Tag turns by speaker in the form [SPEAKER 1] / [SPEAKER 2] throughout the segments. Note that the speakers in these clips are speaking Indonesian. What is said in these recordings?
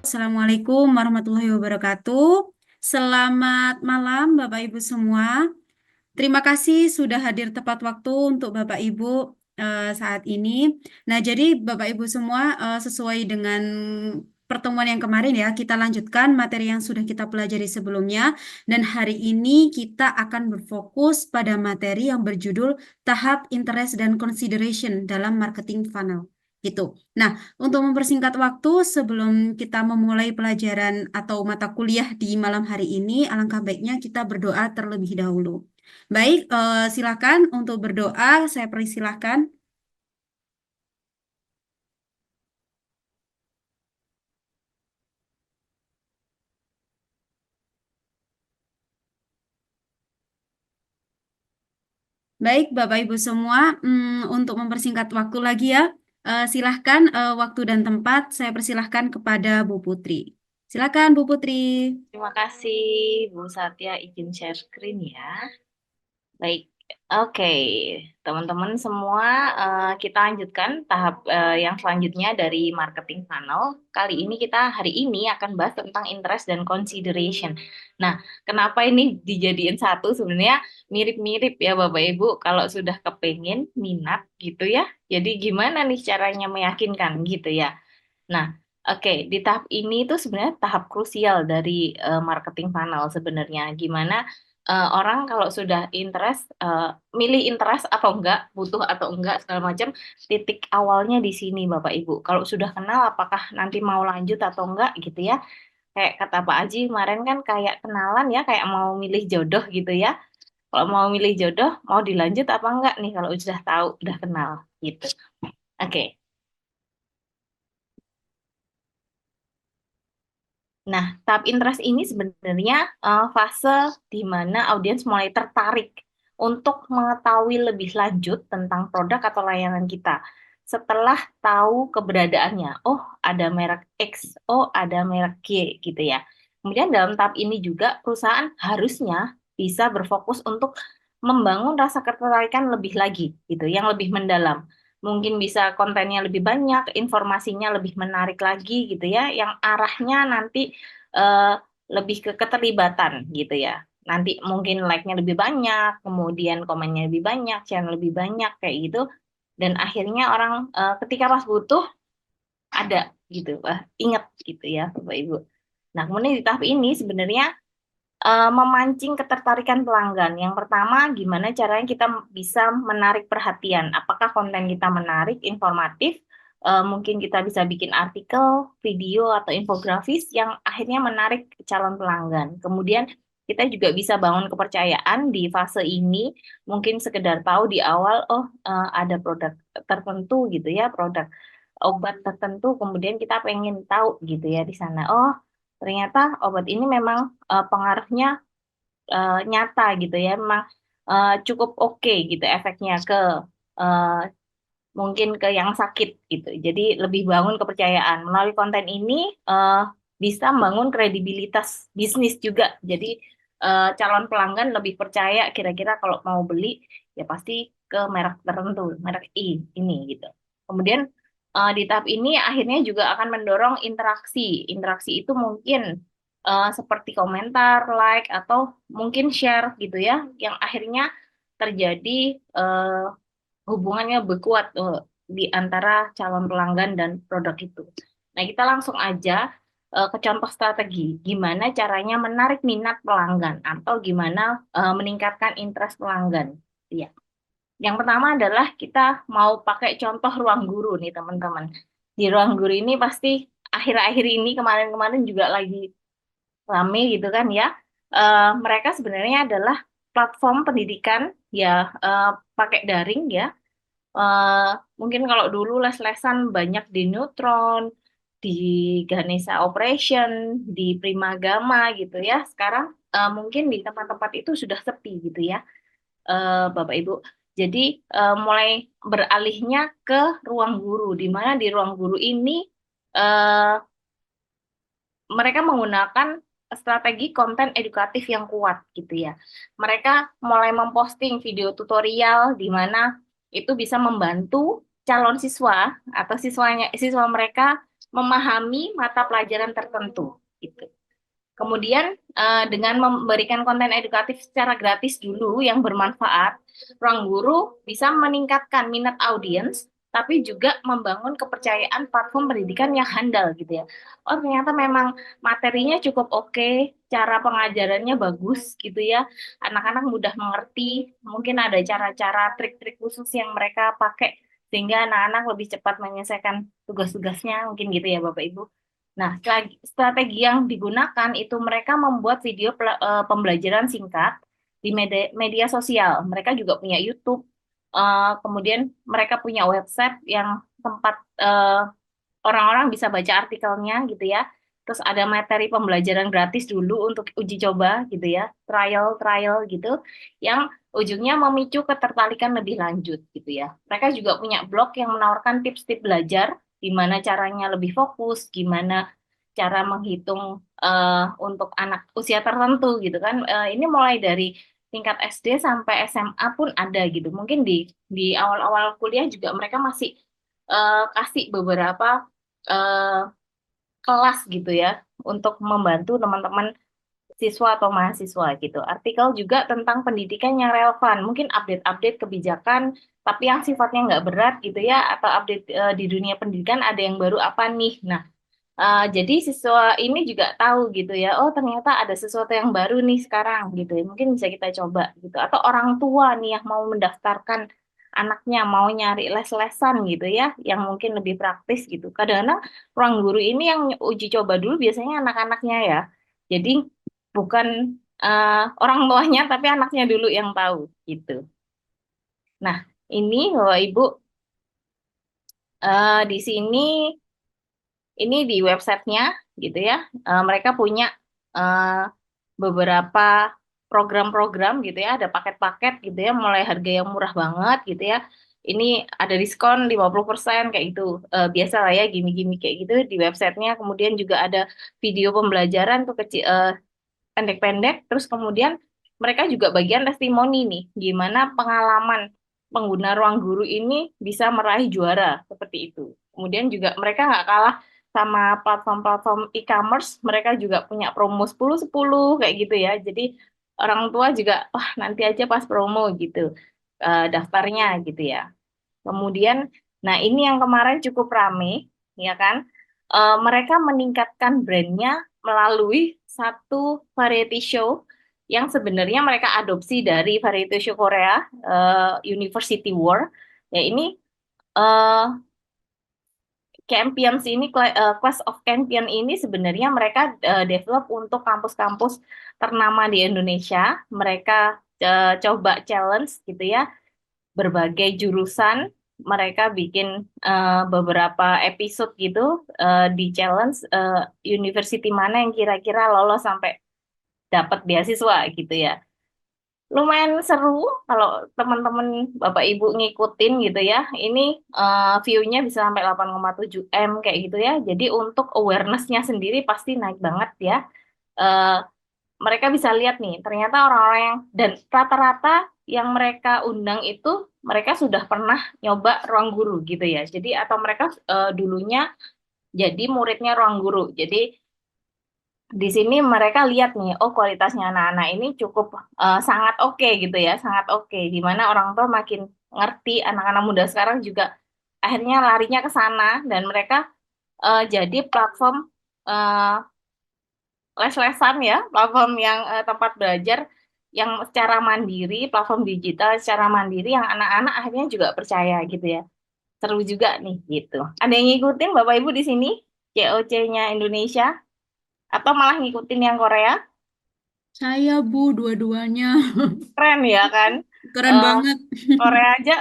[SPEAKER 1] Assalamualaikum warahmatullahi wabarakatuh. Selamat malam, Bapak Ibu semua. Terima kasih sudah hadir tepat waktu untuk Bapak Ibu saat ini. Nah, jadi Bapak Ibu semua sesuai dengan pertemuan yang kemarin ya, kita lanjutkan materi yang sudah kita pelajari sebelumnya. Dan hari ini kita akan berfokus pada materi yang berjudul tahap interest dan consideration dalam marketing funnel. Gitu. Nah, untuk mempersingkat waktu sebelum kita memulai pelajaran atau mata kuliah di malam hari ini, alangkah baiknya kita berdoa terlebih dahulu. Baik, silakan untuk berdoa. Saya persilahkan. Baik, Bapak Ibu semua, untuk mempersingkat waktu lagi ya, silahkan waktu dan tempat saya persilahkan kepada Bu Putri. Silakan Bu Putri.
[SPEAKER 2] Terima kasih Bu Satya izin share screen ya. Baik, oke teman-teman semua kita lanjutkan tahap yang selanjutnya dari marketing funnel. Hari ini akan bahas tentang interest dan consideration. Nah, kenapa ini dijadiin satu? Sebenarnya mirip-mirip ya Bapak Ibu kalau sudah kepengen minat gitu ya. Jadi gimana nih caranya meyakinkan gitu ya. Nah, oke, di tahap ini itu sebenarnya tahap krusial dari marketing funnel sebenarnya. Gimana orang kalau sudah interest, milih interest atau enggak, butuh atau enggak, segala macam, titik awalnya di sini Bapak Ibu. Kalau sudah kenal, apakah nanti mau lanjut atau enggak gitu ya. Kayak kata Pak Aji kemarin kan kayak kenalan ya, kayak mau milih jodoh gitu ya. Kalau mau milih jodoh, mau dilanjut apa enggak nih kalau sudah tahu, udah kenal gitu. Oke. Nah, tahap interest ini sebenarnya fase di mana audiens mulai tertarik untuk mengetahui lebih lanjut tentang produk atau layanan kita. Setelah tahu keberadaannya, oh ada merek X, oh ada merek Y gitu ya. Kemudian dalam tahap ini juga perusahaan harusnya bisa berfokus untuk membangun rasa ketertarikan lebih lagi gitu, yang lebih mendalam. Mungkin bisa kontennya lebih banyak, informasinya lebih menarik lagi gitu ya, yang arahnya nanti eh, lebih ke keterlibatan gitu ya. Nanti mungkin like-nya lebih banyak, kemudian komennya lebih banyak, share lebih banyak kayak gitu. Dan akhirnya orang ketika pas butuh ada gitu, ingat gitu ya Bapak Ibu. Nah, kemudian di tahap ini sebenarnya memancing ketertarikan pelanggan. Yang pertama, gimana caranya kita bisa menarik perhatian? Apakah konten kita menarik, informatif? Mungkin kita bisa bikin artikel, video, atau infografis yang akhirnya menarik calon pelanggan. Kemudian kita juga bisa bangun kepercayaan di fase ini. Mungkin sekedar tahu di awal, oh ada produk tertentu gitu ya, produk obat tertentu. Kemudian kita pengen tahu gitu ya di sana. Oh, ternyata obat ini memang pengaruhnya nyata gitu ya, memang cukup oke gitu efeknya ke eh, mungkin ke yang sakit gitu. Jadi lebih bangun kepercayaan melalui konten ini bisa membangun kredibilitas bisnis juga. Jadi calon pelanggan lebih percaya kira-kira kalau mau beli ya pasti ke merek tertentu, merek ini gitu. Kemudian di tahap ini akhirnya juga akan mendorong interaksi. Interaksi itu mungkin seperti komentar, like, atau mungkin share gitu ya, yang akhirnya terjadi hubungannya berkuat di antara calon pelanggan dan produk itu. Nah, kita langsung aja ke contoh strategi. Gimana caranya menarik minat pelanggan atau gimana meningkatkan interest pelanggan. Ya. Yang pertama adalah kita mau pakai contoh ruang guru nih teman-teman. Di ruang guru ini pasti akhir-akhir ini kemarin-kemarin juga lagi rame gitu kan ya. Mereka sebenarnya adalah platform pendidikan ya pakai daring ya. Eh, Mungkin kalau dulu les-lesan banyak di Neutron, di Ganesha Operation, di Primagama gitu ya. Sekarang mungkin di tempat-tempat itu sudah sepi gitu ya, Bapak Ibu. Jadi mulai beralihnya ke ruang guru, di mana di ruang guru ini eh, mereka menggunakan strategi konten edukatif yang kuat gitu ya. Mereka mulai memposting video tutorial di mana itu bisa membantu calon siswa atau siswa mereka memahami mata pelajaran tertentu gitu. Kemudian dengan memberikan konten edukatif secara gratis dulu yang bermanfaat, ruang guru bisa meningkatkan minat audiens, tapi juga membangun kepercayaan platform pendidikan yang handal gitu ya. Oh ternyata memang materinya cukup oke, cara pengajarannya bagus gitu ya. Anak-anak mudah mengerti, mungkin ada cara-cara trik-trik khusus yang mereka pakai sehingga anak-anak lebih cepat menyelesaikan tugas-tugasnya, mungkin gitu ya Bapak Ibu. Nah, strategi yang digunakan itu mereka membuat video pembelajaran singkat di media sosial. Mereka juga punya YouTube, kemudian mereka punya website yang tempat orang-orang bisa baca artikelnya gitu ya. Terus ada materi pembelajaran gratis dulu untuk uji coba gitu ya, trial-trial gitu, yang ujungnya memicu ketertarikan lebih lanjut gitu ya. Mereka juga punya blog yang menawarkan tips-tips belajar, gimana caranya lebih fokus, gimana cara menghitung untuk anak usia tertentu gitu kan. Ini mulai dari tingkat SD sampai SMA pun ada gitu. Mungkin di awal-awal kuliah juga mereka masih kasih beberapa eh, kelas gitu ya untuk membantu teman-teman siswa atau mahasiswa gitu. Artikel juga tentang pendidikan yang relevan, mungkin update-update kebijakan, tapi yang sifatnya nggak berat gitu ya, atau update di dunia pendidikan ada yang baru apa nih. Nah, jadi siswa ini juga tahu gitu ya, oh ternyata ada sesuatu yang baru nih sekarang gitu ya, mungkin bisa kita coba gitu. Atau orang tua nih yang mau mendaftarkan anaknya, mau nyari les-lesan gitu ya, yang mungkin lebih praktis gitu. Kadang-kadang ruang guru ini yang uji coba dulu biasanya anak-anaknya ya. Jadi bukan orang tuanya, tapi anaknya dulu yang tahu gitu. Nah, ini Bapak Ibu di sini ini di websitenya gitu ya. Mereka punya eh, beberapa program-program gitu ya, ada paket-paket gitu ya, mulai harga yang murah banget gitu ya. Ini ada diskon 50% kayak gitu. Biasa lah ya, gimi-gimi kayak gitu di websitenya. Kemudian juga ada video pembelajaran tuh kecil, pendek-pendek. Terus kemudian mereka juga bagian testimoni nih, gimana pengalaman pengguna ruang guru ini bisa meraih juara seperti itu. Kemudian juga mereka nggak kalah sama platform-platform e-commerce, mereka juga punya promo 10-10 kayak gitu ya. Jadi orang tua juga, wah nanti aja pas promo gitu, daftarnya gitu ya. Kemudian, nah ini yang kemarin cukup rame, ya kan? Mereka meningkatkan brandnya melalui satu variety show yang sebenarnya mereka adopsi dari variety show Korea, University War. Ya ini eh, Champions ini, Class of Champion ini sebenarnya mereka develop untuk kampus-kampus ternama di Indonesia. Mereka coba challenge gitu ya berbagai jurusan, mereka bikin beberapa episode gitu di challenge university mana yang kira-kira lolos sampai dapat beasiswa gitu ya. Lumayan seru kalau teman-teman Bapak Ibu ngikutin gitu ya. Ini view-nya bisa sampai 8,7 M kayak gitu ya. Jadi untuk awareness-nya sendiri pasti naik banget ya. Eh, Mereka bisa lihat nih, ternyata orang-orang yang dan rata-rata yang mereka undang itu mereka sudah pernah nyoba ruang guru gitu ya. Jadi atau mereka dulunya jadi muridnya ruang guru. Jadi di sini mereka lihat nih, oh kualitasnya anak-anak ini cukup sangat oke gitu ya, sangat oke. Di mana orang tua makin ngerti anak-anak muda sekarang juga akhirnya larinya ke sana dan mereka jadi platform eh, les-lesan ya, platform yang tempat belajar yang secara mandiri, platform digital secara mandiri yang anak-anak akhirnya juga percaya gitu ya. Seru juga nih gitu. Ada yang ngikutin Bapak Ibu di sini COC-nya Indonesia atau malah ngikutin yang Korea?
[SPEAKER 1] Saya Bu, dua-duanya.
[SPEAKER 2] Keren ya kan?
[SPEAKER 1] Keren
[SPEAKER 2] Eh,
[SPEAKER 1] banget.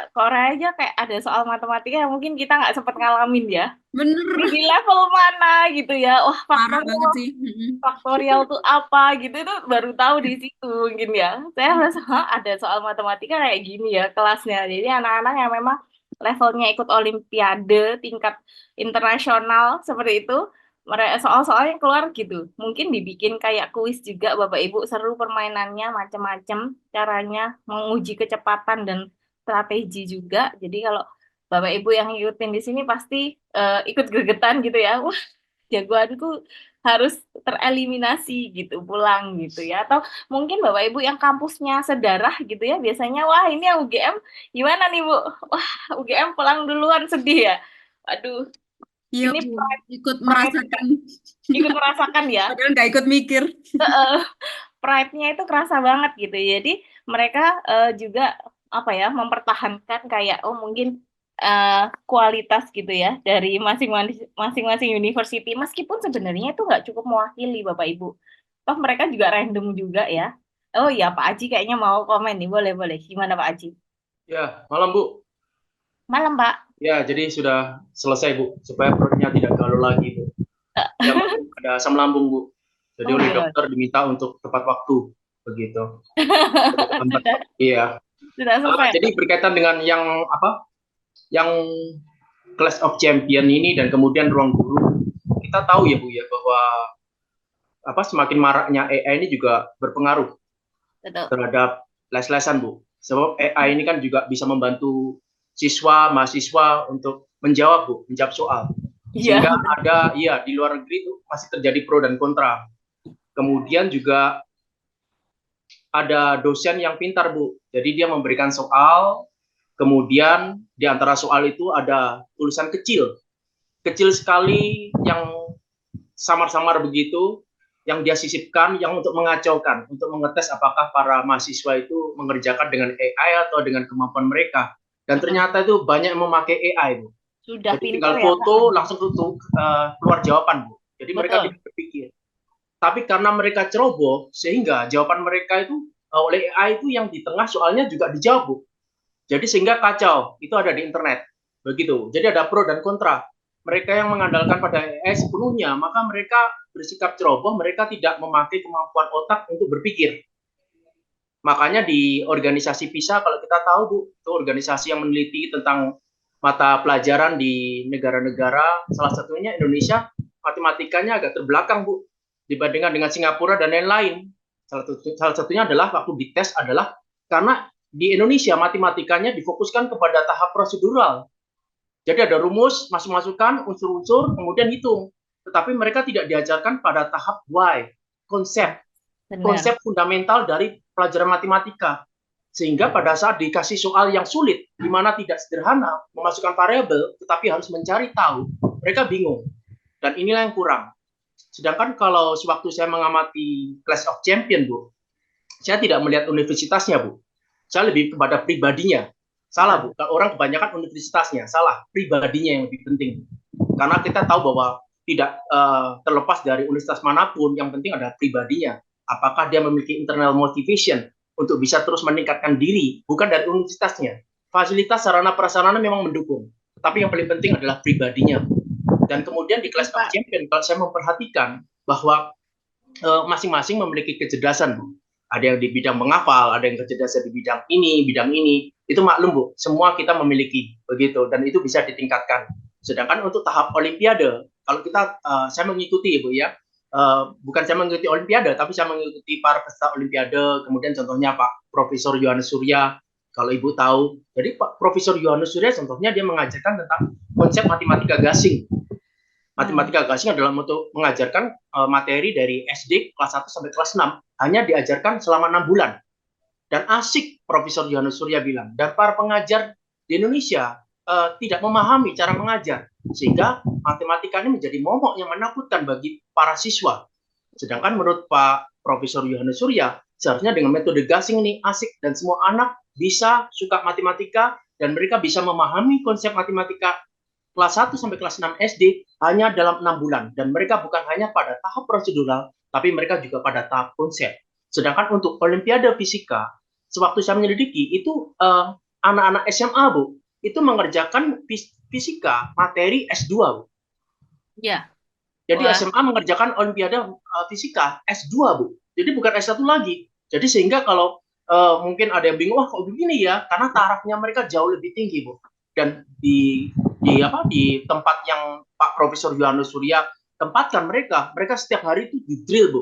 [SPEAKER 2] Korea aja kayak ada soal matematika yang mungkin kita nggak sempat ngalamin ya. Ini
[SPEAKER 1] Bener.
[SPEAKER 2] di level mana gitu ya? Wah,
[SPEAKER 1] Parah
[SPEAKER 2] faktornya
[SPEAKER 1] banget sih. Mm-mm.
[SPEAKER 2] faktorial tuh apa gitu itu baru tahu di situ mungkin ya. Saya merasa "Hah, ada soal matematika kayak gini ya kelasnya. Jadi anak-anak yang memang levelnya ikut olimpiade tingkat internasional seperti itu, mereka soal-soalnya keluar gitu. Mungkin dibikin kayak kuis juga Bapak Ibu, seru permainannya macam-macam caranya menguji kecepatan dan strategi juga. Jadi kalau Bapak Ibu yang ngikutin di sini pasti ikut gregetan gitu ya. Wah, jagoanku harus tereliminasi gitu, pulang gitu ya. Atau mungkin Bapak Ibu yang kampusnya sedarah gitu ya, biasanya wah ini yang UGM gimana nih Bu? Wah, UGM pulang duluan sedih ya. Aduh,
[SPEAKER 1] Iya,
[SPEAKER 2] ini
[SPEAKER 1] Bu, ikut
[SPEAKER 2] pride
[SPEAKER 1] merasakan.
[SPEAKER 2] ikut merasakan ya.
[SPEAKER 1] Padahal nggak ikut mikir.
[SPEAKER 2] Pride-nya itu kerasa banget gitu. Jadi mereka juga apa ya, mempertahankan kayak oh mungkin kualitas gitu ya dari masing-masing university, meskipun sebenarnya itu nggak cukup mewakili Bapak Ibu. Toh mereka juga random juga ya. Oh ya, Pak Aji kayaknya mau komen nih, boleh boleh. Gimana Pak Aji?
[SPEAKER 3] Ya, malam Bu.
[SPEAKER 2] Malam Pak.
[SPEAKER 3] Ya, jadi sudah selesai Bu, supaya perutnya tidak galau lagi Bu. Ya maklum, ada asam lambung Bu. Jadi
[SPEAKER 2] Oh
[SPEAKER 3] oleh
[SPEAKER 2] ya,
[SPEAKER 3] dokter diminta untuk tepat waktu, begitu. Lambat.
[SPEAKER 2] sudah
[SPEAKER 3] Iya.
[SPEAKER 2] sudah selesai.
[SPEAKER 3] Jadi berkaitan dengan yang apa? Yang Clash of Champion ini dan kemudian ruang guru, kita tahu ya Bu ya bahwa apa semakin maraknya AI ini juga berpengaruh
[SPEAKER 2] Betul.
[SPEAKER 3] terhadap les-lesan Bu. Sebab AI ini kan juga bisa membantu siswa, mahasiswa untuk menjawab Bu, menjawab soal.
[SPEAKER 2] Iya,
[SPEAKER 3] Sehingga ada, iya di luar negeri itu masih terjadi pro dan kontra. Kemudian juga ada dosen yang pintar Bu. Jadi dia memberikan soal, kemudian di antara soal itu ada tulisan kecil, kecil sekali yang samar-samar begitu, yang dia sisipkan, yang untuk mengacaukan, untuk mengetes apakah para mahasiswa itu mengerjakan dengan AI atau dengan kemampuan mereka. Dan ternyata itu banyak yang memakai AI, Bu.
[SPEAKER 2] sudah
[SPEAKER 3] Jadi
[SPEAKER 2] pinter
[SPEAKER 3] tinggal
[SPEAKER 2] ya Pak.
[SPEAKER 3] foto, langsung keluar jawaban, Bu. Jadi mereka
[SPEAKER 2] Betul.
[SPEAKER 3] tidak berpikir. Tapi karena mereka ceroboh, sehingga jawaban mereka itu oleh AI itu yang di tengah soalnya juga dijawab, Bu. Jadi sehingga kacau, itu ada di internet. Begitu. Jadi ada pro dan kontra. Mereka yang mengandalkan pada AI sepenuhnya, maka mereka bersikap ceroboh, mereka tidak memakai kemampuan otak untuk berpikir. Makanya di organisasi PISA, kalau kita tahu Bu, itu organisasi yang meneliti tentang mata pelajaran di negara-negara, salah satunya Indonesia, matematikanya agak terbelakang Bu, dibandingkan dengan Singapura dan lain-lain. Salah satunya adalah waktu dites adalah karena di Indonesia matematikanya difokuskan kepada tahap prosedural. Jadi ada rumus, masuk-masukan, unsur-unsur, kemudian hitung. Tetapi mereka tidak diajarkan pada tahap why, konsep,
[SPEAKER 2] Benar.
[SPEAKER 3] konsep fundamental dari pelajaran matematika. Sehingga pada saat dikasih soal yang sulit, di mana tidak sederhana, memasukkan variabel, tetapi harus mencari tahu, mereka bingung. Dan inilah yang kurang. Sedangkan kalau sewaktu saya mengamati Clash of Champion, Bu, saya tidak melihat universitasnya, Bu. Saya lebih kepada pribadinya. Salah, Bu. Orang kebanyakan universitasnya, salah. Pribadinya yang lebih penting. Karena kita tahu bahwa tidak terlepas dari universitas manapun, yang penting adalah pribadinya. Apakah dia memiliki internal motivation untuk bisa terus meningkatkan diri, bukan dari universitasnya. Fasilitas sarana prasarana memang mendukung, tapi yang paling penting adalah pribadinya. Dan kemudian di Clash of Champions, kalau saya memperhatikan bahwa masing-masing memiliki kecerdasan, Bu. Ada yang di bidang menghafal, ada yang kecerdasan di bidang ini. Itu maklum, Bu. Semua kita memiliki begitu, dan itu bisa ditingkatkan. Sedangkan untuk tahap Olimpiade, kalau kita, saya mengikuti, Bu ya, bukan saya mengikuti Olimpiade, tapi saya mengikuti para peserta Olimpiade. Kemudian contohnya Pak Profesor Yohanes Surya, kalau Ibu tahu. Jadi Pak Profesor Yohanes Surya, contohnya dia mengajarkan tentang konsep matematika gasing. Matematika gasing adalah untuk mengajarkan materi dari SD kelas 1 sampai kelas 6, hanya diajarkan selama 6 bulan. Dan asik, Profesor Yohanes Surya bilang. Dan para pengajar di Indonesia tidak memahami cara mengajar, sehingga matematika ini menjadi momok yang menakutkan bagi para siswa. Sedangkan menurut Pak Profesor Yohanes Surya, seharusnya dengan metode gasing ini asik, dan semua anak bisa suka matematika, dan mereka bisa memahami konsep matematika kelas 1 sampai kelas 6 SD hanya dalam 6 bulan. Dan mereka bukan hanya pada tahap prosedural, tapi mereka juga pada tahap konsep. Sedangkan untuk Olimpiade Fisika, sewaktu saya menyelidiki, itu anak-anak SMA, Bu, itu mengerjakan fisika materi S2, Bu.
[SPEAKER 2] Ya.
[SPEAKER 3] Jadi
[SPEAKER 2] Wah.
[SPEAKER 3] SMA mengerjakan Olimpiade Fisika S2, Bu. Jadi bukan S1 lagi. Jadi sehingga kalau mungkin ada yang bingung, wah kok begini ya, karena tarafnya mereka jauh lebih tinggi, Bu. Dan di tempat yang Pak Profesor Yohanes Surya tempatkan mereka setiap hari itu di drill, Bu,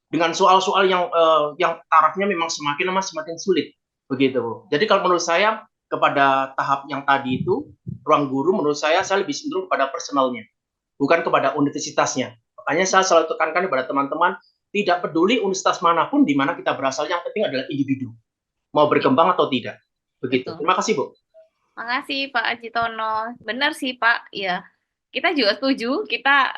[SPEAKER 3] dengan soal-soal yang tarafnya memang semakin lama semakin sulit, begitu, Bu. Jadi kalau menurut saya kepada tahap yang tadi itu, ruang guru menurut saya lebih cenderung kepada personalnya, bukan kepada universitasnya. Makanya saya selalu tekankan kepada teman-teman, tidak peduli universitas manapun di mana kita berasal, yang penting adalah individu, mau berkembang atau tidak. Begitu.
[SPEAKER 2] Betul.
[SPEAKER 3] Terima kasih, Bu.
[SPEAKER 2] Makasih Pak Aji Tono. Benar sih Pak, ya. Kita juga setuju, kita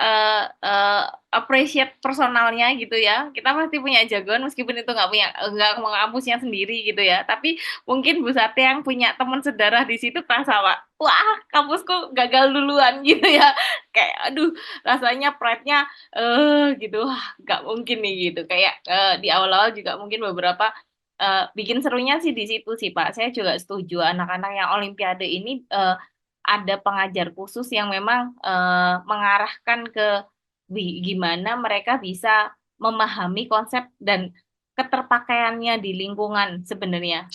[SPEAKER 2] appreciate personalnya gitu ya. Kita pasti punya jagoan meskipun itu nggak kampusnya sendiri gitu ya. Tapi mungkin Bu Sate yang punya teman sedarah di situ terasa Pak, wah kampusku gagal duluan gitu ya. Kayak aduh rasanya pride-nya gitu, wah nggak mungkin nih gitu. Kayak di awal-awal juga mungkin beberapa bikin serunya sih di situ sih Pak. Saya juga setuju anak-anak yang Olimpiade ini ada pengajar khusus yang memang mengarahkan ke gimana mereka bisa memahami konsep dan keterpakaiannya di lingkungan sebenarnya.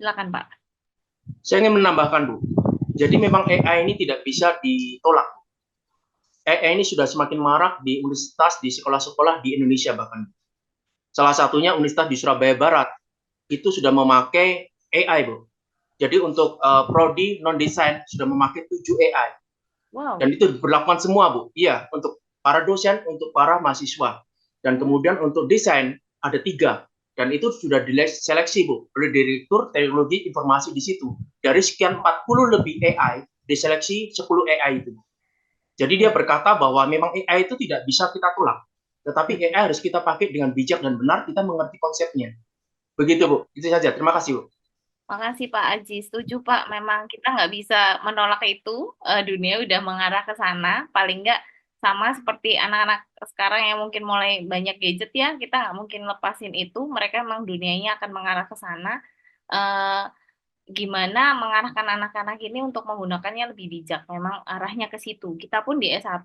[SPEAKER 2] Silakan Pak.
[SPEAKER 3] Saya ingin menambahkan, Bu. Jadi memang AI ini tidak bisa ditolak. AI ini sudah semakin marak di universitas, di sekolah-sekolah di Indonesia bahkan. Salah satunya universitas di Surabaya Barat itu sudah memakai AI, Bu. Jadi untuk prodi non desain sudah memakai 7 AI.
[SPEAKER 2] Wow.
[SPEAKER 3] Dan itu diberlakukan semua, Bu. Iya, untuk para dosen, untuk para mahasiswa. Dan kemudian untuk desain ada 3. Dan itu sudah diseleksi, Bu, oleh Direktur Teknologi Informasi di situ. Dari sekian 40 lebih AI, diseleksi 10 AI itu. Jadi dia berkata bahwa memang AI itu tidak bisa kita tolak. Tetapi AI harus kita pakai dengan bijak dan benar, kita mengerti konsepnya. Begitu, Bu. Itu saja. Terima kasih, Bu.
[SPEAKER 2] Makasih Pak Aji, setuju Pak. Memang kita nggak bisa menolak itu. Dunia udah mengarah ke sana. Paling nggak sama seperti anak-anak sekarang yang mungkin mulai banyak gadget ya, kita nggak mungkin lepasin itu. Mereka memang dunianya akan mengarah ke sana. Eh, Gimana mengarahkan anak-anak ini untuk menggunakannya lebih bijak. Memang arahnya ke situ. Kita pun di S1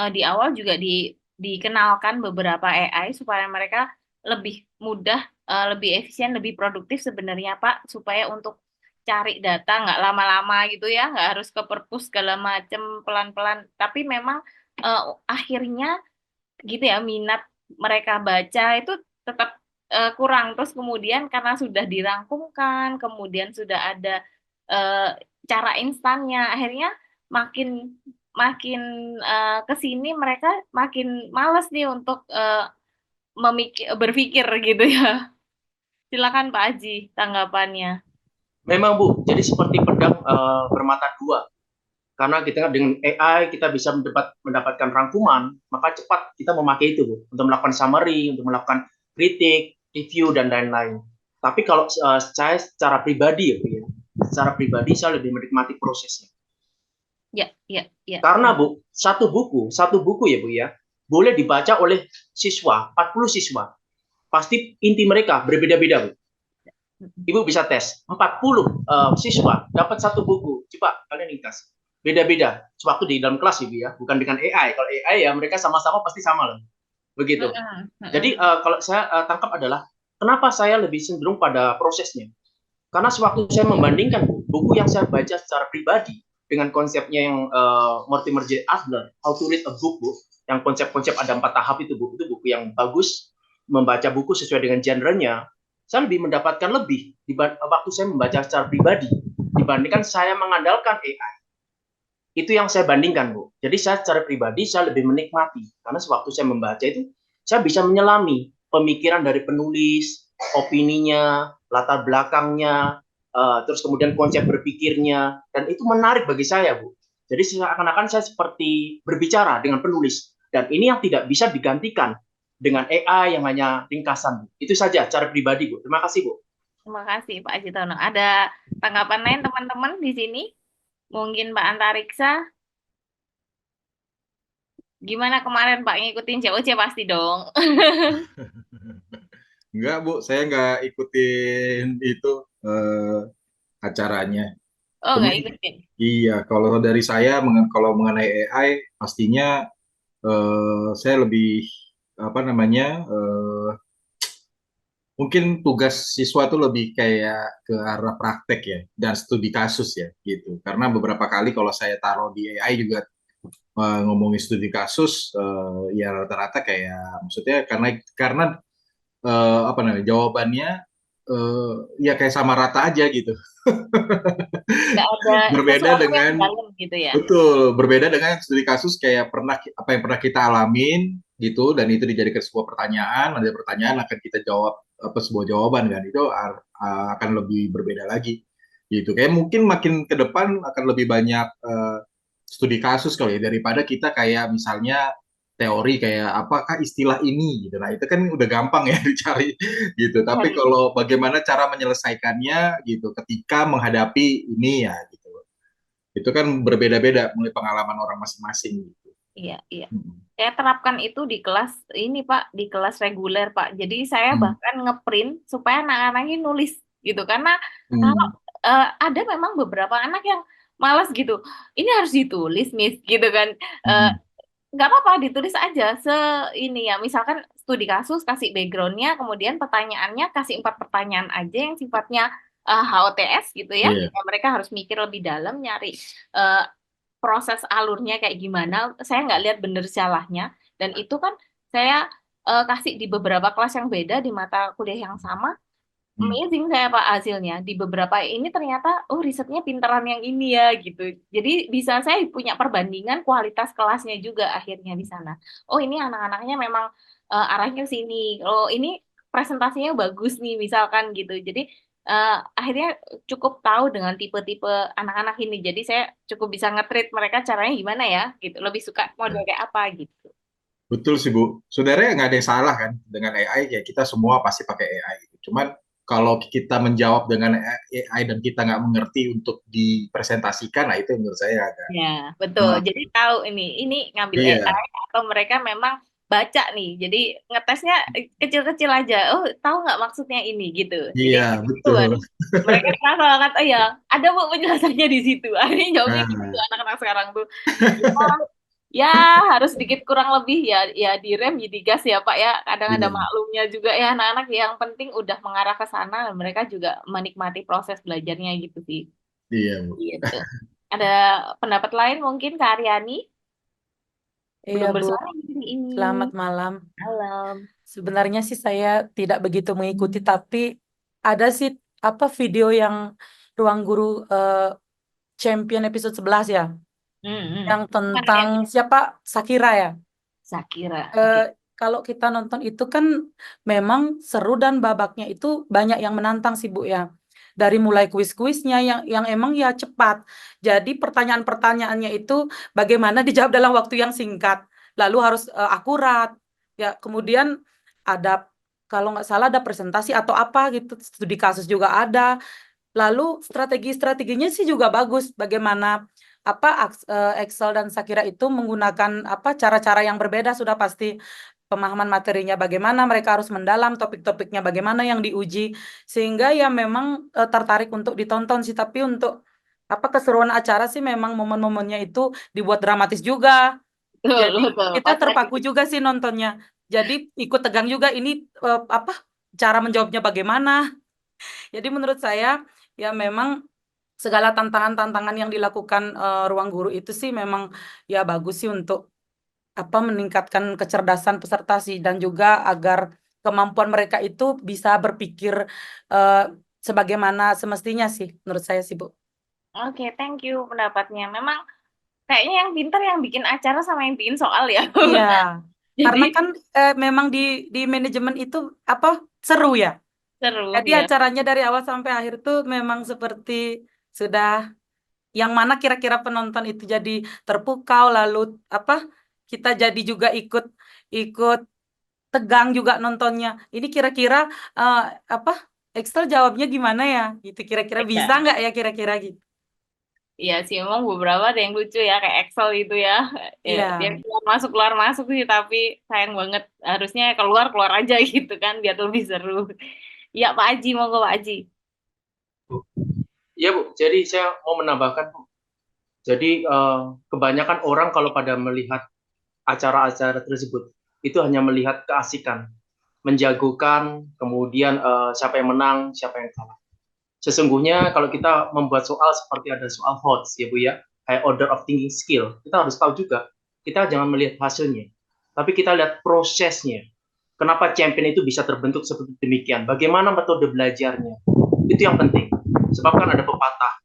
[SPEAKER 2] di awal juga dikenalkan beberapa AI supaya mereka lebih mudah, lebih efisien, lebih produktif sebenarnya Pak, supaya untuk cari data nggak lama-lama gitu ya, nggak harus ke perpus segala macam pelan-pelan. Tapi memang akhirnya gitu ya minat mereka baca itu tetap kurang. Terus kemudian karena sudah dirangkumkan, kemudian sudah ada eh, cara instannya, akhirnya makin makin ke sini mereka makin malas nih untuk berpikir gitu ya. Silakan Pak Aji tanggapannya.
[SPEAKER 3] Memang, Bu, jadi seperti pedang bermata dua. Karena kita dengan AI kita bisa mendapatkan rangkuman, maka cepat kita memakai itu, Bu, untuk melakukan summary, untuk melakukan kritik, review, dan lain-lain. Tapi kalau saya secara pribadi, ya, Bu, ya, secara pribadi saya lebih menikmati prosesnya.
[SPEAKER 2] Ya, ya, ya.
[SPEAKER 3] Karena, Bu, satu buku ya, Bu, ya, boleh dibaca oleh siswa, 40 siswa. Pasti inti mereka berbeda-beda, Bu. Ibu bisa tes 40 siswa dapat satu buku, coba kalian ringkas, beda-beda sewaktu di dalam kelas, Ibu, ya, bukan dengan AI. Kalau AI ya mereka sama-sama pasti sama loh, begitu. Jadi kalau saya tangkap adalah kenapa saya lebih cenderung pada prosesnya, karena sewaktu saya membandingkan buku yang saya baca secara pribadi dengan konsepnya yang Mortimer J. Adler, How to Read a Book, Bu, yang konsep-konsep ada 4 tahap itu, Bu, itu buku yang bagus. Membaca buku sesuai dengan genrenya, saya lebih mendapatkan lebih waktu saya membaca secara pribadi dibandingkan saya mengandalkan AI. Itu yang saya bandingkan, Bu. Jadi saya secara pribadi saya lebih menikmati karena sewaktu saya membaca itu saya bisa menyelami pemikiran dari penulis, opininya, latar belakangnya, terus kemudian konsep berpikirnya, dan itu menarik bagi saya, Bu. Jadi seakan-akan saya seperti berbicara dengan penulis, dan ini yang tidak bisa digantikan dengan AI yang hanya ringkasan, Bu. Itu saja cara pribadi, Bu. Terima kasih, Bu.
[SPEAKER 2] Terima kasih Pak Aji Tono. Ada tanggapan lain teman-teman di sini? Mungkin Pak Antariksa, gimana kemarin Pak ngikutin COC pasti dong.
[SPEAKER 4] Enggak, Bu, saya nggak ikutin itu acaranya.
[SPEAKER 2] Oh,
[SPEAKER 4] Cuman,
[SPEAKER 2] nggak ikutin.
[SPEAKER 4] iya, kalau dari saya, kalau mengenai AI, pastinya saya lebih, apa namanya, mungkin tugas siswa itu lebih kayak ke arah praktek ya, dan studi kasus ya, gitu. Karena beberapa kali kalau saya taruh di AI juga ngomongin studi kasus, ya rata-rata kayak, maksudnya karena apa namanya, jawabannya ya kayak sama rata aja gitu.
[SPEAKER 2] Nggak ada
[SPEAKER 4] Berbeda
[SPEAKER 2] sesuatu yang
[SPEAKER 4] dengan
[SPEAKER 2] dalam gitu ya.
[SPEAKER 4] Betul, berbeda dengan studi kasus kayak apa yang pernah kita alamin gitu dan itu dijadikan sebuah pertanyaan, ada pertanyaan akan kita jawab apa sebuah jawaban kan itu akan lebih berbeda lagi gitu. Kayak mungkin makin ke depan akan lebih banyak studi kasus kali ya daripada kita kayak misalnya teori kayak apakah istilah ini gitu. Nah, itu kan udah gampang ya dicari gitu. Tapi
[SPEAKER 2] Hari
[SPEAKER 4] kalau bagaimana cara menyelesaikannya gitu ketika menghadapi ini ya gitu. Itu kan berbeda-beda mulai pengalaman orang masing-masing gitu.
[SPEAKER 2] Iya, iya.
[SPEAKER 4] Hmm.
[SPEAKER 2] Saya terapkan itu di kelas ini, Pak, di kelas reguler, Pak. Jadi saya
[SPEAKER 4] Hmm.
[SPEAKER 2] bahkan ngeprint supaya anak-anak ini nulis gitu. Karena kalau
[SPEAKER 4] Hmm.
[SPEAKER 2] ada memang beberapa anak yang malas gitu. Ini harus ditulis, Miss, gitu kan. Eh,
[SPEAKER 4] Hmm.
[SPEAKER 2] nggak apa-apa ditulis aja ini ya misalkan studi kasus kasih backgroundnya kemudian pertanyaannya kasih 4 pertanyaan aja yang sifatnya HOTS gitu ya
[SPEAKER 4] Iya.
[SPEAKER 2] yang mereka harus mikir lebih dalam nyari eh, proses alurnya kayak gimana saya nggak lihat bener salahnya dan itu kan saya kasih di beberapa kelas yang beda di mata kuliah yang sama.
[SPEAKER 4] Hmm.
[SPEAKER 2] Amazing saya Pak hasilnya. Di beberapa ini ternyata, oh risetnya pinteran yang ini ya gitu. Jadi bisa saya punya perbandingan kualitas kelasnya juga akhirnya di sana. Oh ini anak-anaknya memang arahnya ke sini. Oh ini presentasinya bagus nih misalkan gitu. Jadi akhirnya cukup tahu dengan tipe-tipe anak-anak ini. Jadi saya cukup bisa nge-treat mereka caranya gimana ya gitu. Lebih suka model kayak apa gitu.
[SPEAKER 4] Betul sih Bu. Sebenarnya nggak ada yang salah kan dengan AI ya kita semua pasti pakai AI gitu. Cuman kalau kita menjawab dengan AI dan kita nggak mengerti untuk dipresentasikan, nah itu menurut saya agak
[SPEAKER 2] Ya, betul. Jadi tahu ini ngambil
[SPEAKER 4] iya,
[SPEAKER 2] AI atau mereka memang baca nih. Jadi ngetesnya kecil-kecil aja. Oh, tahu nggak maksudnya ini gitu. Jadi
[SPEAKER 4] iya
[SPEAKER 2] itu
[SPEAKER 4] betul.
[SPEAKER 2] baru mereka merasa banget, oh ya, ada bu penjelasannya di situ. Akhirnya jawabnya gitu
[SPEAKER 4] Nah,
[SPEAKER 2] anak-anak sekarang tuh. Ya, ya harus sedikit kurang lebih ya ya direm ya digas ya Pak ya. Kadang ada
[SPEAKER 4] iya,
[SPEAKER 2] maklumnya juga ya anak-anak yang penting udah mengarah ke sana dan mereka juga menikmati proses belajarnya gitu sih.
[SPEAKER 4] iya Bu.
[SPEAKER 2] Gitu. Ada pendapat lain mungkin Kak Aryani?
[SPEAKER 5] Iya,
[SPEAKER 2] Belum
[SPEAKER 5] Bu.
[SPEAKER 2] bersuara hari ini.
[SPEAKER 5] Selamat malam.
[SPEAKER 2] Malam.
[SPEAKER 5] Sebenarnya sih saya tidak begitu mengikuti, tapi ada sih apa video yang Ruang Guru Champion episode 11 ya, yang
[SPEAKER 2] Mana
[SPEAKER 5] tentang
[SPEAKER 2] yang
[SPEAKER 5] siapa Shakira ya.
[SPEAKER 2] Sakira?
[SPEAKER 5] Eh,
[SPEAKER 2] Oke.
[SPEAKER 5] Kalau kita nonton itu kan memang seru dan babaknya itu banyak yang menantang sih Bu ya. Dari mulai kuis-kuisnya yang emang ya cepat. Jadi pertanyaan-pertanyaannya itu bagaimana dijawab dalam waktu yang singkat. Lalu harus akurat. Ya, kemudian ada kalau nggak salah ada presentasi atau apa gitu, studi kasus juga ada. Lalu strategi-strateginya sih juga bagus. Bagaimana apa Excel dan Sakira itu menggunakan apa cara-cara yang berbeda sudah pasti pemahaman materinya bagaimana mereka harus mendalam topik-topiknya bagaimana yang diuji sehingga ya memang tertarik untuk ditonton sih tapi untuk apa keseruan acara sih memang momen-momennya itu dibuat dramatis juga.
[SPEAKER 2] Betul,
[SPEAKER 5] Jadi
[SPEAKER 2] betul.
[SPEAKER 5] kita
[SPEAKER 2] Pasti ada
[SPEAKER 5] terpaku juga sih nontonnya. Jadi ikut tegang juga ini apa cara menjawabnya bagaimana. Jadi menurut saya ya memang segala tantangan-tantangan yang dilakukan ruang guru itu sih memang ya bagus sih untuk apa meningkatkan kecerdasan peserta sih dan juga agar kemampuan mereka itu bisa berpikir eh, sebagaimana semestinya sih menurut saya sih Bu.
[SPEAKER 2] Oke, thank you pendapatnya. Memang kayaknya yang pintar yang bikin acara sama yang bikin soal ya.
[SPEAKER 5] Iya,
[SPEAKER 2] Jadi
[SPEAKER 5] karena kan memang di manajemen itu apa seru ya.
[SPEAKER 2] seru
[SPEAKER 5] Jadi
[SPEAKER 2] ya.
[SPEAKER 5] acaranya dari awal sampai akhir tuh memang seperti sudah yang mana kira-kira penonton itu jadi terpukau lalu apa kita jadi juga ikut ikut tegang juga nontonnya. Ini kira-kira eh, apa Excel jawabnya gimana ya? Gitu kira-kira bisa
[SPEAKER 2] Ya.
[SPEAKER 5] nggak ya kira-kira gitu.
[SPEAKER 2] Iya sih, emang beberapa ada yang lucu ya, kayak Excel itu ya. Ya, dia
[SPEAKER 5] Iya.
[SPEAKER 2] keluar masuk sih, tapi sayang banget. Harusnya keluar aja gitu kan, biar lebih seru. Iya, Pak Aji, monggo Pak Aji.
[SPEAKER 3] Iya Bu, jadi saya mau menambahkan Bu. Jadi kebanyakan orang kalau pada melihat acara-acara tersebut itu hanya melihat keasikan, menjagokan, kemudian siapa yang menang, siapa yang kalah. Sesungguhnya kalau kita membuat soal seperti ada soal HOTS ya Bu ya, kayak order of thinking skill, kita harus tahu juga, kita jangan melihat hasilnya, tapi kita lihat prosesnya. Kenapa champion itu bisa terbentuk seperti demikian? Bagaimana metode belajarnya? Itu yang penting. Sebab kan ada pepatah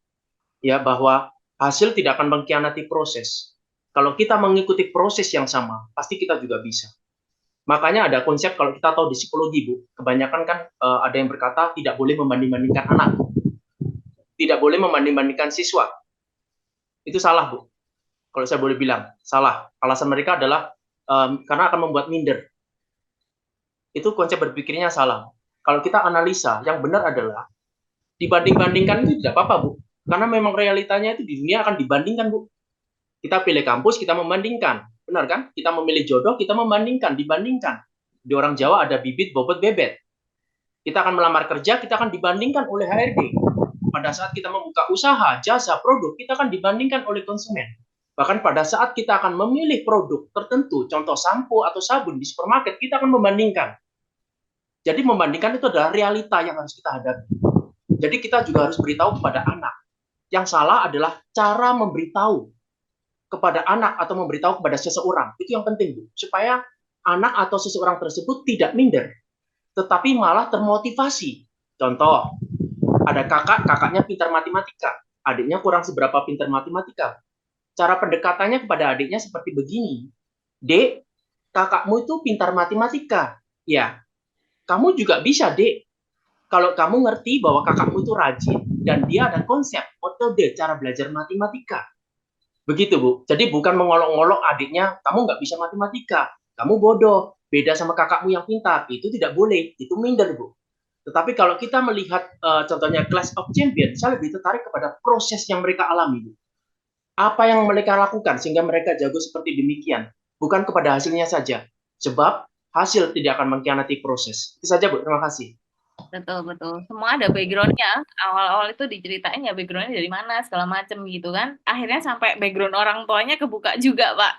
[SPEAKER 3] ya bahwa hasil tidak akan mengkhianati proses. Kalau kita mengikuti proses yang sama, pasti kita juga bisa. Makanya ada konsep kalau kita tahu di psikologi, Bu, kebanyakan kan ada yang berkata tidak boleh membanding-bandingkan anak, tidak boleh membanding-bandingkan siswa. Itu salah, Bu. Kalau saya boleh bilang, salah. Alasan mereka adalah karena akan membuat minder. Itu konsep berpikirnya salah. Kalau kita analisa, yang benar adalah dibanding-bandingkan itu tidak apa-apa, Bu. Karena memang realitanya itu di dunia akan dibandingkan, Bu. Kita pilih kampus, kita membandingkan. Benar kan? Kita memilih jodoh, kita membandingkan, dibandingkan. Di orang Jawa ada bibit, bobot, bebet. Kita akan melamar kerja, kita akan dibandingkan oleh HRD. Pada saat kita membuka usaha, jasa, produk, kita akan dibandingkan oleh konsumen. Bahkan pada saat kita akan memilih produk tertentu, contoh sampo atau sabun di supermarket, kita akan membandingkan. Jadi membandingkan itu adalah realita yang harus kita hadapi. Jadi kita juga harus beritahu kepada anak. Yang salah adalah cara memberitahu kepada anak atau memberitahu kepada seseorang. Itu yang penting, Bu. Supaya anak atau seseorang tersebut tidak minder, tetapi malah termotivasi. Contoh, ada kakaknya pintar matematika, adiknya kurang seberapa pintar matematika. Cara pendekatannya kepada adiknya seperti begini. Dek, kakakmu itu pintar matematika. Ya, kamu juga bisa, Dek. Kalau kamu ngerti bahwa kakakmu itu rajin dan dia ada konsep, metode cara belajar matematika. Begitu, Bu. Jadi bukan mengolok-olok adiknya, kamu nggak bisa matematika, kamu bodoh, beda sama kakakmu yang pintar. Itu tidak boleh, itu minder, Bu. Tetapi kalau kita melihat contohnya Clash of Champions, saya lebih tertarik kepada proses yang mereka alami, Bu. Apa yang mereka lakukan sehingga mereka jago seperti demikian, bukan kepada hasilnya saja. Sebab hasil tidak akan mengkhianati proses. Itu saja, Bu. Terima kasih.
[SPEAKER 2] Betul, betul. Semua ada background-nya. Awal-awal itu diceritain ya background-nya dari mana, segala macam gitu kan. Akhirnya sampai background orang tuanya kebuka juga, Pak.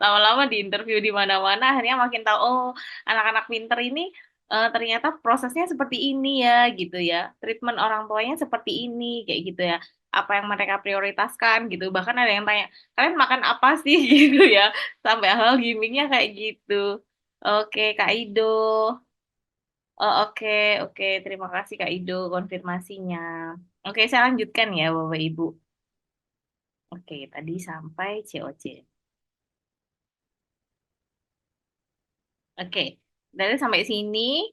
[SPEAKER 2] Lama-lama di interview di mana-mana, akhirnya makin tahu, oh anak-anak pinter ini ternyata prosesnya seperti ini ya, gitu ya. Treatment orang tuanya seperti ini, kayak gitu ya. Apa yang mereka prioritaskan gitu. Bahkan ada yang tanya, kalian makan apa sih gitu ya. Sampai hal gimmicknya kayak gitu. Oke, Kak Ido. Oh, oke, oke. Terima kasih Kak Ido konfirmasinya. Oke, saya lanjutkan ya Bapak Ibu. Oke, tadi sampai COC. Oke, dari sampai sini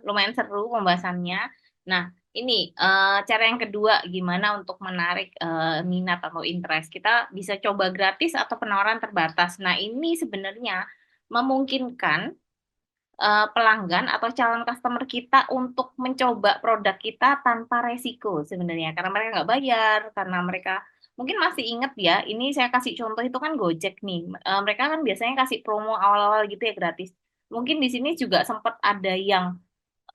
[SPEAKER 2] lumayan seru pembahasannya. Nah, ini cara yang kedua gimana untuk menarik minat atau interest. Kita bisa coba gratis atau penawaran terbatas. Nah, ini sebenarnya memungkinkan pelanggan atau calon customer kita untuk mencoba produk kita tanpa resiko sebenarnya karena mereka nggak bayar karena mereka mungkin masih inget ya ini saya kasih contoh itu kan Gojek nih. Mereka kan biasanya kasih promo awal-awal gitu ya gratis mungkin di sini juga sempat ada yang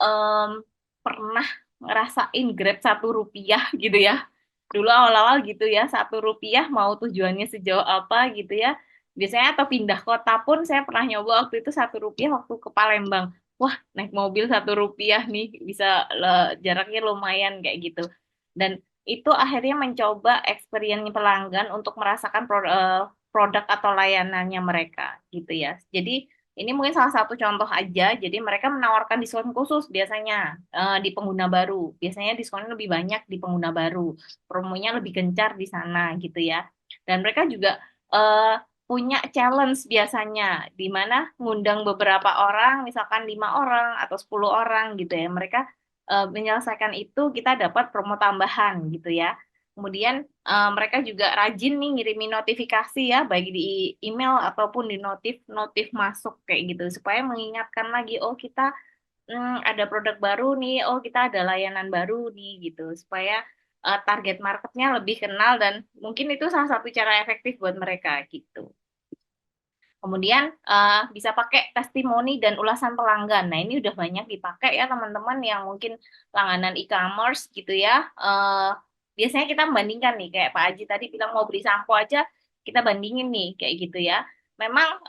[SPEAKER 2] em, pernah ngerasain Grab Rp1 gitu ya dulu awal-awal gitu ya Rp1 mau tujuannya sejauh apa gitu ya biasanya atau pindah kota pun saya pernah nyoba waktu itu Rp1 waktu ke Palembang wah naik mobil Rp1 nih bisa jaraknya lumayan kayak gitu dan itu akhirnya mencoba experience pelanggan untuk merasakan produk atau layanannya mereka gitu ya jadi ini mungkin salah satu contoh aja. Jadi mereka menawarkan diskon khusus biasanya di pengguna baru. Biasanya diskonnya lebih banyak di pengguna baru. Promonya lebih gencar di sana gitu ya. Dan mereka juga punya challenge biasanya di mana ngundang beberapa orang, misalkan 5 orang atau 10 orang gitu ya. Mereka menyelesaikan itu kita dapat promo tambahan gitu ya. Kemudian mereka juga rajin nih ngirimin notifikasi ya, baik di email ataupun di notif masuk kayak gitu, supaya mengingatkan lagi, oh kita ada produk baru nih, oh kita ada layanan baru nih gitu, supaya target marketnya lebih kenal dan mungkin itu salah satu cara efektif buat mereka gitu. Kemudian bisa pakai testimoni dan ulasan pelanggan. Nah ini udah banyak dipakai ya teman-teman yang mungkin langganan e-commerce gitu ya. Biasanya kita membandingkan nih, kayak Pak Aji tadi bilang mau beli sampo aja, kita bandingin nih, kayak gitu ya. Memang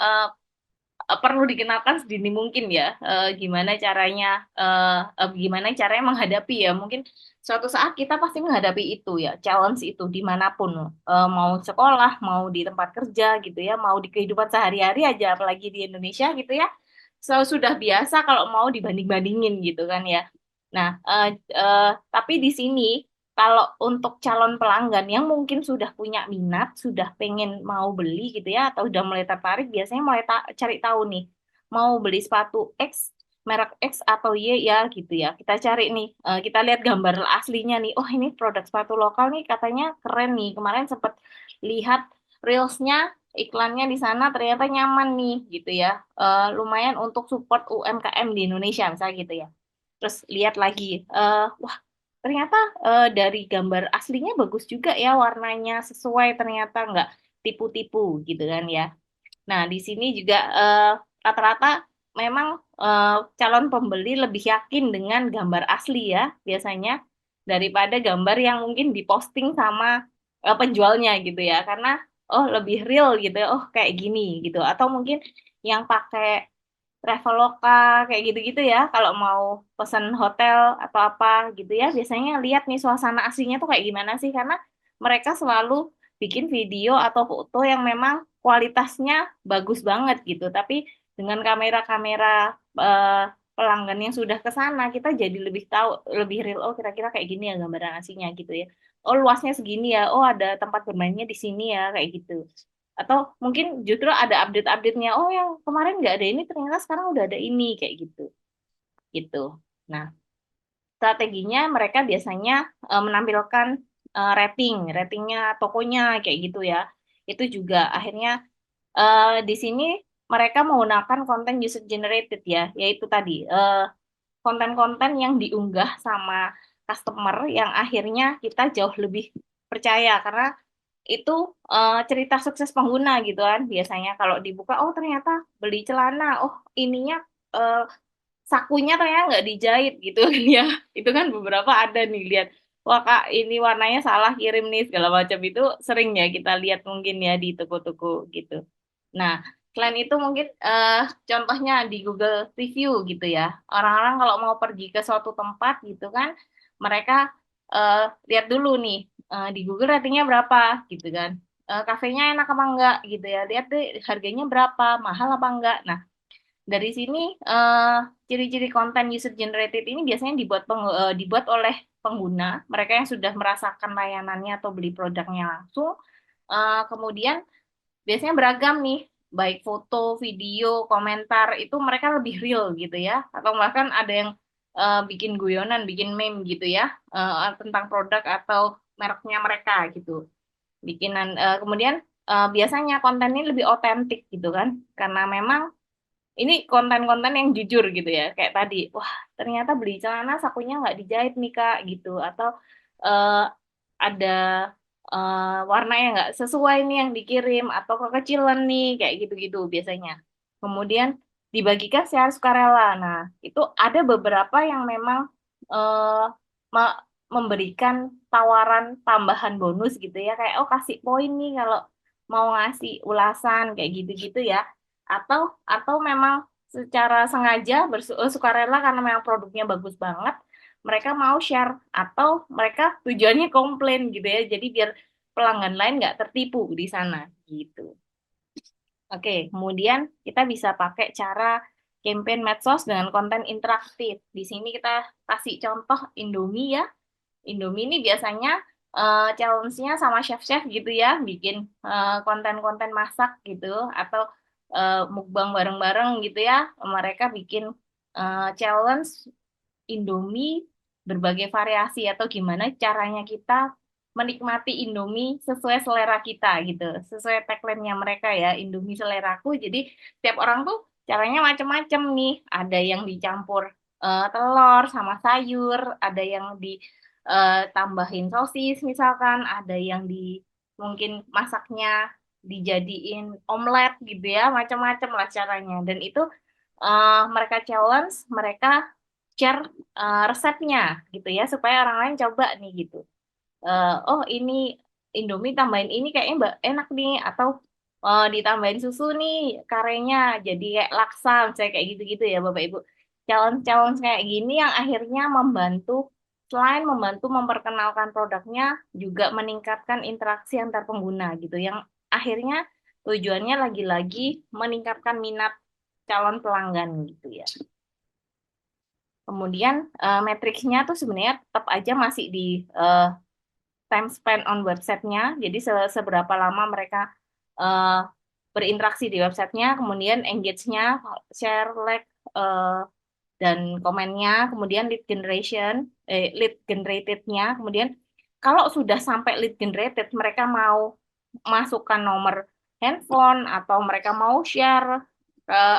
[SPEAKER 2] perlu dikenalkan sedini mungkin ya, gimana caranya menghadapi ya. Mungkin suatu saat kita pasti menghadapi itu ya, challenge itu dimanapun, mau sekolah, mau di tempat kerja gitu ya, mau di kehidupan sehari-hari aja, apalagi di Indonesia gitu ya. sudah biasa kalau mau dibanding-bandingin gitu kan ya. Nah, tapi di sini kalau untuk calon pelanggan yang mungkin sudah punya minat, sudah pengen mau beli gitu ya, atau udah mulai tertarik, biasanya mulai cari tahu nih, mau beli sepatu X, merek X atau Y ya gitu ya. Kita cari nih, kita lihat gambar aslinya nih. Oh ini produk sepatu lokal nih katanya keren nih. Kemarin sempat lihat reelsnya, iklannya di sana ternyata nyaman nih gitu ya. Lumayan untuk support UMKM di Indonesia misalnya gitu ya. Terus lihat lagi, wah ternyata dari gambar aslinya bagus juga ya, warnanya sesuai, ternyata nggak tipu-tipu gitu kan ya. Nah di sini juga rata-rata memang calon pembeli lebih yakin dengan gambar asli ya biasanya, daripada gambar yang mungkin diposting sama penjualnya gitu ya, karena oh lebih real gitu ya, oh kayak gini gitu, atau mungkin yang pakai Traveloka kayak gitu-gitu ya, kalau mau pesan hotel atau apa gitu ya, biasanya lihat nih suasana aslinya tuh kayak gimana sih, karena mereka selalu bikin video atau foto yang memang kualitasnya bagus banget gitu, tapi dengan kamera-kamera pelanggan yang sudah ke sana, kita jadi lebih tahu, lebih real, oh kira-kira kayak gini ya gambaran aslinya gitu ya, oh luasnya segini ya, oh ada tempat bermainnya di sini ya, kayak gitu. Atau mungkin justru ada update-update-nya, oh yang kemarin nggak ada ini ternyata sekarang udah ada ini, kayak gitu gitu. Nah, strateginya mereka biasanya menampilkan ratingnya tokonya kayak gitu ya. Itu juga akhirnya di sini mereka menggunakan konten user generated ya, yaitu tadi konten-konten yang diunggah sama customer yang akhirnya kita jauh lebih percaya, karena itu cerita sukses pengguna gitu kan. Biasanya kalau dibuka, oh ternyata beli celana, oh ininya eh, sakunya ternyata nggak dijahit gitu kan ya. Itu kan beberapa ada nih, lihat, wah kak ini warnanya salah kirim nih segala macam, itu sering ya kita lihat mungkin ya di toko-toko gitu. Nah, selain itu mungkin contohnya di Google Review gitu ya. Orang-orang kalau mau pergi ke suatu tempat gitu kan, mereka eh, lihat dulu nih di Google ratingnya berapa gitu kan. Kafenya enak apa enggak gitu ya. Lihat deh harganya berapa, mahal apa enggak. Nah, dari sini ciri-ciri konten user generated ini biasanya dibuat oleh pengguna, mereka yang sudah merasakan layanannya atau beli produknya langsung. Kemudian biasanya beragam nih, baik foto, video, komentar, itu mereka lebih real gitu ya, atau bahkan ada yang bikin guyonan, bikin meme gitu ya, tentang produk atau mereknya mereka gitu. Bikinan kemudian biasanya konten ini lebih otentik gitu kan, karena memang ini konten-konten yang jujur gitu ya, kayak tadi, wah ternyata beli celana sakunya nggak dijahit nih kak gitu, atau eh, ada warna yang nggak sesuai nih yang dikirim, atau kekecilan nih kayak gitu-gitu biasanya. Kemudian dibagikan secara sukarela. Nah itu ada beberapa yang memang eh, memberikan tawaran tambahan bonus gitu ya, kayak oh kasih poin nih kalau mau ngasih ulasan kayak gitu-gitu ya, atau memang secara sengaja sukarela karena memang produknya bagus banget, mereka mau share, atau mereka tujuannya komplain gitu ya, jadi biar pelanggan lain nggak tertipu di sana gitu. Oke, kemudian kita bisa pakai cara campaign medsos dengan konten interaktif. Di sini kita kasih contoh Indomie ya. Indomie ini biasanya challenge-nya sama chef-chef gitu ya, bikin konten-konten masak gitu, atau mukbang bareng-bareng gitu ya. Mereka bikin challenge Indomie berbagai variasi, atau gimana caranya kita menikmati Indomie sesuai selera kita gitu. Sesuai tagline-nya mereka ya, Indomie seleraku. Jadi setiap orang tuh caranya macam-macam nih. Ada yang dicampur telur sama sayur, ada yang ditambahin sosis misalkan, ada yang di mungkin masaknya dijadiin omelet gitu ya, macam-macam lah caranya. Dan itu mereka challenge, mereka share resepnya gitu ya, supaya orang lain coba nih gitu. Oh ini Indomie tambahin ini kayaknya enak nih, atau ditambahin susu nih karenya jadi kayak laksa misalnya, kayak gitu-gitu ya Bapak Ibu. Challenge-challenge kayak gini yang akhirnya membantu, selain membantu memperkenalkan produknya, juga meningkatkan interaksi antar pengguna gitu, yang akhirnya tujuannya lagi-lagi meningkatkan minat calon pelanggan gitu ya. Kemudian matriksnya tuh sebenarnya tetap aja masih di time spent on websitenya. Jadi seberapa lama mereka berinteraksi di websitenya, kemudian engage-nya, share, like, dan komennya, kemudian lead generated-nya, kemudian kalau sudah sampai lead generated, mereka mau masukkan nomor handphone atau mereka mau share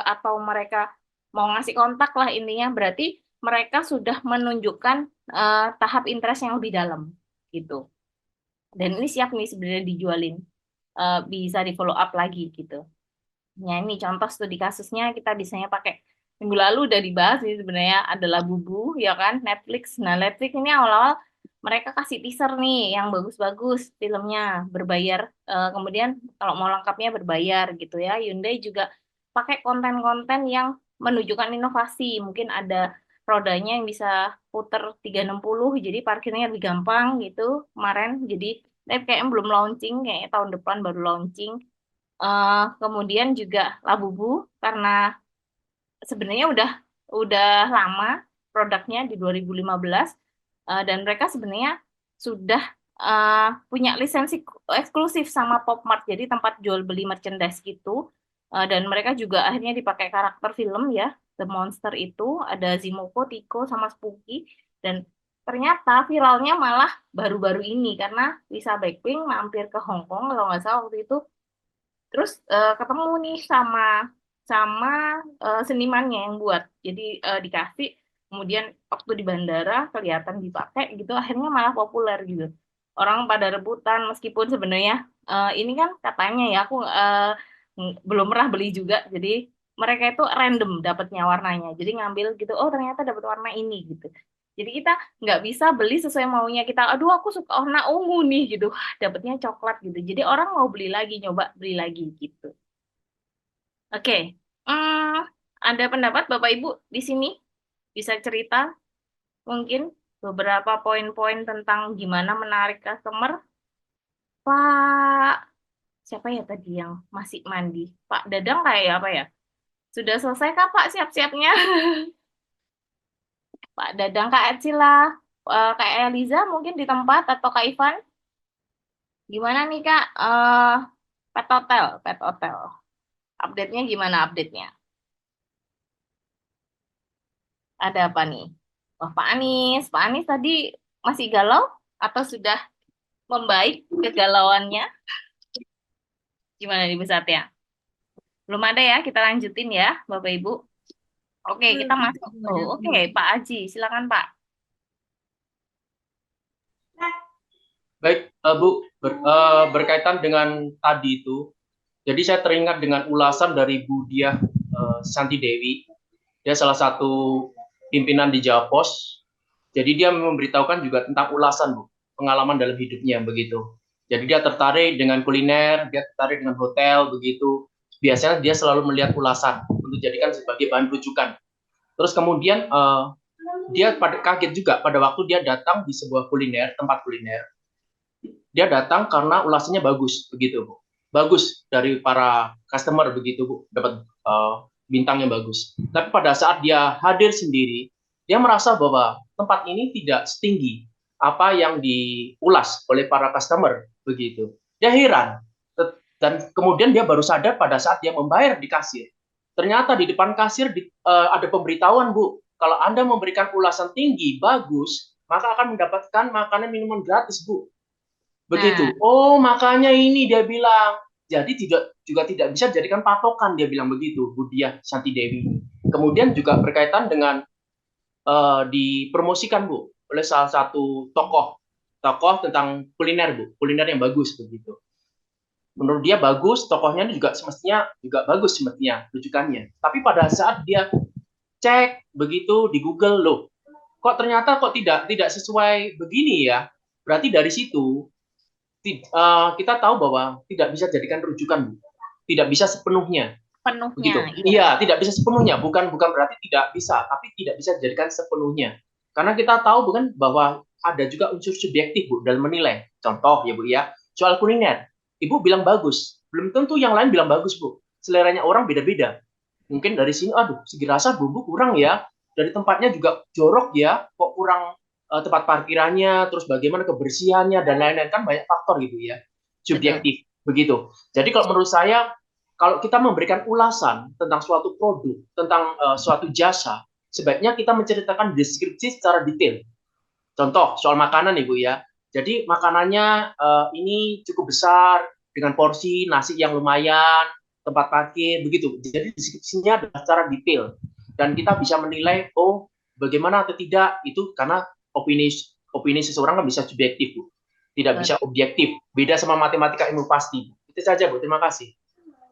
[SPEAKER 2] atau mereka mau ngasih kontak lah intinya, berarti mereka sudah menunjukkan tahap interest yang lebih dalam gitu. Dan ini siap nih sebenarnya dijualin, bisa di follow up lagi gitu. Ya ini contoh studi kasusnya kita biasanya pakai minggu lalu udah dibahas sih sebenarnya adalah Bubu ya kan Netflix. Nah Netflix ini awal-awal mereka kasih teaser nih yang bagus-bagus filmnya berbayar. Kemudian kalau mau lengkapnya berbayar gitu ya. Hyundai juga pakai konten-konten yang menunjukkan inovasi. Mungkin ada rodanya yang bisa puter 360 jadi parkirnya lebih gampang gitu kemarin. Jadi tapi kayaknya belum launching, kayaknya tahun depan baru launching. Kemudian juga Labubu karena sebenarnya udah lama produknya di 2015 dan mereka sebenarnya sudah punya lisensi eksklusif sama Popmart jadi tempat jual beli merchandise gitu. Dan mereka juga akhirnya dipakai karakter film ya The Monster itu ada Zimoko, Tiko sama Spooky dan ternyata viralnya malah baru-baru ini karena Lisa Blackpink mampir ke Hong Kong kalau nggak salah waktu itu. Terus ketemu nih sama senimannya yang buat. Jadi dikasih, kemudian waktu di bandara kelihatan dipakai gitu, akhirnya malah populer gitu. Orang pada rebutan meskipun sebenarnya ini kan katanya ya aku belum pernah beli juga. Jadi mereka itu random dapatnya warnanya. Jadi ngambil gitu, oh ternyata dapat warna ini gitu. Jadi kita nggak bisa beli sesuai maunya kita. Aduh, aku suka warna ungu nih gitu. Dapatnya coklat gitu. Jadi orang mau beli lagi, nyoba beli lagi gitu. Oke, ada pendapat Bapak Ibu di sini? Bisa cerita mungkin beberapa poin-poin tentang gimana menarik customer? Pak, siapa ya tadi yang masih mandi? Pak Dadang kayak apa ya? Sudah selesai kah Pak siap-siapnya? Pak Dadang, Kak Ecila, Kak Eliza mungkin di tempat atau Kak Ivan? Gimana nih Kak? Pet Hotel. Update-nya gimana update-nya? Ada apa nih? Wah, Pak Anies tadi masih galau atau sudah membaik kegalauannya? Gimana nih Bu Satya? Belum ada ya, kita lanjutin ya, Bapak Ibu. Oke, kita masuk. Oh, oke, Pak Aji, silakan Pak.
[SPEAKER 3] Baik, Bu, berkaitan dengan tadi itu, jadi saya teringat dengan ulasan dari Bu Diah Santi Dewi. Dia salah satu pimpinan di Jawa Pos. Jadi dia memberitahukan juga tentang ulasan, Bu, pengalaman dalam hidupnya begitu. Jadi dia tertarik dengan kuliner, dia tertarik dengan hotel begitu. Biasanya dia selalu melihat ulasan untuk dijadikan sebagai bahan rujukan. Terus kemudian dia kaget juga pada waktu dia datang di sebuah tempat kuliner. Dia datang karena ulasannya bagus begitu, Bu. Bagus dari para customer begitu, Bu, dapat bintang yang bagus. Tapi pada saat dia hadir sendiri, dia merasa bahwa tempat ini tidak setinggi apa yang diulas oleh para customer begitu. Dia heran dan kemudian dia baru sadar pada saat dia membayar di kasir. Ternyata di depan kasir ada pemberitahuan, Bu, kalau Anda memberikan ulasan tinggi bagus, maka akan mendapatkan makanan minuman gratis, Bu. Begitu. Oh, makanya ini dia bilang. Jadi juga tidak bisa dijadikan patokan, dia bilang begitu, Bu Diah Santi Dewi. Kemudian juga berkaitan dengan dipromosikan, Bu, oleh salah satu tokoh tentang kuliner, Bu, kuliner yang bagus begitu. Menurut dia bagus, tokohnya ini juga semestinya juga bagus semestinya rujukannya. Tapi pada saat dia cek begitu di Google, loh, kok ternyata tidak sesuai begini ya. Berarti dari situ kita tahu bahwa tidak bisa jadikan rujukan, Bu. Tidak bisa sepenuhnya. Begitu. Iya, tidak bisa sepenuhnya. Bukan berarti tidak bisa, tapi tidak bisa dijadikan sepenuhnya. Karena kita tahu bukan bahwa ada juga unsur subjektif, Bu, dalam menilai. Contoh ya, Bu, ya, soal kuliner. Ibu bilang bagus, belum tentu yang lain bilang bagus, Bu. Seleranya orang beda-beda. Mungkin dari sini, aduh, segi rasa bumbu kurang ya. Dari tempatnya juga jorok ya, kok kurang tempat parkirannya, terus bagaimana kebersihannya dan lain-lain, kan banyak faktor gitu ya,
[SPEAKER 2] Betul.
[SPEAKER 3] subjektif begitu. Jadi kalau menurut saya, kalau kita memberikan ulasan tentang suatu produk, tentang suatu jasa, sebaiknya kita menceritakan deskripsi secara detail. Contoh soal makanan Ibu ya. Jadi makanannya ini cukup besar dengan porsi nasi yang lumayan, tempat parkir begitu. Jadi deskripsinya adalah secara detail dan kita bisa menilai oh bagaimana atau tidak itu karena opini seseorang kan bisa subjektif Bu. Tidak bisa objektif. Beda sama matematika ilmu pasti. Itu saja Bu. Terima kasih.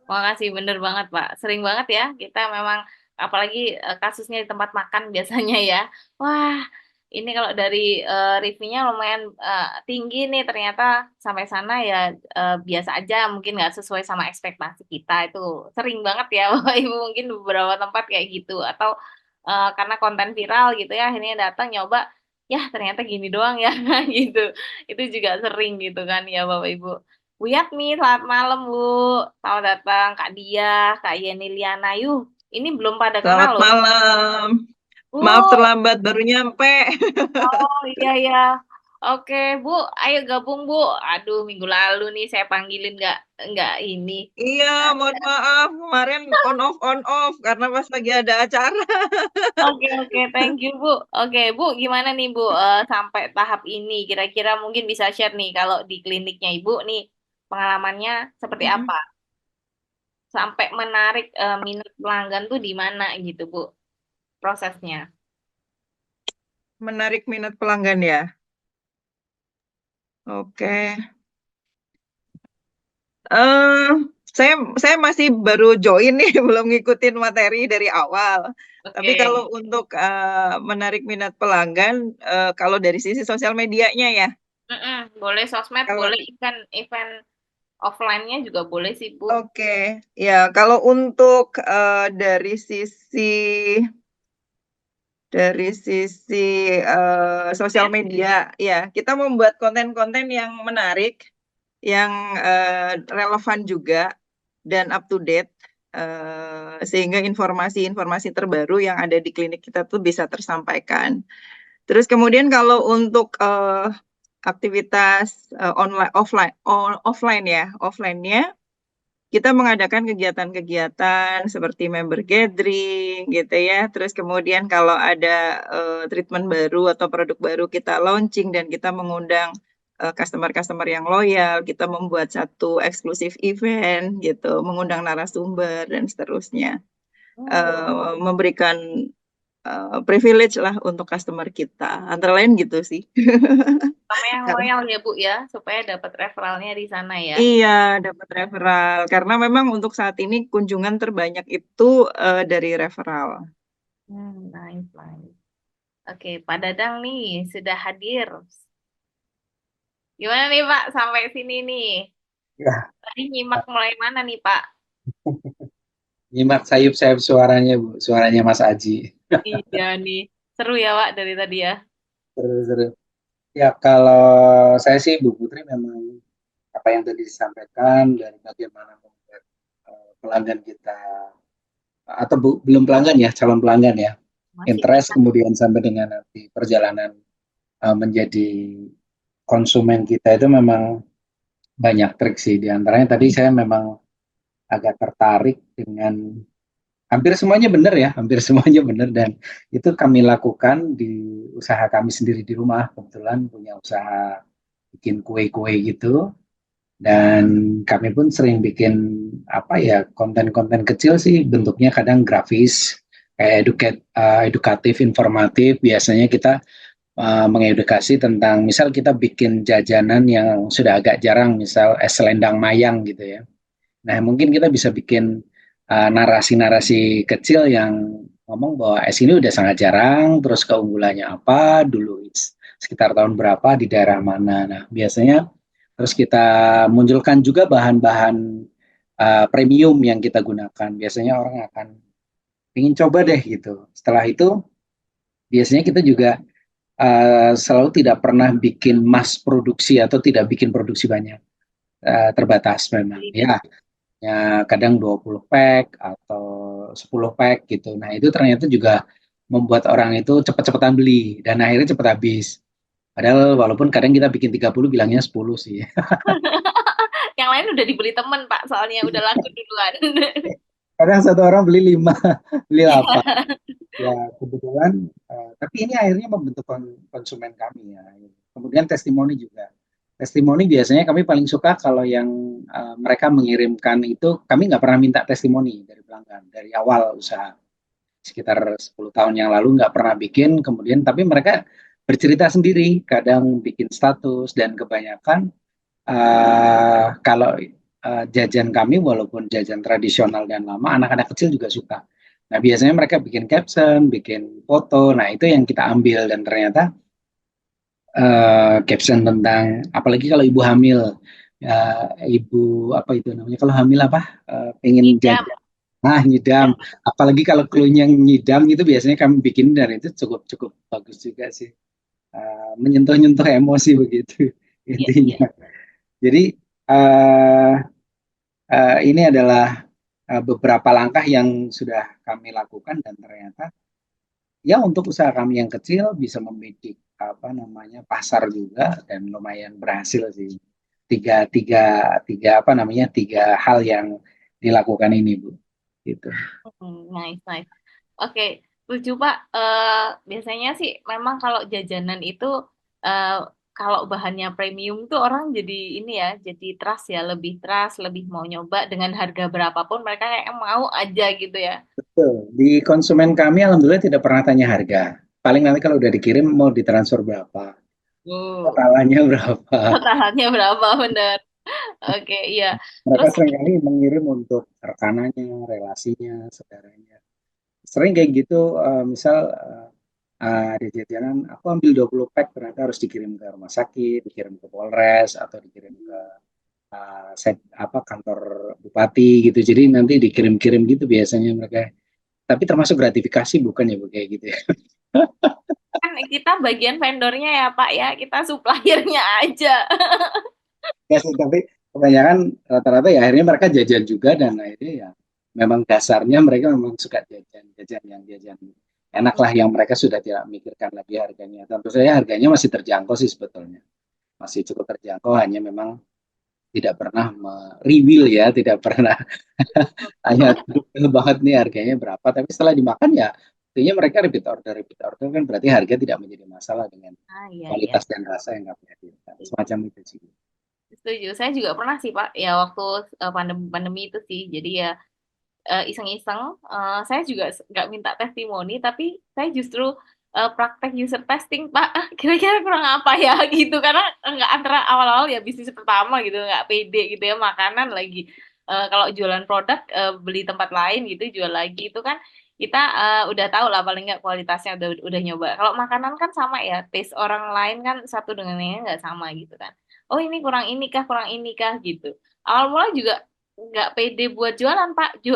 [SPEAKER 2] Makasih, bener banget Pak. Sering banget ya kita memang, apalagi kasusnya di tempat makan biasanya ya. Wah, ini kalau dari reviewnya lumayan tinggi nih, ternyata sampai sana ya biasa aja, mungkin nggak sesuai sama ekspektasi kita. Itu sering banget ya Bapak Ibu, mungkin beberapa tempat kayak gitu. Atau karena konten viral gitu ya, akhirnya datang nyoba, ya ternyata gini doang ya gitu. Itu juga sering gitu kan ya Bapak Ibu. Bu Yatmi, selamat malam Bu. Selamat datang Kak Dia, Kak Yeni Liana. Yuh, ini belum pada kenal
[SPEAKER 6] Selamat
[SPEAKER 2] loh.
[SPEAKER 6] malam.
[SPEAKER 2] Bu,
[SPEAKER 6] Maaf terlambat baru nyampe.
[SPEAKER 2] oh iya ya. Oke Bu, ayo gabung Bu. Aduh, minggu lalu nih saya panggilin nggak ini.
[SPEAKER 6] Iya, mohon maaf kemarin on off karena pas lagi ada acara.
[SPEAKER 2] Oke, thank you Bu. Oke Bu, gimana nih Bu sampai tahap ini? Kira-kira mungkin bisa share nih kalau di kliniknya Ibu nih pengalamannya seperti apa? Sampai menarik minat pelanggan tuh di mana gitu Bu prosesnya?
[SPEAKER 6] Menarik minat pelanggan ya. Oke. eh saya masih baru join nih, belum ngikutin materi dari awal. Tapi
[SPEAKER 2] Oke.
[SPEAKER 6] kalau untuk menarik minat pelanggan, kalau dari sisi sosial medianya ya.
[SPEAKER 2] Boleh sosmed,
[SPEAKER 6] Kalau
[SPEAKER 2] boleh event offline-nya juga boleh sih Bu.
[SPEAKER 6] Oke, ya kalau untuk dari sisi sosial media, ya kita membuat konten-konten yang menarik, yang relevan juga dan up to date, sehingga informasi-informasi terbaru yang ada di klinik kita tuh bisa tersampaikan. Terus kemudian kalau untuk aktivitas offline-nya kita mengadakan kegiatan-kegiatan seperti member gathering gitu ya. Terus kemudian kalau ada treatment baru atau produk baru kita launching dan kita mengundang customer-customer yang loyal, kita membuat satu eksklusif event gitu, mengundang narasumber dan seterusnya. Memberikan privilege lah untuk customer kita. Antara lain gitu sih.
[SPEAKER 2] Sama yang loyal ya Bu ya, supaya dapat referralnya di sana ya.
[SPEAKER 6] Iya, dapat referral. Karena memang untuk saat ini kunjungan terbanyak itu dari referral.
[SPEAKER 2] Nice. Oke, Pak Dadang nih sudah hadir. Gimana nih Pak sampai sini nih?
[SPEAKER 7] Ya,
[SPEAKER 2] Tadi nyimak mulai mana nih Pak?
[SPEAKER 7] nyimak sayup-sayup suaranya, Bu. Suaranya Mas Aji.
[SPEAKER 2] Iya nih, seru ya Pak dari tadi ya.
[SPEAKER 7] Seru-seru. Ya, kalau saya sih, Bu Putri, memang apa yang tadi disampaikan dari bagaimana membuat pelanggan kita, atau belum pelanggan ya, calon pelanggan ya, interest, kemudian sampai dengan nanti perjalanan menjadi konsumen kita itu memang banyak trik sih. Di antaranya tadi saya memang agak tertarik dengan hampir semuanya benar ya, hampir semuanya benar, dan itu kami lakukan di usaha kami sendiri di rumah. Kebetulan punya usaha bikin kue-kue gitu, dan kami pun sering bikin apa ya, konten-konten kecil sih, bentuknya kadang grafis, kayak edukatif, informatif. Biasanya kita mengedukasi tentang, misal kita bikin jajanan yang sudah agak jarang, misal es selendang mayang gitu ya. Nah, mungkin kita bisa bikin narasi-narasi kecil yang ngomong bahwa es ini udah sangat jarang, terus keunggulannya apa, dulu sekitar tahun berapa, di daerah mana. Nah, biasanya terus kita munculkan juga bahan-bahan premium yang kita gunakan. Biasanya orang akan ingin coba deh gitu. Setelah itu, biasanya kita juga selalu tidak pernah bikin mass produksi atau tidak bikin produksi banyak. Terbatas memang. Ya, kadang 20 pack atau 10 pack gitu. Nah, itu ternyata juga membuat orang itu cepat-cepatan beli dan akhirnya cepat habis. Padahal walaupun kadang kita bikin 30 bilangnya 10 sih.
[SPEAKER 2] Yang lain udah dibeli temen, Pak, soalnya udah laku duluan.
[SPEAKER 7] Kadang satu orang beli 5, beli
[SPEAKER 2] Iya.
[SPEAKER 7] 8. Ya, kebetulan, tapi ini akhirnya membentuk konsumen kami ya. Kemudian testimoni juga. Testimoni biasanya kami paling suka kalau yang mereka mengirimkan itu, kami nggak pernah minta testimoni dari pelanggan, dari awal usaha. Sekitar 10 tahun yang lalu nggak pernah bikin, kemudian tapi mereka bercerita sendiri, kadang bikin status, dan kebanyakan kalau jajan kami walaupun jajan tradisional dan lama, anak-anak kecil juga suka. Nah, biasanya mereka bikin caption, bikin foto. Nah, itu yang kita ambil dan ternyata caption tentang apalagi kalau ibu hamil, ibu apa itu namanya kalau hamil apa pengen
[SPEAKER 2] Ngidam.
[SPEAKER 7] jajan, nyidam. Apalagi kalau clue-nya nyidam itu biasanya kami bikin dan itu cukup bagus juga sih. Menyentuh-nyentuh emosi begitu
[SPEAKER 2] Iya,
[SPEAKER 7] intinya.
[SPEAKER 2] iya.
[SPEAKER 7] Jadi ini adalah beberapa langkah yang sudah kami lakukan dan ternyata ya untuk usaha kami yang kecil bisa membidik apa namanya pasar juga dan lumayan berhasil sih. Tiga apa namanya tiga hal yang dilakukan ini Bu. Gitu.
[SPEAKER 2] Nice, nice. Oke, lucu Pak. Biasanya sih memang kalau jajanan itu eh, kalau bahannya premium tuh orang jadi ini ya, jadi trust, lebih mau nyoba dengan harga berapapun mereka kayak mau aja gitu ya.
[SPEAKER 7] Betul. Di konsumen kami alhamdulillah tidak pernah tanya harga. Paling nanti kalau udah dikirim mau ditransfer berapa, totalannya berapa.
[SPEAKER 2] Totalnya berapa bener? Oke, iya.
[SPEAKER 7] Mereka
[SPEAKER 2] Terus
[SPEAKER 7] seringkali mengirim untuk rekanannya, relasinya, saudaranya. Sering kayak gitu, misal ada jajanan, aku ambil 20 pack, ternyata harus dikirim ke rumah sakit, dikirim ke Polres, atau dikirim ke kantor bupati gitu. Jadi nanti dikirim-kirim gitu biasanya mereka. Tapi termasuk gratifikasi bukan ya Bu kayak gitu ya.
[SPEAKER 2] kan kita bagian vendornya ya Pak ya, kita suppliernya aja.
[SPEAKER 7] Ya sih, tapi kebanyakan rata-rata ya akhirnya mereka jajan juga dan akhirnya ya memang dasarnya mereka memang suka jajan enak lah yang mereka sudah tidak memikirkan lagi harganya. Tentu saja harganya masih terjangkau sih sebetulnya. Masih cukup terjangkau, hanya memang tidak pernah reveal ya, tidak pernah hanya detail banget nih harganya berapa. Tapi setelah dimakan ya, artinya mereka repeat order kan berarti harga tidak menjadi masalah dengan
[SPEAKER 2] Ah, iya, iya.
[SPEAKER 7] kualitas dan rasa yang kami hadirkan. Semacam itu sih.
[SPEAKER 2] Setuju. Saya juga pernah sih Pak, ya waktu pandemi itu sih. Jadi ya iseng-iseng, saya juga nggak minta testimoni, tapi saya justru praktek user testing, Pak. Kira-kira kurang apa ya gitu, karena nggak antara awal-awal ya bisnis pertama gitu, nggak pede gitu ya, makanan lagi. Kalau jualan produk, beli tempat lain gitu, jual lagi itu kan kita udah tahu lah paling nggak kualitasnya udah nyoba. Kalau makanan kan sama ya, taste orang lain kan satu dengan yang nggak sama gitu kan. Oh ini kurang ini kah gitu. Awal mula juga nggak pede buat jualan Pak,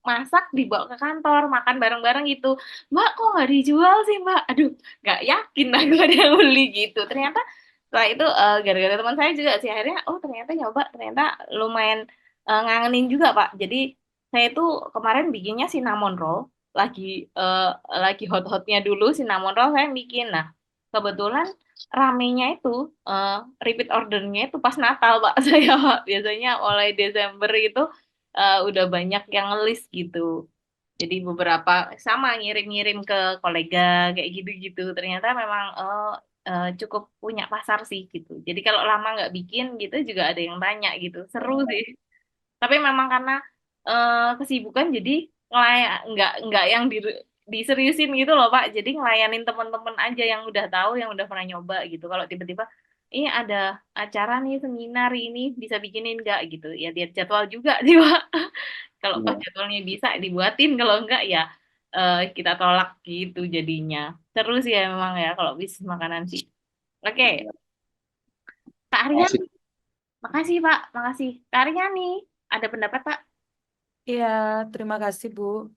[SPEAKER 2] masak dibawa ke kantor makan bareng-bareng gitu. Mbak kok nggak dijual sih Mbak, aduh nggak yakin aku ada yang beli gitu. Ternyata setelah itu gara-gara teman saya juga sih akhirnya oh ternyata nyoba, ternyata lumayan ngangenin juga Pak. Jadi saya itu kemarin bikinnya cinnamon roll, lagi eh, lagi hot-hotnya dulu cinnamon roll saya bikin. Nah kebetulan ramenya itu eh, repeat ordernya itu pas Natal Pak. Saya Pak biasanya mulai Desember itu udah banyak yang ngelis gitu. Jadi beberapa sama ngirim-ngirim ke kolega kayak gitu-gitu. Ternyata memang cukup punya pasar sih gitu. Jadi kalau lama nggak bikin gitu juga ada yang tanya gitu. Seru sih. Tapi memang karena kesibukan jadi nggak yang diseriusin gitu loh Pak. Jadi ngelayanin teman-teman aja yang udah tahu, yang udah pernah nyoba gitu. Kalau tiba-tiba ini ada acara nih seminar ini bisa bikinin nggak gitu ya lihat jadwal juga sih Pak. Kalau pas
[SPEAKER 7] Ya,
[SPEAKER 2] jadwalnya bisa dibuatin, kalau enggak ya kita tolak gitu jadinya. Terus ya memang ya kalau bisnis makanan sih. Oke,
[SPEAKER 7] ya.
[SPEAKER 2] Kak Aryan,
[SPEAKER 7] Masih.
[SPEAKER 2] makasih Pak, makasih. Kak Aryan nih, ada pendapat Pak?
[SPEAKER 5] Iya, terima kasih Bu.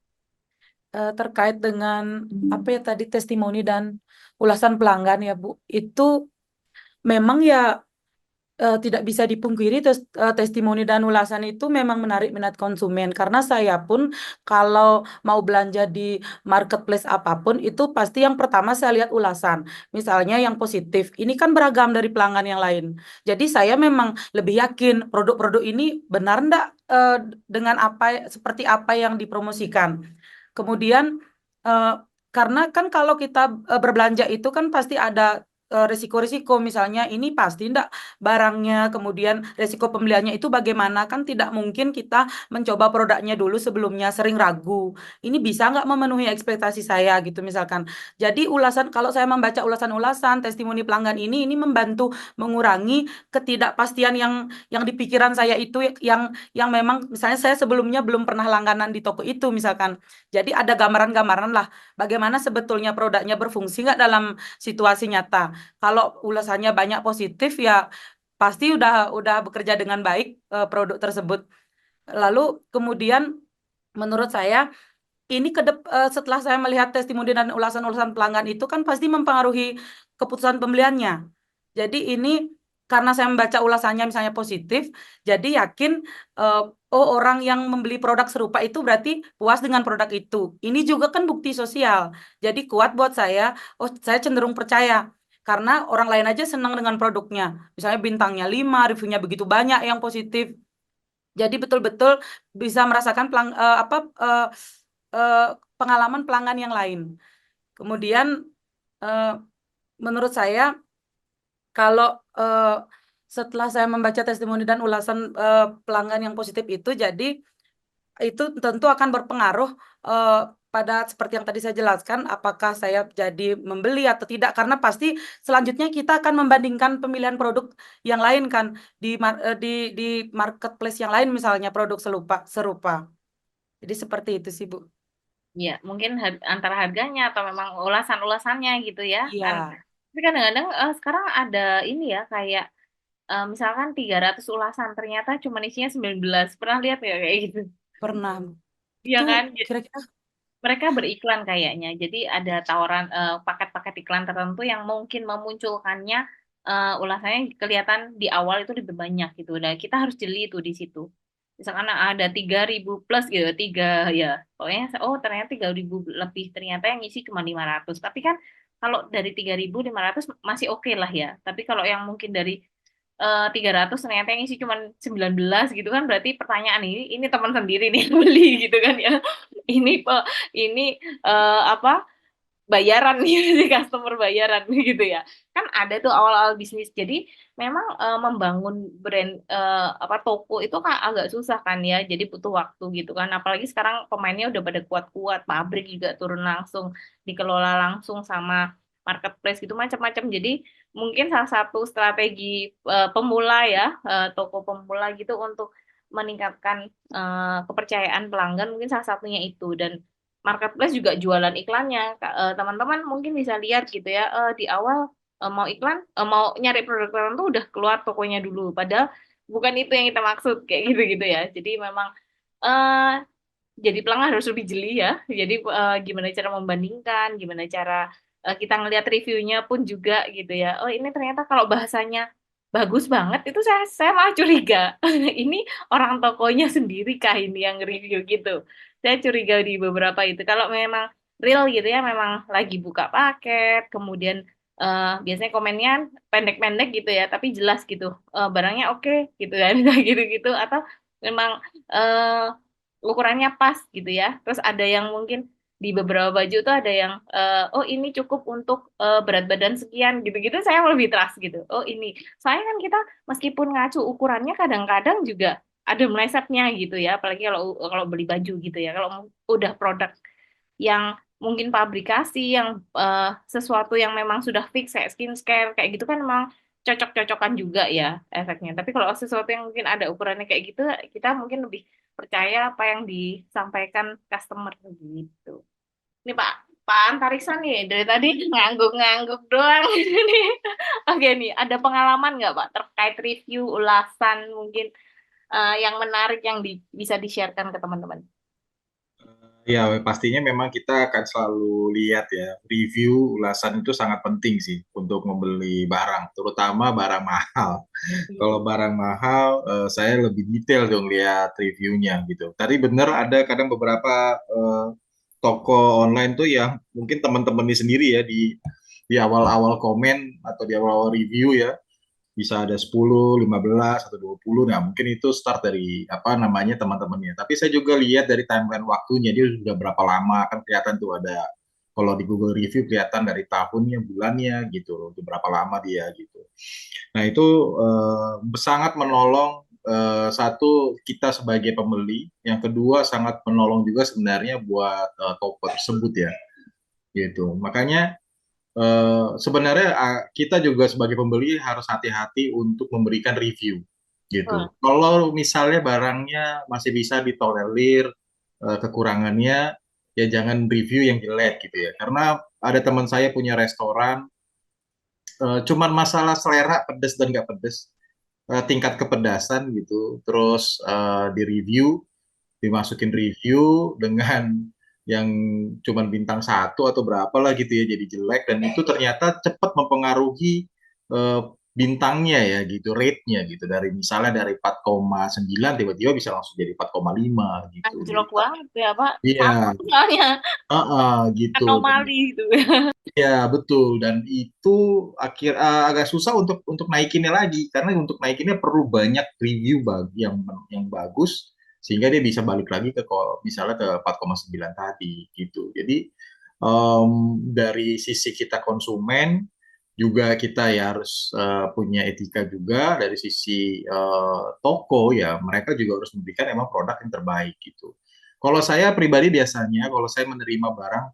[SPEAKER 5] Terkait dengan apa ya tadi testimoni dan ulasan pelanggan ya Bu, itu memang ya tidak bisa dipungkiri testimoni dan ulasan itu memang menarik minat konsumen karena saya pun kalau mau belanja di marketplace apapun itu pasti yang pertama saya lihat ulasan. Misalnya yang positif, ini kan beragam dari pelanggan yang lain. Jadi saya memang lebih yakin produk-produk ini benar enggak dengan seperti apa yang dipromosikan. Kemudian eh, karena kan kalau kita berbelanja itu kan pasti ada risiko-risiko, misalnya ini pasti enggak barangnya, kemudian resiko pembeliannya itu bagaimana, kan tidak mungkin kita mencoba produknya dulu sebelumnya, sering ragu ini bisa nggak memenuhi ekspektasi saya gitu misalkan. Jadi kalau saya membaca ulasan-ulasan testimoni pelanggan ini membantu mengurangi ketidakpastian yang di pikiran saya itu, yang memang misalnya saya sebelumnya belum pernah langganan di toko itu misalkan. Jadi ada gambaran-gambaran lah bagaimana sebetulnya produknya berfungsi nggak dalam situasi nyata. Kalau ulasannya banyak positif ya pasti udah bekerja dengan baik produk tersebut. Lalu kemudian menurut saya ini setelah saya melihat testimoni dan ulasan-ulasan pelanggan itu kan pasti mempengaruhi keputusan pembeliannya. Jadi ini karena saya membaca ulasannya misalnya positif, jadi yakin oh orang yang membeli produk serupa itu berarti puas dengan produk itu. Ini juga kan bukti sosial. Jadi kuat buat saya, oh saya cenderung percaya. Karena orang lain aja senang dengan produknya. Misalnya bintangnya 5, reviewnya begitu banyak yang positif. Jadi betul-betul bisa merasakan eh, pengalaman pelanggan yang lain. Kemudian eh, menurut saya kalau setelah saya membaca testimoni dan ulasan pelanggan yang positif itu, jadi itu tentu akan berpengaruh eh, pada seperti yang tadi saya jelaskan, apakah saya jadi membeli atau tidak, karena pasti selanjutnya kita akan membandingkan pemilihan produk yang lain kan di marketplace yang lain misalnya produk serupa. Jadi seperti itu sih Bu.
[SPEAKER 2] Ya, mungkin antara harganya atau memang ulasan-ulasannya gitu ya kan.
[SPEAKER 5] Iya,
[SPEAKER 2] Tapi kadang-kadang sekarang ada ini ya kayak misalkan 300 ulasan ternyata cuma isinya 19. Pernah lihat ya kayak gitu?
[SPEAKER 5] pernah.
[SPEAKER 2] Iya
[SPEAKER 5] Itu
[SPEAKER 2] kan?
[SPEAKER 5] kira-kira
[SPEAKER 2] Mereka beriklan kayaknya. Jadi ada tawaran paket-paket iklan tertentu yang mungkin memunculkannya ulasannya kelihatan di awal itu lebih banyak gitu. Dan kita harus jeli itu di situ. Misalkan ada 3.000 plus gitu, ya. Pokoknya oh ternyata 3.000 lebih, ternyata yang isi cuma 500. Tapi kan kalau dari 3.500 masih oke lah ya. Tapi kalau yang mungkin dari 300 ternyata yang isi cuma 19 gitu kan, berarti pertanyaan ini teman sendiri nih yang beli gitu kan ya. Ini ini apa, bayaran nih, si customer bayaran gitu ya. Kan ada tuh awal-awal bisnis. Jadi memang membangun brand apa toko itu kan agak susah kan ya. Jadi butuh waktu gitu kan. Apalagi sekarang pemainnya udah pada kuat-kuat, pabrik juga turun langsung, dikelola langsung sama marketplace gitu macam-macam. Jadi mungkin salah satu strategi pemula ya, toko pemula gitu untuk meningkatkan kepercayaan pelanggan, mungkin salah satunya itu. Dan marketplace juga jualan iklannya. Teman-teman mungkin bisa lihat gitu ya, di awal mau iklan, mau nyari produk tertentu udah keluar tokonya dulu. Padahal bukan itu yang kita maksud kayak gitu-gitu ya. Jadi memang eh jadi pelanggan harus lebih jeli ya. Jadi gimana cara membandingkan, gimana cara kita ngelihat reviewnya pun juga gitu ya. Oh ini ternyata kalau bahasanya bagus banget, itu saya malah curiga. Ini orang tokonya sendiri kah ini yang review gitu. Saya curiga di beberapa itu. Kalau memang real gitu ya, memang lagi buka paket, kemudian biasanya komennya pendek-pendek gitu ya, tapi jelas gitu. Barangnya oke gitu ya, gitu-gitu. Atau memang ukurannya pas gitu ya. Terus ada yang mungkin di beberapa baju tuh ada yang oh ini cukup untuk berat badan sekian gitu-gitu, saya lebih trust gitu. Oh ini. Soalnya kan kita meskipun ngacu ukurannya kadang-kadang juga ada melesetnya gitu ya, apalagi kalau kalau beli baju gitu ya. Kalau udah produk yang mungkin pabrikasi yang sesuatu yang memang sudah fix kayak skincare kayak gitu kan memang cocok-cocokan juga ya efeknya. Tapi kalau sesuatu yang mungkin ada ukurannya kayak gitu, kita mungkin lebih percaya apa yang disampaikan customer gitu. Ini Pak Antariksa nih dari tadi ngangguk-ngangguk doang nih. Oke nih, ada pengalaman nggak Pak terkait review ulasan mungkin yang menarik yang bisa di-sharekan ke teman-teman?
[SPEAKER 4] Ya, pastinya memang kita akan selalu lihat ya, review ulasan itu sangat penting sih untuk membeli barang, terutama barang mahal. Kalau barang mahal, saya lebih detail dong lihat reviewnya gitu. Tadi bener ada kadang beberapa toko online tuh yang mungkin teman-teman ini sendiri ya di awal-awal komen atau di awal-awal review ya, bisa ada 10, 15 atau 20. Nah, mungkin itu start dari apa namanya teman-temannya. Tapi saya juga lihat dari timeline waktunya dia sudah berapa lama kan kelihatan tuh ada kalau di Google Review kelihatan dari tahunnya, bulannya gitu, udah berapa lama dia gitu. Nah, itu sangat menolong satu kita sebagai pembeli, yang kedua sangat menolong juga sebenarnya buat toko tersebut ya gitu. Makanya sebenarnya kita juga sebagai pembeli harus hati-hati untuk memberikan review gitu. Kalau misalnya barangnya masih bisa ditolerir kekurangannya, ya jangan review yang jelek gitu ya. Karena ada teman saya punya restoran, cuman masalah selera pedas dan nggak pedas, tingkat kepedasan gitu. Terus di review, dimasukin review dengan yang cuman bintang 1 atau berapa lah gitu ya jadi jelek dan itu ternyata cepat mempengaruhi eh, bintangnya ya gitu rate-nya gitu dari misalnya dari 4,9 tiba-tiba bisa langsung jadi 4,5 gitu. Jadi
[SPEAKER 2] Anjlok banget ya Pak,
[SPEAKER 4] iya,
[SPEAKER 2] takut soalnya
[SPEAKER 4] gitu.
[SPEAKER 2] anomali gitu.
[SPEAKER 4] Ya, betul. Dan itu agak susah untuk naikinnya lagi karena untuk naikinnya perlu banyak review yang bagus sehingga dia bisa balik lagi ke misalnya ke 4,9 tadi gitu. Jadi dari sisi kita konsumen juga kita ya harus punya etika juga dari sisi toko ya mereka juga harus memberikan emang produk yang terbaik gitu. Kalau saya pribadi biasanya kalau saya menerima barang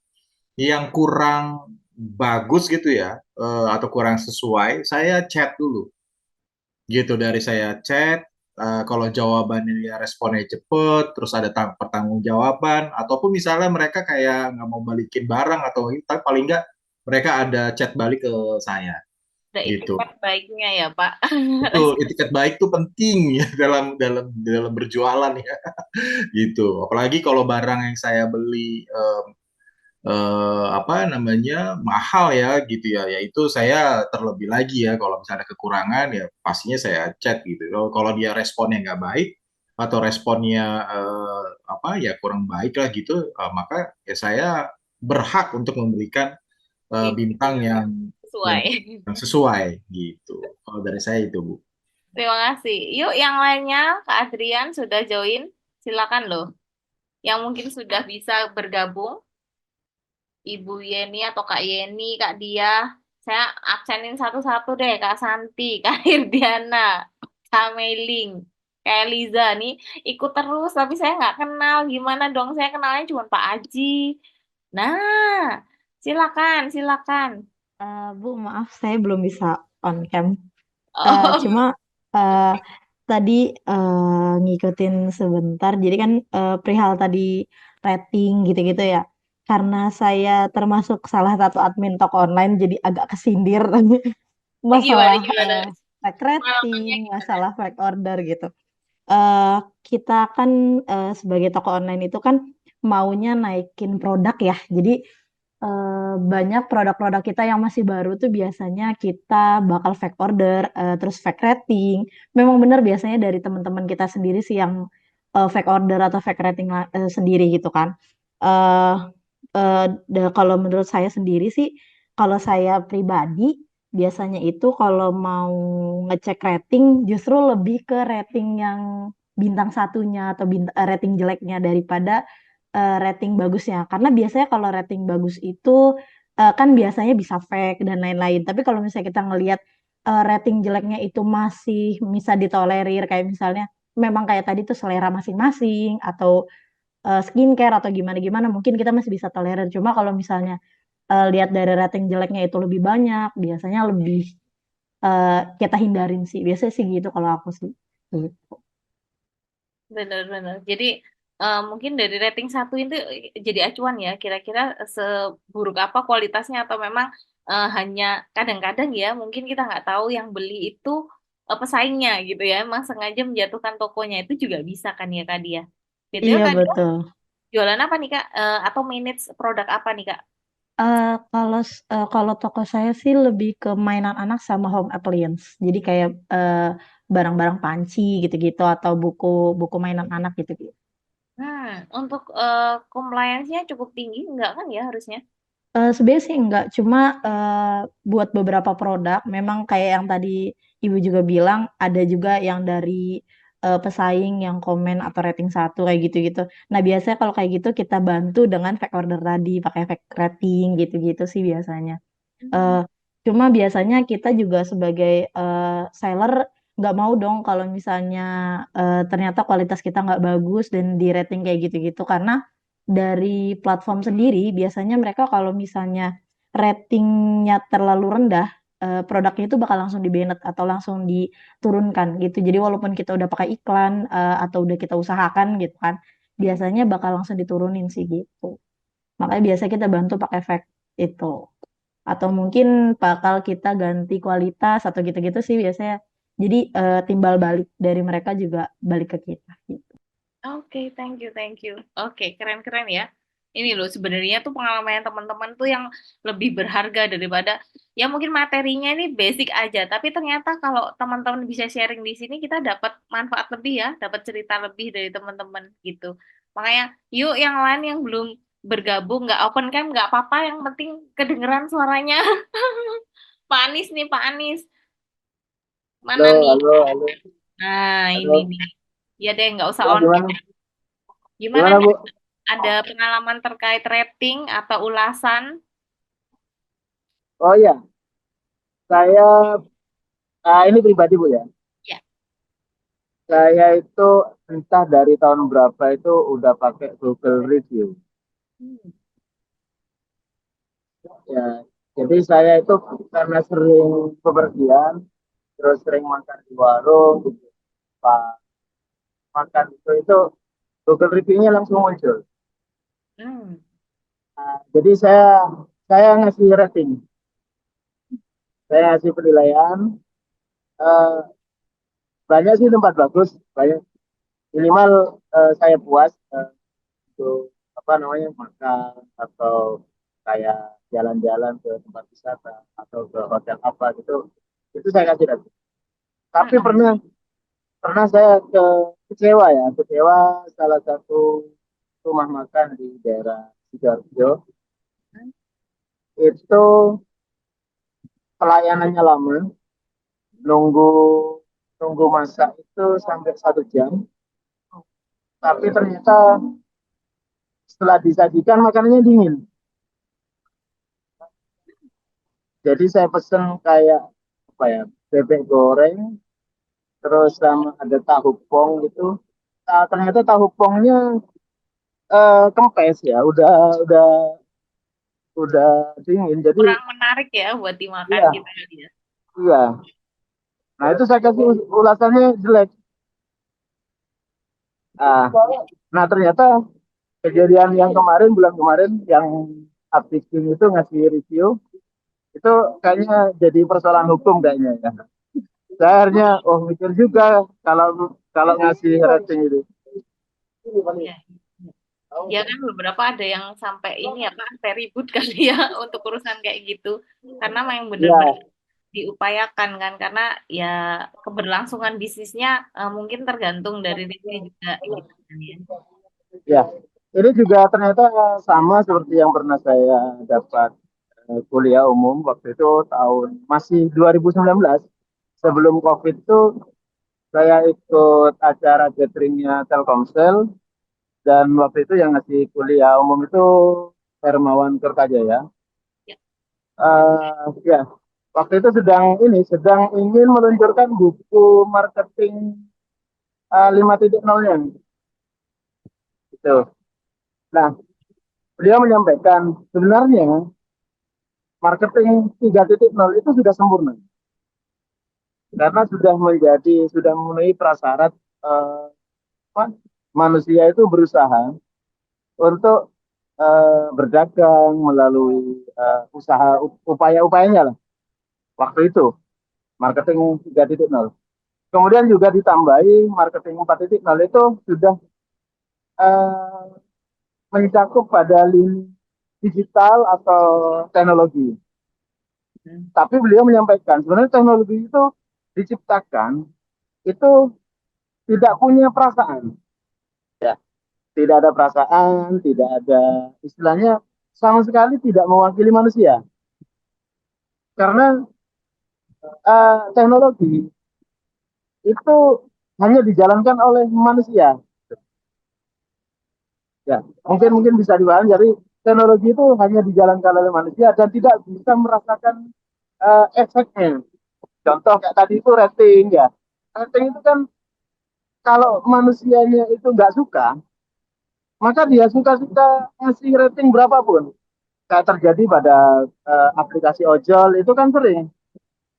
[SPEAKER 4] yang kurang bagus gitu ya atau kurang sesuai saya chat dulu gitu dari saya chat kalau jawabannya dia responnya cepet terus ada pertanggungjawaban ataupun misalnya mereka kayak nggak mau balikin barang atau tapi paling nggak mereka ada chat balik ke saya
[SPEAKER 2] Ada
[SPEAKER 4] gitu.
[SPEAKER 2] etiket baiknya ya Pak.
[SPEAKER 4] Betul, etiket baik itu penting ya dalam berjualan ya gitu. Apalagi kalau barang yang saya beli apa namanya mahal ya gitu ya yaitu saya terlebih lagi ya kalau misalnya kekurangan ya pastinya saya chat gitu kalau dia responnya nggak baik atau responnya apa ya kurang baik lah gitu
[SPEAKER 2] Iya,
[SPEAKER 4] maka ya saya berhak untuk memberikan bintang yang
[SPEAKER 2] sesuai.
[SPEAKER 4] yang sesuai gitu kalau dari saya itu Bu.
[SPEAKER 2] Terima kasih. Yuk yang lainnya, Kak Adrian sudah join. Silakan loh. Yang mungkin sudah bisa bergabung, Ibu Yeni atau Kak Yeni, Kak Dia. Saya absenin satu-satu deh, Kak Santi, Kak Hirdiana, Kak Meling, Kak Eliza nih ikut terus, tapi saya nggak kenal. Gimana dong? Saya kenalnya cuma Pak Aji. Nah, silakan, silakan.
[SPEAKER 8] Bu, maaf saya belum bisa on cam.
[SPEAKER 2] Oh,
[SPEAKER 8] Cuma eh, tadi ngikutin sebentar. Jadi kan perihal tadi rating gitu-gitu ya. Karena saya termasuk salah satu admin toko online, jadi agak kesindir tadi
[SPEAKER 2] gimana,
[SPEAKER 8] masalah
[SPEAKER 2] gimana?
[SPEAKER 8] fake
[SPEAKER 2] Pengalamannya
[SPEAKER 8] rating,
[SPEAKER 2] gimana?
[SPEAKER 8] masalah fake order gitu. eh Kita kan sebagai toko online itu kan maunya naikin produk ya. Jadi banyak produk-produk kita yang masih baru tuh biasanya kita bakal fake order, terus fake rating. Memang benar biasanya dari teman-teman kita sendiri sih yang fake order atau fake rating sendiri gitu kan. Eh kalau menurut saya sendiri sih, kalau saya pribadi biasanya itu kalau mau ngecek rating justru lebih ke rating yang bintang satunya atau rating jeleknya daripada rating bagusnya. Karena biasanya kalau rating bagus itu kan biasanya bisa fake dan lain-lain. Tapi kalau misalnya kita ngelihat rating jeleknya itu masih bisa ditolerir, kayak misalnya memang kayak tadi tuh selera masing-masing atau skincare atau gimana-gimana, mungkin kita masih bisa tolerir. Cuma kalau misalnya lihat dari rating jeleknya itu lebih banyak, biasanya lebih kita hindarin sih. Biasanya sih gitu kalau aku sih. Gitu.
[SPEAKER 2] Benar-benar. Jadi mungkin dari rating 1 itu jadi acuan ya, kira-kira seburuk apa kualitasnya atau memang hanya kadang-kadang ya, mungkin kita nggak tahu yang beli itu pesaingnya gitu ya, emang sengaja menjatuhkan tokonya itu juga bisa kan ya Kak Dia. Gitu ya
[SPEAKER 8] Iya
[SPEAKER 2] Kak Dia?
[SPEAKER 8] betul.
[SPEAKER 2] Jualan apa nih Kak? Atau manage produk apa nih Kak?
[SPEAKER 8] Kalau toko saya sih lebih ke mainan anak sama home appliance. Jadi kayak barang-barang panci gitu-gitu atau buku mainan anak gitu-gitu.
[SPEAKER 2] Untuk compliance-nya cukup tinggi enggak kan ya harusnya?
[SPEAKER 8] Sebenarnya sih enggak, cuma buat beberapa produk memang kayak yang tadi Ibu juga bilang ada juga yang dari pesaing yang komen atau rating 1 kayak gitu-gitu. Nah, biasanya kalau kayak gitu kita bantu dengan fake order tadi, pakai fake rating gitu-gitu sih biasanya. Eh, Cuma biasanya kita juga sebagai seller nggak mau dong kalau misalnya ternyata kualitas kita nggak bagus dan di rating kayak gitu-gitu karena dari platform sendiri biasanya mereka kalau misalnya ratingnya terlalu rendah produknya itu bakal langsung di-banned atau langsung diturunkan gitu. Jadi walaupun kita udah pakai iklan atau udah kita usahakan gitu kan, biasanya bakal langsung diturunin sih gitu. Makanya biasa kita bantu pakai fake itu atau mungkin bakal kita ganti kualitas atau gitu-gitu sih biasanya. Jadi timbal balik dari mereka juga balik ke kita gitu.
[SPEAKER 2] Oke, thank you, thank you. Oke, keren-keren ya. Ini loh sebenarnya tuh pengalaman teman-teman tuh yang lebih berharga daripada ya mungkin materinya ini basic aja, tapi ternyata kalau teman-teman bisa sharing di sini kita dapat manfaat lebih ya, dapat cerita lebih dari teman-teman gitu. Makanya yuk yang lain yang belum bergabung nggak open cam nggak apa-apa, yang penting kedengeran suaranya. Pak Anis nih, Pak Anis. Mana
[SPEAKER 7] Halo,
[SPEAKER 2] nih?
[SPEAKER 7] halo, halo,
[SPEAKER 2] Nah, ini
[SPEAKER 7] halo.
[SPEAKER 2] nih. Ya deh, nggak usah
[SPEAKER 7] Ya,
[SPEAKER 2] on
[SPEAKER 7] gimana?
[SPEAKER 2] cam. Gimana
[SPEAKER 7] Gimana,
[SPEAKER 2] nih?
[SPEAKER 7] Bu?
[SPEAKER 2] Ada pengalaman terkait rating atau ulasan?
[SPEAKER 7] Oh iya, saya ini pribadi, Bu ya.
[SPEAKER 2] Ya.
[SPEAKER 7] Saya itu entah dari tahun berapa itu udah pakai Google Review.
[SPEAKER 2] Hmm.
[SPEAKER 7] Ya, jadi saya itu karena sering bepergian, terus sering makan di warung, gitu. Pak, makan itu Google Review-nya langsung muncul.
[SPEAKER 2] Hmm.
[SPEAKER 7] Nah, jadi saya ngasih rating, saya ngasih penilaian. eh, Banyak sih tempat bagus, banyak minimal saya puas untuk apa namanya makan atau kayak jalan-jalan ke tempat wisata atau ke hotel apa gitu, itu saya kasih rating. Tapi
[SPEAKER 2] Hmm.
[SPEAKER 7] pernah saya kecewa ya, kecewa salah satu rumah makan di daerah Sidoarjo itu pelayanannya lama, nunggu nunggu masak itu sampai 1 jam, tapi ternyata setelah disajikan makanannya dingin. Jadi saya pesen kayak apa ya, bebek goreng, terus sama ada tahu pong gitu. Nah, ternyata tahu pongnya kempes ya, udah dingin. Jadi
[SPEAKER 2] Kurang menarik ya buat dimakan
[SPEAKER 7] iya,
[SPEAKER 2] gitu kali ya.
[SPEAKER 7] iya. Nah itu saya kasih ulasannya jelek. Nah, nah ternyata kejadian yang kemarin, bulan kemarin, yang Upsticking itu ngasih review, itu kayaknya jadi persoalan hukum kayaknya ya. Saya akhirnya, oh mikir juga kalau kalau ngasih rating itu.
[SPEAKER 2] Ya. Ya kan beberapa ada yang sampai ini apa sampai ribut kali ya untuk urusan kayak gitu. Karena memang benar-benar
[SPEAKER 7] Ya,
[SPEAKER 2] diupayakan kan karena ya keberlangsungan bisnisnya mungkin tergantung dari review juga gitu kan ya.
[SPEAKER 7] ya. Ini juga ternyata sama seperti yang pernah saya dapat kuliah umum waktu itu tahun masih 2019, sebelum COVID itu saya ikut acara gatheringnya Telkomsel, dan waktu itu yang ngasih kuliah umum itu Hermawan Kertajaya.
[SPEAKER 2] Ya.
[SPEAKER 7] Ya, waktu itu sedang ingin meluncurkan buku marketing 5.0-nya gitu. Nah, beliau menyampaikan sebenarnya marketing 3.0 itu sudah sempurna karena sudah memenuhi prasyarat eh, apa, manusia itu berusaha untuk berdagang melalui usaha upaya-upayanya lah waktu itu marketing 3.0. Kemudian juga ditambahi marketing 4.0 itu sudah eh, mencakup pada lini digital atau teknologi. Tapi beliau menyampaikan sebenarnya teknologi itu diciptakan itu tidak punya perasaan, ya, tidak ada perasaan, tidak ada istilahnya sama sekali tidak mewakili manusia. Karena teknologi itu hanya dijalankan oleh manusia. Ya, mungkin bisa dibahas. Jadi teknologi itu hanya dijalankan oleh manusia dan tidak bisa merasakan efeknya. Contoh kayak tadi itu rating ya. Rating itu kan kalau manusianya itu nggak suka, maka dia suka-suka ngasih rating berapapun. Kayak terjadi pada aplikasi ojol itu kan sering.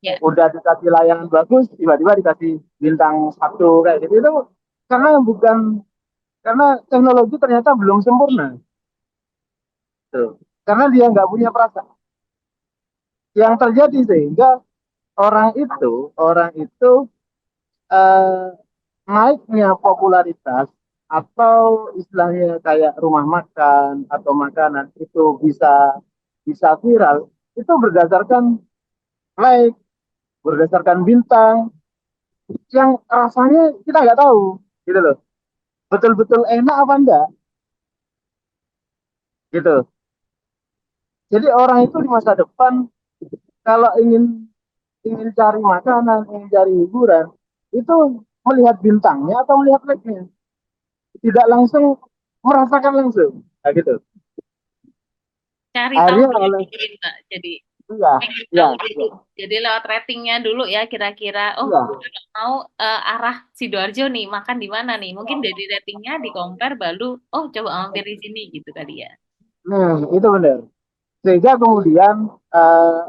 [SPEAKER 2] Ya.
[SPEAKER 7] Udah dikasih layanan bagus, tiba-tiba dikasih bintang 1 kayak gitu. Itu karena teknologi ternyata belum sempurna. Tuh. Karena dia nggak punya perasaan. Yang terjadi sehingga orang itu eh, naiknya popularitas atau istilahnya kayak rumah makan atau makanan itu bisa viral itu berdasarkan like, berdasarkan bintang yang rasanya kita nggak tahu gitu loh, betul-betul enak apa enggak gitu. Jadi orang itu di masa depan kalau ingin ingin cari makanan, ingin cari hiburan, itu melihat bintangnya atau melihat like-nya, tidak langsung merasakan langsung, nah, gitu.
[SPEAKER 2] Cari tahu
[SPEAKER 7] Akhirnya
[SPEAKER 2] dulu
[SPEAKER 7] oleh
[SPEAKER 2] mungkin, Mbak. Jadi
[SPEAKER 7] iya,
[SPEAKER 2] pengen
[SPEAKER 7] iya,
[SPEAKER 2] tahu dulu. Jadi lewat ratingnya dulu ya kira-kira. Oh,
[SPEAKER 7] iya.
[SPEAKER 2] kalau mau arah Sidoarjo nih makan di mana nih? Mungkin dari ratingnya di compare baru. Oh, coba mampir di sini gitu kali ya.
[SPEAKER 7] Itu benar. Sehingga kemudian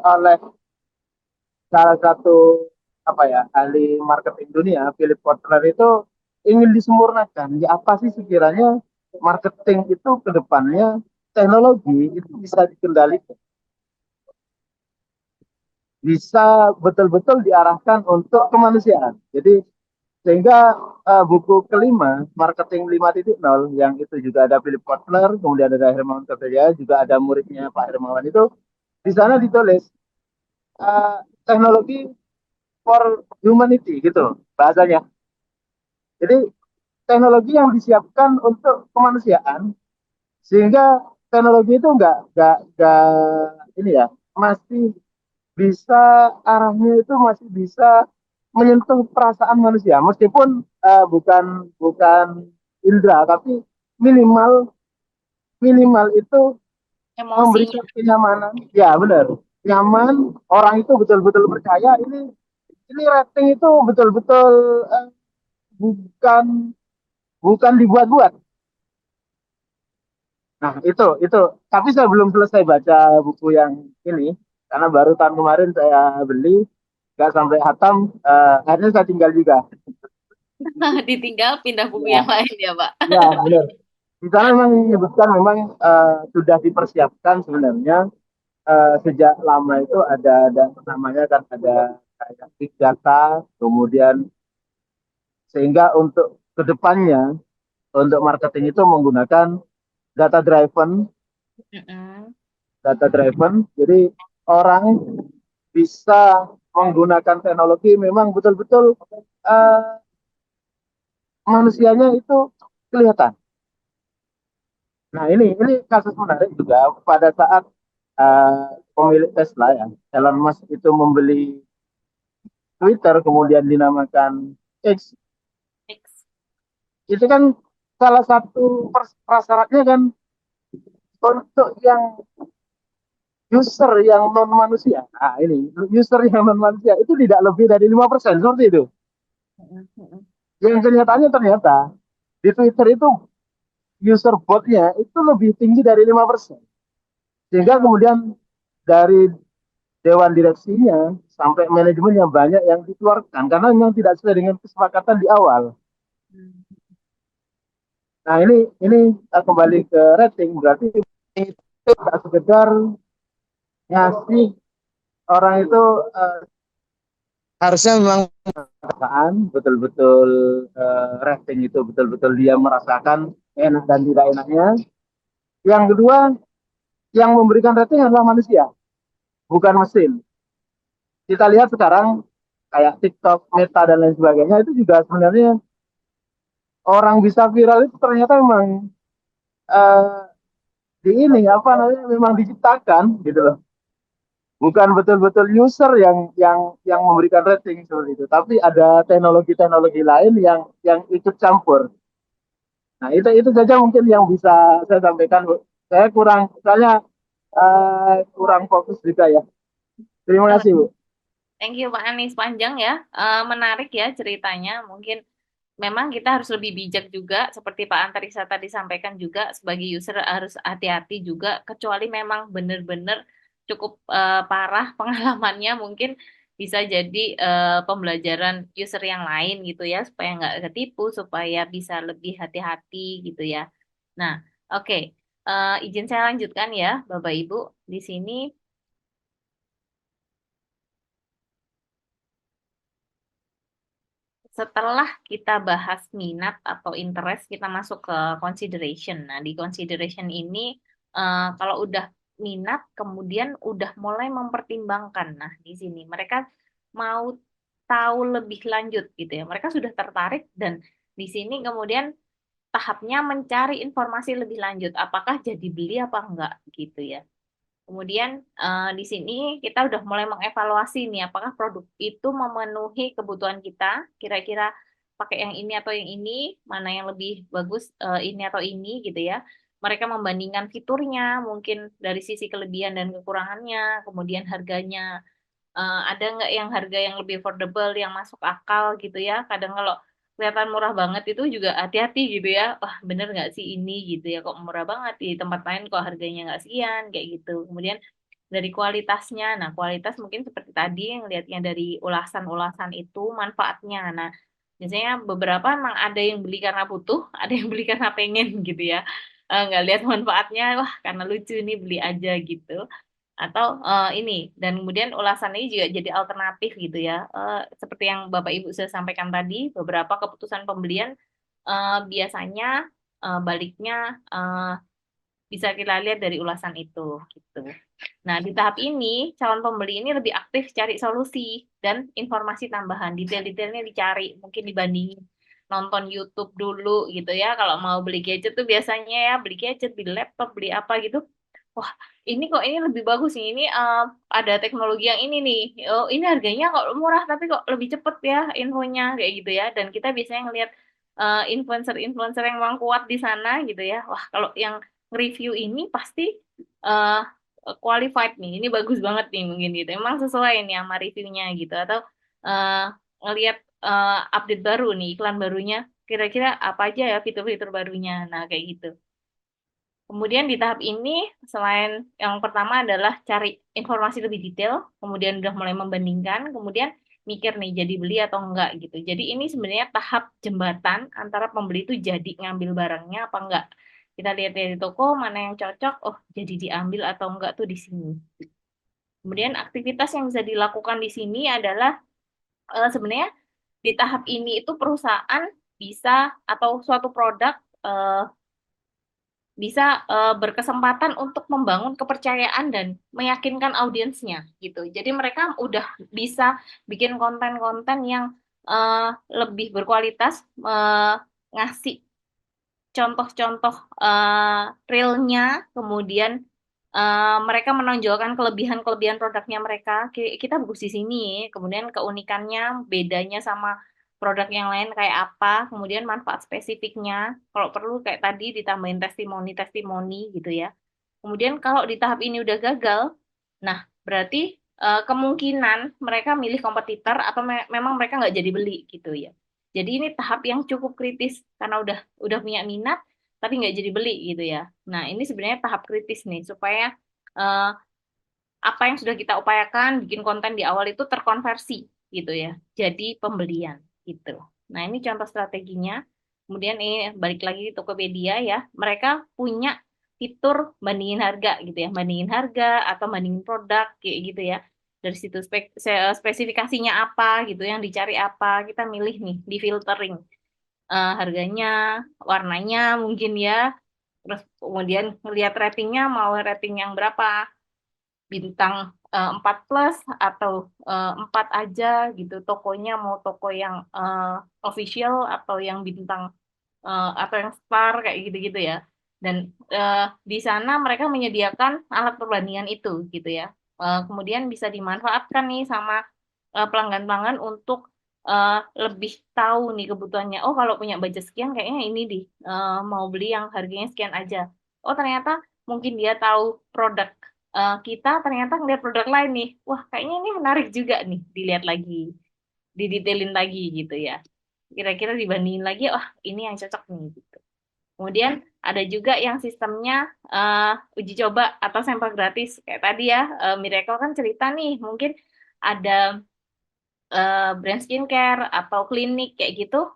[SPEAKER 7] oleh salah satu ahli marketing dunia, Philip Kotler itu ingin disempurnakan. Ya apa sih sekiranya marketing itu ke depannya teknologi itu bisa dikendalikan, bisa betul-betul diarahkan untuk kemanusiaan. Jadi sehingga buku kelima marketing 5.0 yang itu juga ada Philip Kotler, kemudian ada Hermawan Kertajaya, juga ada muridnya Pak Hermawan itu di sana ditulis teknologi for humanity gitu bahasanya. Jadi teknologi yang disiapkan untuk kemanusiaan sehingga teknologi itu nggak ini ya, masih bisa arahnya itu masih bisa menyentuh perasaan manusia meskipun bukan bukan indera tapi minimal minimal itu
[SPEAKER 2] Emosinya.
[SPEAKER 7] memberikan kenyamanan. Ya benar, nyaman, orang itu betul-betul percaya ini rating itu betul-betul bukan bukan dibuat-buat. Nah, itu. Tapi saya belum selesai baca buku yang ini karena baru tahun kemarin saya beli, nggak sampai hatam. Akhirnya saya tinggal juga.
[SPEAKER 2] Ditinggal pindah buku
[SPEAKER 7] Ya,
[SPEAKER 2] yang lain ya, Pak.
[SPEAKER 7] ya benar. Di sana memang menyebutkan memang sudah dipersiapkan sebenarnya sejak lama itu ada namanya kan ada kayak big data, kemudian sehingga untuk kedepannya untuk marketing itu menggunakan data driven jadi orang bisa menggunakan teknologi memang betul-betul uh, manusianya itu kelihatan. Nah ini kasus menarik juga pada saat pemilik Tesla ya Elon Musk itu membeli Twitter kemudian dinamakan X, itu kan salah satu prasyaratnya kan untuk yang user yang non manusia. Nah, ini user yang non manusia itu tidak lebih dari 5% seperti itu. Yang kenyataannya ternyata di Twitter itu user botnya itu lebih tinggi dari 5%. Sehingga kemudian dari dewan direksinya sampai manajemennya banyak yang dikeluarkan karena memang tidak sesuai dengan kesepakatan di awal. Nah ini kembali ke rating, berarti itu tidak sekedar ngasih orang itu harusnya memang perasaan betul-betul rating itu betul-betul dia merasakan enak dan tidak enaknya, Yang kedua, yang memberikan rating adalah manusia, bukan mesin. Kita lihat sekarang kayak TikTok, Meta dan lain sebagainya itu juga sebenarnya orang bisa viral itu ternyata memang eh, di ini apa namanya memang diciptakan gitu loh. Bukan betul-betul user yang memberikan rating seperti itu, tapi ada teknologi-teknologi lain yang ikut campur. Nah, itu saja mungkin yang bisa saya sampaikan, Bu. Saya saya kurang fokus juga ya. Terima kasih, Bu.
[SPEAKER 2] Thank you Pak Anies, panjang ya. Menarik ya ceritanya. Mungkin memang kita harus lebih bijak juga, seperti Pak Antarisa tadi sampaikan juga, sebagai user harus hati-hati juga, kecuali memang benar-benar cukup parah pengalamannya, mungkin bisa jadi pembelajaran user yang lain gitu ya, supaya nggak ketipu, supaya bisa lebih hati-hati gitu ya. Nah, oke. Izin saya lanjutkan ya, Bapak Ibu. Di sini setelah kita bahas minat atau interest, kita masuk ke consideration. Nah, di consideration ini, kalau udah minat, kemudian udah mulai mempertimbangkan. Nah, di sini mereka mau tahu lebih lanjut gitu ya. Mereka sudah tertarik dan di sini kemudian tahapnya mencari informasi lebih lanjut. Apakah jadi beli apa enggak gitu ya. Kemudian di sini kita udah mulai mengevaluasi nih apakah produk itu memenuhi kebutuhan kita, kira-kira pakai yang ini atau yang ini, mana yang lebih bagus ini atau ini gitu ya. Mereka membandingkan fiturnya, mungkin dari sisi kelebihan dan kekurangannya, kemudian harganya. Ada nggak yang harga yang lebih affordable, yang masuk akal gitu ya. Kadang kalau kelihatan murah banget itu juga hati-hati gitu ya. Wah, bener nggak sih ini gitu ya. Kok murah banget di tempat lain kok harganya nggak sekian kayak gitu. Kemudian dari kualitasnya. Nah, kualitas mungkin seperti tadi yang lihatnya dari ulasan-ulasan itu manfaatnya. Nah, biasanya beberapa memang ada yang beli karena butuh, ada yang beli karena pengen gitu ya. Nggak lihat manfaatnya, wah karena lucu nih beli aja gitu atau ini dan kemudian ulasan ini juga jadi alternatif gitu ya. Seperti yang Bapak Ibu sudah sampaikan tadi, beberapa keputusan pembelian biasanya baliknya bisa kita lihat dari ulasan itu gitu. Nah, di tahap ini calon pembeli ini lebih aktif cari solusi dan informasi tambahan, detail-detailnya dicari, mungkin dibandingin nonton YouTube dulu gitu ya. Kalau mau beli gadget tuh biasanya ya beli gadget, beli laptop, beli apa gitu. Wah, ini kok ini lebih bagus nih. Ini ada teknologi yang ini nih. Oh, ini harganya kok murah tapi kok lebih cepet ya infonya kayak gitu ya. Dan kita biasanya ngelihat influencer-influencer yang memang kuat di sana gitu ya. Wah, kalau yang review ini pasti uh, qualified nih. Ini bagus banget nih mungkin gitu. Emang sesuai nih sama reviewnya gitu. Atau ngelihat update baru nih, iklan barunya. Kira-kira apa aja ya fitur-fitur barunya. Nah, kayak gitu. Kemudian di tahap ini, selain yang pertama adalah cari informasi lebih detail, kemudian udah mulai membandingkan, kemudian mikir nih jadi beli atau enggak gitu. Jadi ini sebenarnya tahap jembatan antara pembeli itu jadi ngambil barangnya apa enggak. Kita lihat dari toko mana yang cocok, oh jadi diambil atau enggak tuh di sini. Kemudian aktivitas yang bisa dilakukan di sini adalah sebenarnya di tahap ini itu perusahaan bisa atau suatu produk bisa berkesempatan untuk membangun kepercayaan dan meyakinkan audiensnya gitu. Jadi mereka udah bisa bikin konten-konten yang lebih berkualitas, ngasih contoh-contoh realnya, kemudian mereka menonjolkan kelebihan-kelebihan produknya mereka. Kita bagus di sini, kemudian keunikannya, bedanya sama produk yang lain kayak apa, kemudian manfaat spesifiknya. Kalau perlu kayak tadi ditambahin testimoni-testimoni gitu ya. Kemudian kalau di tahap ini udah gagal, nah berarti kemungkinan mereka milih kompetitor atau memang mereka nggak jadi beli gitu ya. Jadi ini tahap yang cukup kritis karena udah punya minat tapi nggak jadi beli gitu ya. Nah ini sebenarnya tahap kritis nih supaya eh, apa yang sudah kita upayakan bikin konten di awal itu terkonversi gitu ya. Jadi pembelian gitu. Nah ini contoh strateginya. Kemudian ini balik lagi di Tokopedia ya. Mereka punya fitur bandingin harga gitu ya. Bandingin harga atau bandingin produk kayak gitu ya. Dari situ spesifikasinya apa gitu yang dicari apa kita milih nih di filtering harganya, warnanya mungkin ya, Terus kemudian ngelihat ratingnya, mau rating yang berapa, bintang 4 plus atau 4 aja gitu, tokonya mau toko yang official atau yang bintang atau yang star kayak gitu-gitu ya. Dan di sana mereka menyediakan alat perbandingan itu gitu ya. Kemudian bisa dimanfaatkan nih sama pelanggan-pelanggan untuk lebih tahu nih kebutuhannya. Oh, kalau punya budget sekian kayaknya ini mau beli yang harganya sekian aja. Oh, ternyata mungkin dia tahu produk kita, ternyata ngeliat produk lain nih. Wah, kayaknya ini menarik juga nih, dilihat lagi, didetailin lagi gitu ya. Kira-kira dibandingin lagi, wah ini yang cocok nih gitu. Kemudian ada juga yang sistemnya uji coba atau sampel gratis. Kayak tadi ya, Miracle kan cerita nih, mungkin ada brand skincare atau klinik kayak gitu,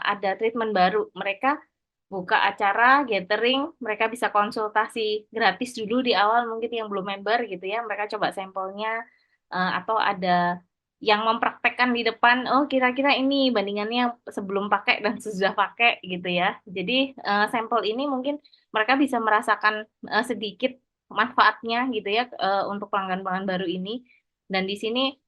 [SPEAKER 2] ada treatment baru. Mereka buka acara gathering, mereka bisa konsultasi gratis dulu di awal, mungkin yang belum member gitu ya, mereka coba sampelnya, atau ada yang mempraktekkan di depan, oh kira-kira ini bandingannya sebelum pakai dan sesudah pakai gitu ya. Jadi sampel ini mungkin mereka bisa merasakan sedikit manfaatnya gitu ya, untuk pelanggan-pelanggan baru ini. Dan di sini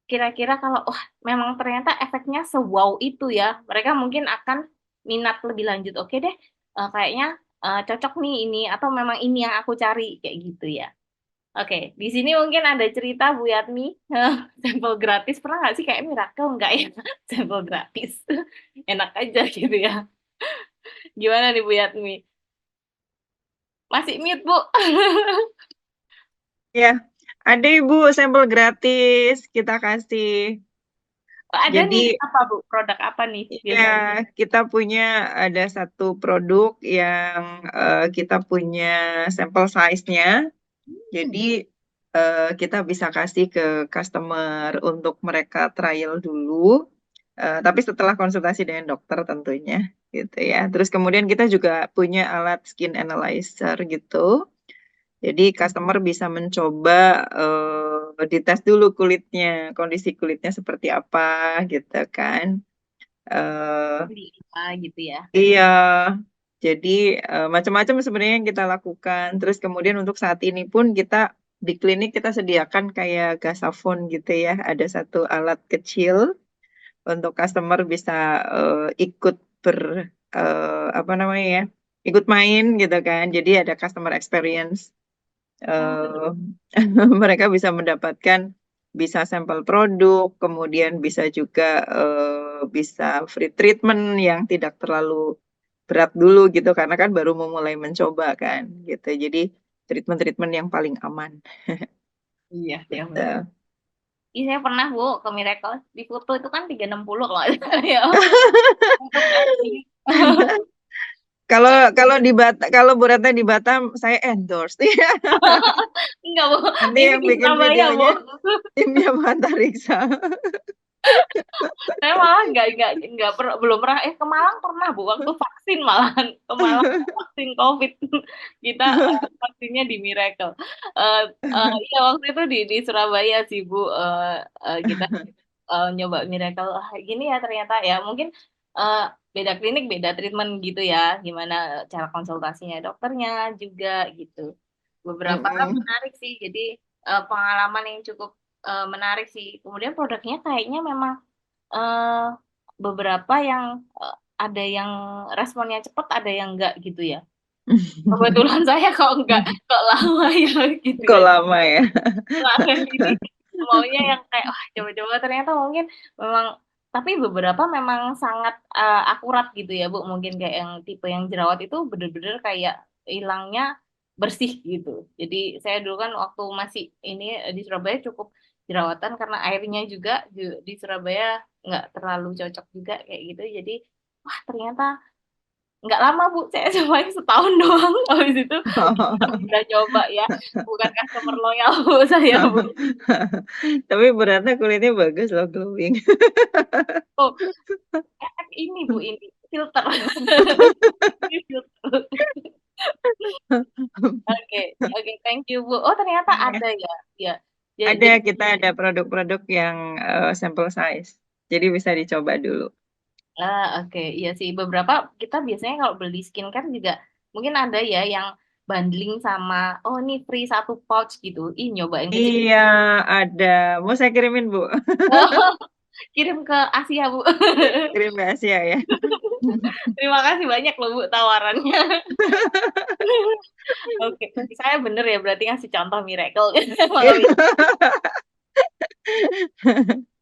[SPEAKER 2] kira-kira kalau wah memang ternyata efeknya se-wow itu ya, mereka mungkin akan minat lebih lanjut. Oke deh, kayaknya cocok nih ini atau memang ini yang aku cari kayak gitu ya. Oke, di sini mungkin ada cerita Bu Yatmi, sampel gratis pernah nggak sih kayak Miracle nggak ya? Sampel gratis, enak aja gitu ya. Gimana nih Bu Yatmi? Masih mute Bu?
[SPEAKER 6] Ya, ada Ibu sampel gratis kita kasih.
[SPEAKER 2] Ada
[SPEAKER 6] Jadi
[SPEAKER 2] nih apa Bu? Produk apa nih
[SPEAKER 6] ya,
[SPEAKER 2] biasanya?
[SPEAKER 6] kita punya ada satu produk yang kita punya sampel size-nya. Jadi kita bisa kasih ke customer untuk mereka trial dulu. Tapi setelah konsultasi dengan dokter tentunya gitu ya. Terus kemudian kita juga punya alat skin analyzer gitu. Jadi customer bisa mencoba dites dulu kulitnya, kondisi kulitnya seperti apa gitu kan. eh
[SPEAKER 2] Beli apa gitu ya?
[SPEAKER 6] iya, jadi macam-macam sebenarnya yang kita lakukan. Terus kemudian untuk saat ini pun kita di klinik kita sediakan kayak Gasafone gitu ya. Ada satu alat kecil untuk customer bisa ikut apa namanya ya, ikut main gitu kan. Jadi ada customer experience.
[SPEAKER 2] Oh,
[SPEAKER 6] Mereka bisa mendapatkan bisa sampel produk, kemudian bisa juga bisa free treatment yang tidak terlalu berat dulu gitu karena kan baru memulai mencoba kan gitu. Jadi treatment-treatment yang paling aman
[SPEAKER 2] iya, ya
[SPEAKER 6] gitu.
[SPEAKER 2] benar. Ih, saya pernah Bu ke Miracle di foto itu kan 360 kalau ya. Untuk ini.
[SPEAKER 6] Kalau kalau di kalau Bu Retno di Batam saya endorse.
[SPEAKER 2] Enggak Bu,
[SPEAKER 6] Nanti
[SPEAKER 2] ini
[SPEAKER 6] yang
[SPEAKER 2] di
[SPEAKER 6] bikin
[SPEAKER 2] Surabaya Bu.
[SPEAKER 6] videonya timnya Bu Antariksa.
[SPEAKER 2] Saya malah belum pernah ke Malang pernah Bu waktu vaksin malahan ke Malang vaksin COVID kita vaksinnya di Miracle. Iya waktu itu di Surabaya sih Bu, kita nyoba Miracle. Gini ya ternyata ya mungkin eh, beda klinik beda treatment gitu ya, gimana cara konsultasinya dokternya juga gitu. Beberapa
[SPEAKER 6] Mm-mm.
[SPEAKER 2] menarik sih, jadi pengalaman yang cukup menarik sih. Kemudian produknya kayaknya memang eh beberapa yang ada yang responnya cepat, ada yang enggak gitu ya. Kebetulan saya kok lama ya gitu
[SPEAKER 6] Kok
[SPEAKER 2] ya.
[SPEAKER 6] lama ya?
[SPEAKER 2] Nah, ini maunya yang kayak wah coba-coba ternyata mungkin memang tapi beberapa memang sangat akurat gitu ya Bu. Mungkin kayak yang tipe yang jerawat itu bener-bener kayak hilangnya bersih gitu. Jadi saya dulu kan waktu masih ini di Surabaya cukup jerawatan karena airnya juga di Surabaya nggak terlalu cocok juga kayak gitu. Jadi wah ternyata nggak lama Bu, saya cuma setahun doang. Habis itu udah coba ya, bukan customer loyal Bu saya Bu.
[SPEAKER 6] Tapi beratnya kulitnya bagus loh, glowing.
[SPEAKER 2] Oh, efek ini Bu ini filter. Ini filter. Oke, oke, thank you Bu. Oh ternyata ada ya, ya.
[SPEAKER 6] Ada,
[SPEAKER 2] Jadi,
[SPEAKER 6] kita ada produk-produk yang sampel size. Jadi bisa dicoba dulu.
[SPEAKER 2] oke, iya sih beberapa kita biasanya kalau beli skincare juga Mungkin ada ya yang bundling sama, oh ini free 1 pouch gitu. Ih, nyobain kecil.
[SPEAKER 6] Iya, ada. Mau saya kirimin, Bu?
[SPEAKER 2] Kirim ke Asia, Bu.
[SPEAKER 6] Kirim ke Asia ya.
[SPEAKER 2] Terima kasih banyak loh, Bu, tawarannya. Oke, saya bener ya berarti ngasih contoh miracle malam ini.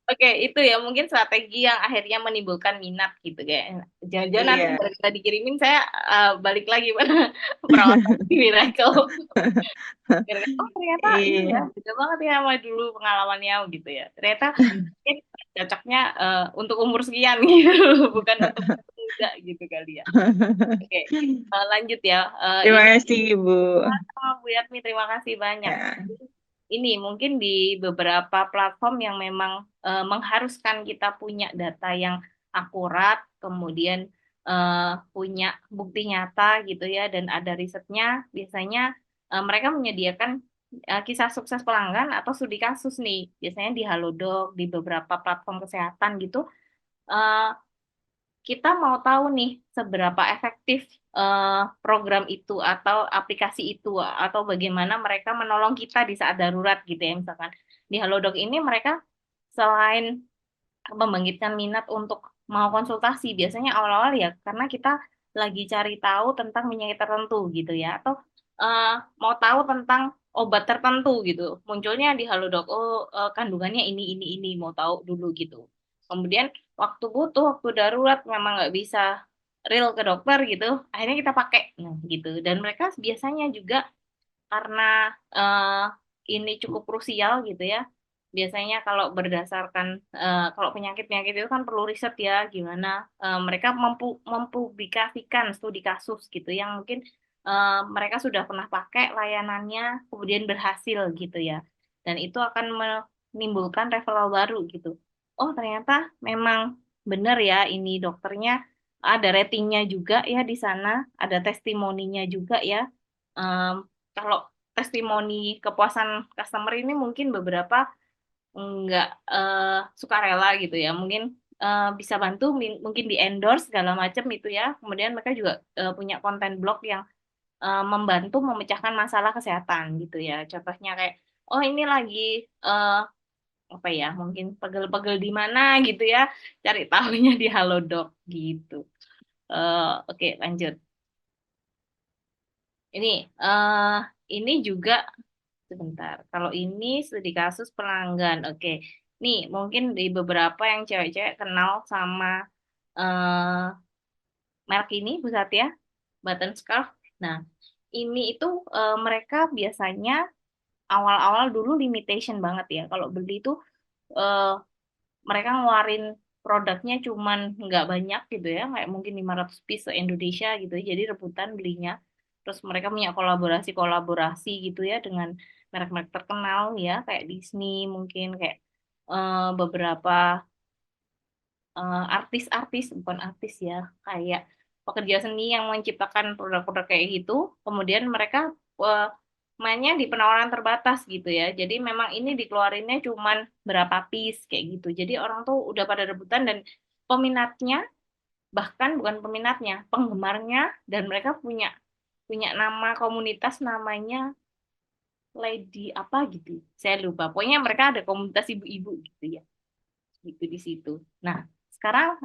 [SPEAKER 2] Oke, itu ya mungkin strategi yang akhirnya menimbulkan minat gitu kayak. Jangan-jangan nanti
[SPEAKER 6] Iya.
[SPEAKER 2] gara kita dikirimin saya balik lagi pada perawatan miracle. Gara-gara, oh ternyata ini ya
[SPEAKER 6] Iya.
[SPEAKER 2] beda banget ya sama dulu pengalamannya gitu ya. Ternyata mungkin cocoknya untuk umur sekian gitu, bukan untuk muda gitu kali ya. Oke, lanjut ya.
[SPEAKER 6] Terima
[SPEAKER 2] Ini
[SPEAKER 6] kasih, Bu.
[SPEAKER 2] sama Bu Yatmi, terima kasih banyak.
[SPEAKER 6] Ya.
[SPEAKER 2] Ini mungkin di beberapa platform yang memang mengharuskan kita punya data yang akurat, kemudian punya bukti nyata gitu ya, dan ada risetnya, biasanya mereka menyediakan kisah sukses pelanggan atau studi kasus nih, biasanya di Halodoc, di beberapa platform kesehatan gitu. Eh, kita mau tahu nih seberapa efektif program itu atau aplikasi itu atau bagaimana mereka menolong kita di saat darurat gitu ya, misalkan di Halodoc ini mereka selain membangkitkan minat untuk mau konsultasi biasanya awal-awal ya karena kita lagi cari tahu tentang penyakit tertentu gitu ya atau eh, mau tahu tentang obat tertentu gitu munculnya di Halodoc, oh kandungannya ini mau tahu dulu gitu. Kemudian waktu butuh waktu darurat memang nggak bisa real ke dokter gitu akhirnya kita pakai nah, gitu dan mereka biasanya juga karena ini cukup krusial gitu ya. Biasanya kalau berdasarkan kalau penyakit-penyakit itu kan perlu riset ya gimana mereka mempublikasikan studi kasus gitu yang mungkin mereka sudah pernah pakai layanannya kemudian berhasil gitu ya. Dan itu akan menimbulkan referral baru gitu. Oh, ternyata memang benar ya ini dokternya ada ratingnya juga ya di sana, ada testimoninya juga ya. Em, kalau testimoni kepuasan customer ini mungkin beberapa nggak sukarela gitu ya. Mungkin bisa bantu, mungkin di endorse segala macam itu ya. Kemudian mereka juga punya konten blog yang membantu memecahkan masalah kesehatan gitu ya. Contohnya kayak, oh ini lagi eh, apa ya, mungkin pegel-pegel di mana gitu ya. Cari tahunya di Halodoc gitu. Oke, lanjut. Ini juga sebentar. Kalau ini studi kasus pelanggan, oke. Nih, mungkin di beberapa yang cewek-cewek kenal sama eh, merek ini, Bu Satya, Button Scarf. Nah, ini itu mereka biasanya awal-awal dulu limitation banget ya. Kalau beli itu eh, mereka ngeluarin produknya cuman nggak banyak gitu ya, kayak mungkin 500 piece se-Indonesia gitu ya, jadi rebutan belinya. Terus mereka punya kolaborasi-kolaborasi gitu ya dengan merek-merek terkenal ya, kayak Disney mungkin, kayak beberapa artis-artis, bukan artis ya, kayak pekerja seni yang menciptakan produk-produk kayak gitu, kemudian mereka eh, mainnya di penawaran terbatas gitu ya. Jadi memang ini dikeluarinnya cuman berapa piece kayak gitu. Jadi orang tuh udah pada rebutan dan peminatnya bahkan bukan peminatnya, penggemarnya dan mereka punya punya nama komunitas namanya Lady apa gitu. Saya lupa. Pokoknya mereka ada komunitas ibu-ibu gitu ya. Gitu di situ. Nah, sekarang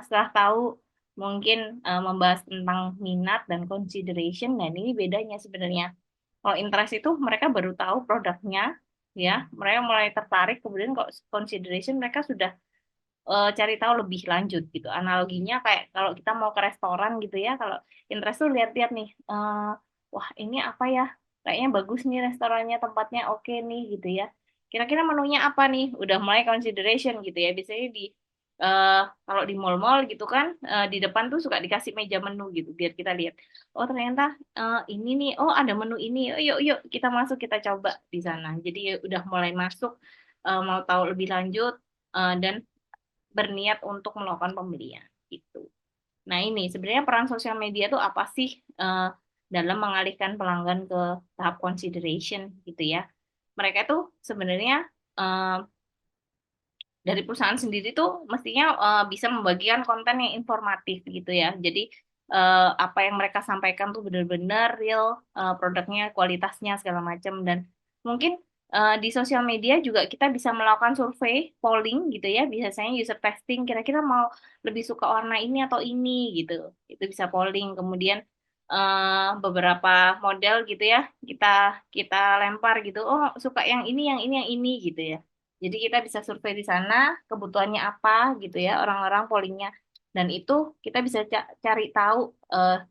[SPEAKER 2] setelah tahu mungkin membahas tentang minat dan consideration, dan ini bedanya sebenarnya. Kalau interest itu mereka baru tahu produknya, ya, mereka mulai tertarik. Kemudian kalau consideration mereka sudah cari tahu lebih lanjut gitu. Analoginya kayak kalau kita mau ke restoran gitu ya, kalau interest tuh lihat-lihat nih, wah ini apa ya? Kayaknya bagus nih restorannya, tempatnya oke nih gitu ya. Kira-kira menunya apa nih? Udah mulai consideration gitu ya. Biasanya di kalau di mall-mall gitu kan, di depan tuh suka dikasih meja menu gitu, biar kita lihat. Oh ternyata ini nih, oh ada menu ini, oh, yuk yuk kita masuk kita coba di sana. Jadi udah mulai masuk, mau tahu lebih lanjut dan berniat untuk melakukan pembelian gitu. Nah ini sebenarnya peran sosial media itu apa sih dalam mengalihkan pelanggan ke tahap consideration gitu ya. Mereka itu sebenarnya eh, dari perusahaan sendiri tuh mestinya bisa membagikan konten yang informatif gitu ya. Jadi apa yang mereka sampaikan tuh benar-benar real, produknya, kualitasnya segala macam. Dan mungkin di sosial media juga kita bisa melakukan survei, polling gitu ya, biasanya user testing, kira-kira mau lebih suka warna ini atau ini gitu, itu bisa polling. Kemudian beberapa model gitu ya, kita lempar gitu, oh suka yang ini, yang ini gitu ya. Jadi kita bisa survei di sana, kebutuhannya apa gitu ya, orang-orang pollingnya. Dan itu kita bisa cari tahu,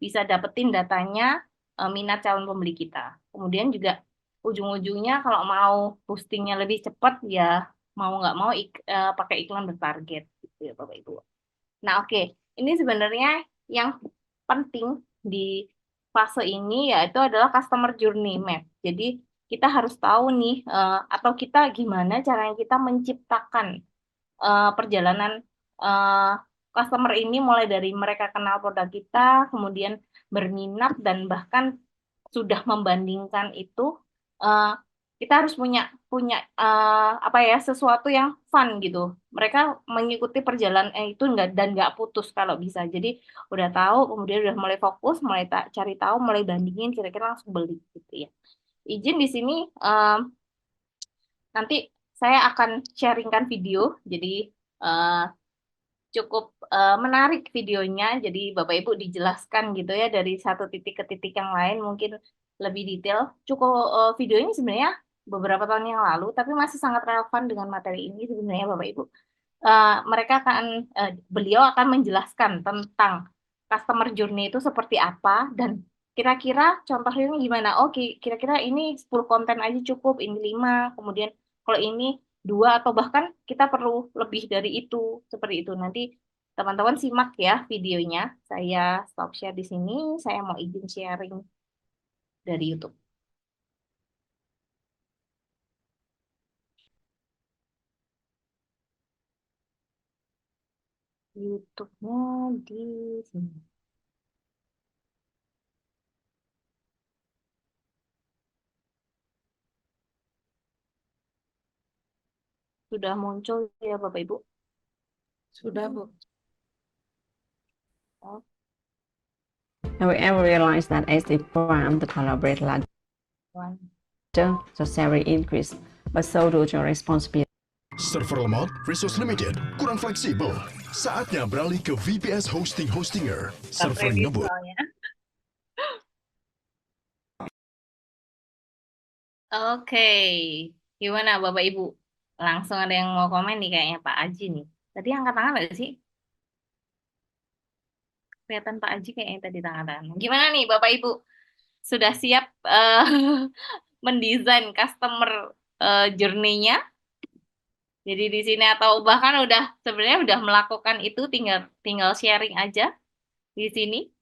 [SPEAKER 2] bisa dapetin datanya, minat calon pembeli kita. Kemudian juga ujung-ujungnya kalau mau boostingnya lebih cepat ya mau nggak mau pakai iklan bertarget gitu ya Bapak Ibu. Nah oke, ini sebenarnya yang penting di fase ini yaitu adalah customer journey map. Jadi kita harus tahu nih, atau kita gimana caranya kita menciptakan perjalanan customer ini mulai dari mereka kenal produk kita, kemudian berminat dan bahkan sudah membandingkan itu, kita harus punya apa ya, sesuatu yang fun gitu. Mereka mengikuti perjalanan itu nggak putus kalau bisa. Jadi udah tahu, kemudian udah mulai fokus, mulai cari tahu, mulai bandingin, kira-kira langsung beli gitu ya. Izin di sini nanti saya akan sharingkan video, jadi cukup menarik videonya, jadi Bapak Ibu dijelaskan gitu ya dari satu titik ke titik yang lain, mungkin lebih detail. Cukup video ini sebenarnya beberapa tahun yang lalu, tapi masih sangat relevan dengan materi ini sebenarnya Bapak Ibu. Beliau akan menjelaskan tentang customer journey itu seperti apa dan kira-kira contohnya gimana. Oh, kira-kira ini 10 konten aja cukup, ini 5, kemudian kalau ini 2 atau bahkan kita perlu lebih dari itu, seperti itu. Nanti teman-teman simak ya videonya. Saya stop share di sini, saya mau izin sharing dari YouTube. YouTube-nya di sini. Sudah muncul ya Bapak Ibu?
[SPEAKER 5] Sudah, Bu.
[SPEAKER 2] Oh.
[SPEAKER 9] Have we ever realized that as the program to collaborate larger, the salary increase, but so do your responsibility?
[SPEAKER 10] Server lemot, resource limited, kurang fleksibel. Saatnya beralih ke VPS Hostinger. Server ngebut.
[SPEAKER 2] Oke, gimana Bapak Ibu? Langsung ada yang mau komen nih kayaknya Pak Aji nih. Tadi angkat tangan nggak sih? Kelihatan Pak Aji kayaknya tadi tangan. Gimana nih Bapak Ibu? Sudah siap mendesain customer journey-nya? Jadi di sini atau bahkan sebenarnya udah melakukan itu, tinggal sharing aja di sini.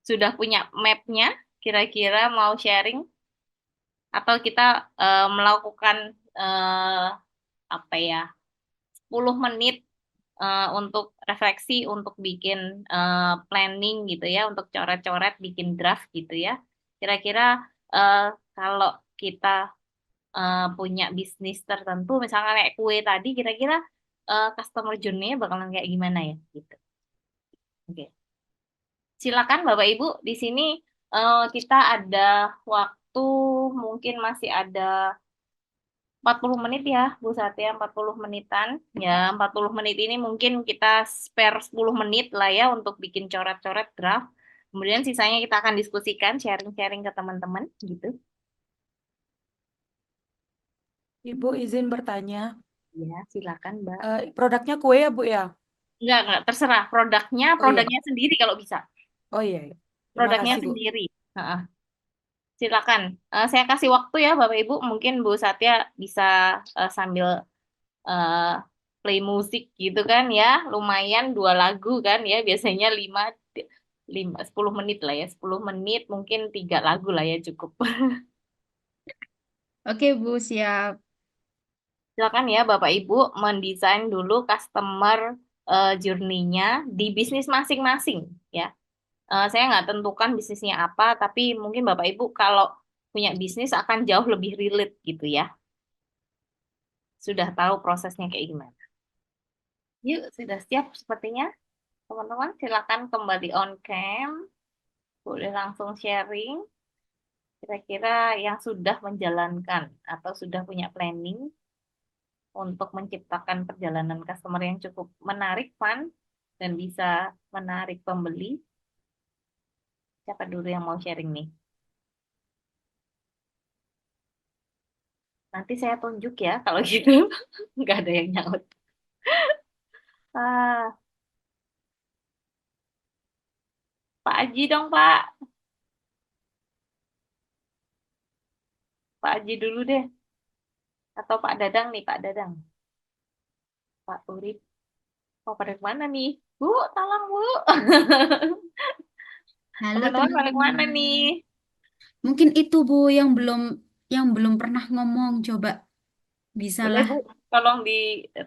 [SPEAKER 2] Sudah punya map-nya, kira-kira mau sharing atau kita melakukan apa ya, 10 menit untuk refleksi, untuk bikin planning gitu ya, untuk coret-coret, bikin draft gitu ya. Kira-kira kalau kita punya bisnis tertentu, misalnya kayak kue tadi, kira-kira customer journey-nya bakalan kayak gimana ya gitu. Oke. Silakan Bapak Ibu, di sini kita ada waktu, mungkin masih ada 40 menit ya Bu Satya, 40 menitan. Ya, 40 menit ini mungkin kita spare 10 menit lah ya untuk bikin coret-coret draft. Kemudian sisanya kita akan diskusikan, sharing-sharing ke teman-teman gitu.
[SPEAKER 5] Ibu izin bertanya.
[SPEAKER 2] Ya, silakan Mbak.
[SPEAKER 5] Produknya kue ya Bu ya?
[SPEAKER 2] Enggak, terserah. Produknya sendiri kalau bisa.
[SPEAKER 5] Oh iya.
[SPEAKER 2] Produknya
[SPEAKER 5] Kasih,
[SPEAKER 2] sendiri. Silakan. Saya kasih waktu ya Bapak Ibu. Mungkin Bu Satya bisa sambil play musik gitu kan ya. Lumayan 2 lagu kan ya. Biasanya 10 menit lah ya. 10 menit mungkin 3 lagu lah ya cukup.
[SPEAKER 1] Oke Bu, siap.
[SPEAKER 2] Silakan ya Bapak Ibu mendesain dulu customer journey-nya di bisnis masing-masing ya. Saya nggak tentukan bisnisnya apa, tapi mungkin Bapak Ibu kalau punya bisnis akan jauh lebih relate gitu ya. Sudah tahu prosesnya kayak gimana. Yuk, sudah siap sepertinya. Teman-teman silakan kembali on cam, boleh langsung sharing. Kira-kira yang sudah menjalankan atau sudah punya planning untuk menciptakan perjalanan customer yang cukup menarik, fun, dan bisa menarik pembeli. Siapa dulu yang mau sharing nih? Nanti saya tunjuk ya kalau gitu. Nggak ada yang nyaut. Ah, Pak Aji dong, Pak. Pak Aji dulu deh. Atau Pak Dadang nih, Pak Dadang. Pak Urip. Oh, pada kemana nih? Bu, tolong, Bu.
[SPEAKER 1] Halo
[SPEAKER 2] Teman-teman pada kemana nih?
[SPEAKER 1] teman-teman. Mungkin itu Bu yang belum pernah ngomong, coba
[SPEAKER 2] Boleh,
[SPEAKER 1] bisalah
[SPEAKER 2] Bu.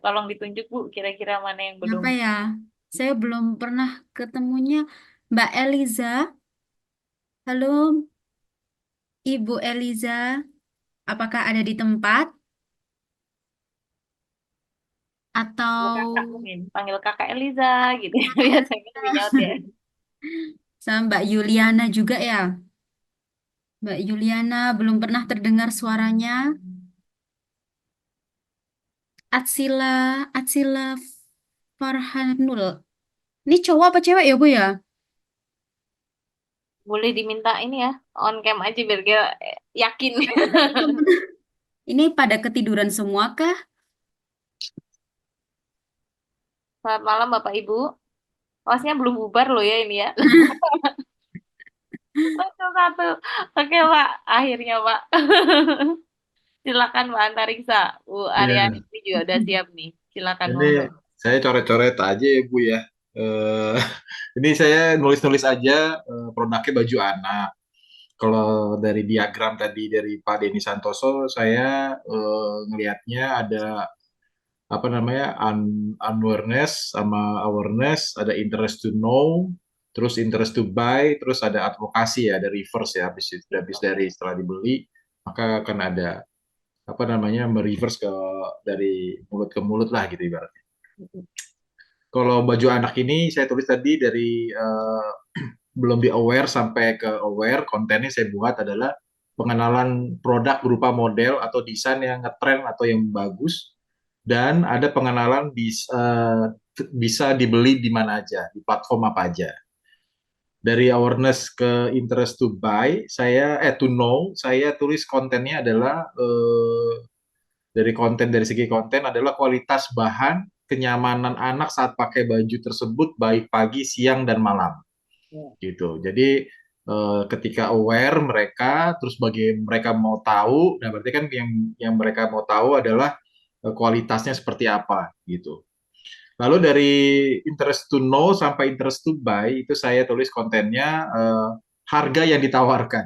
[SPEAKER 2] Tolong ditunjuk, Bu. Kira-kira mana yang belum.
[SPEAKER 1] apa ya? Saya belum pernah ketemunya Mbak Eliza. Halo, Ibu Eliza. Apakah ada di tempat
[SPEAKER 2] Panggil
[SPEAKER 1] atau
[SPEAKER 2] kakak mungkin. Panggil kakak Eliza gitu ya. Biasanya lebih nyaut ya.
[SPEAKER 1] sama Mbak Yuliana juga ya? Mbak Yuliana belum pernah terdengar suaranya. Atsila Farhanul. Ini cowok apa cewek ya, Bu ya?
[SPEAKER 2] Boleh diminta ini ya. On cam aja biar dia yakin.
[SPEAKER 1] Ini pada ketiduran semua kah?
[SPEAKER 2] Selamat malam Bapak Ibu. Kelasnya belum bubar loh ya ini ya. Satu-satu. Oke Pak. Akhirnya Pak. Silakan Mbak Antariksa. Bu Aryani
[SPEAKER 4] Ya,
[SPEAKER 2] ini juga udah siap nih. Silakan
[SPEAKER 4] ini
[SPEAKER 2] monggo.
[SPEAKER 4] saya coret-coret aja ya Bu ya. Eh, ini saya nulis-nulis aja produknya baju anak. Kalau dari diagram tadi dari Pak Denny Santoso, saya ngelihatnya ada apa namanya unawareness sama awareness, ada interest to know, terus interest to buy, terus ada advokasi ya, ada reverse ya, habis dari setelah dibeli maka akan ada apa namanya mereverse ke dari mulut ke mulut lah gitu ibaratnya. Kalau baju anak ini saya tulis tadi dari belum di aware sampai ke aware, kontennya saya buat adalah pengenalan produk berupa model atau desain yang ngetren atau yang bagus, dan ada pengenalan bisa dibeli di mana aja, di platform apa aja. Dari awareness ke interest to buy, to know, saya tulis kontennya adalah dari segi konten adalah kualitas bahan, kenyamanan anak saat pakai baju tersebut baik pagi, siang dan malam gitu. Jadi ketika aware mereka, terus bagi mereka mau tahu, nah berarti kan yang mereka mau tahu adalah kualitasnya seperti apa gitu. Lalu dari interest to know sampai interest to buy itu saya tulis kontennya harga yang ditawarkan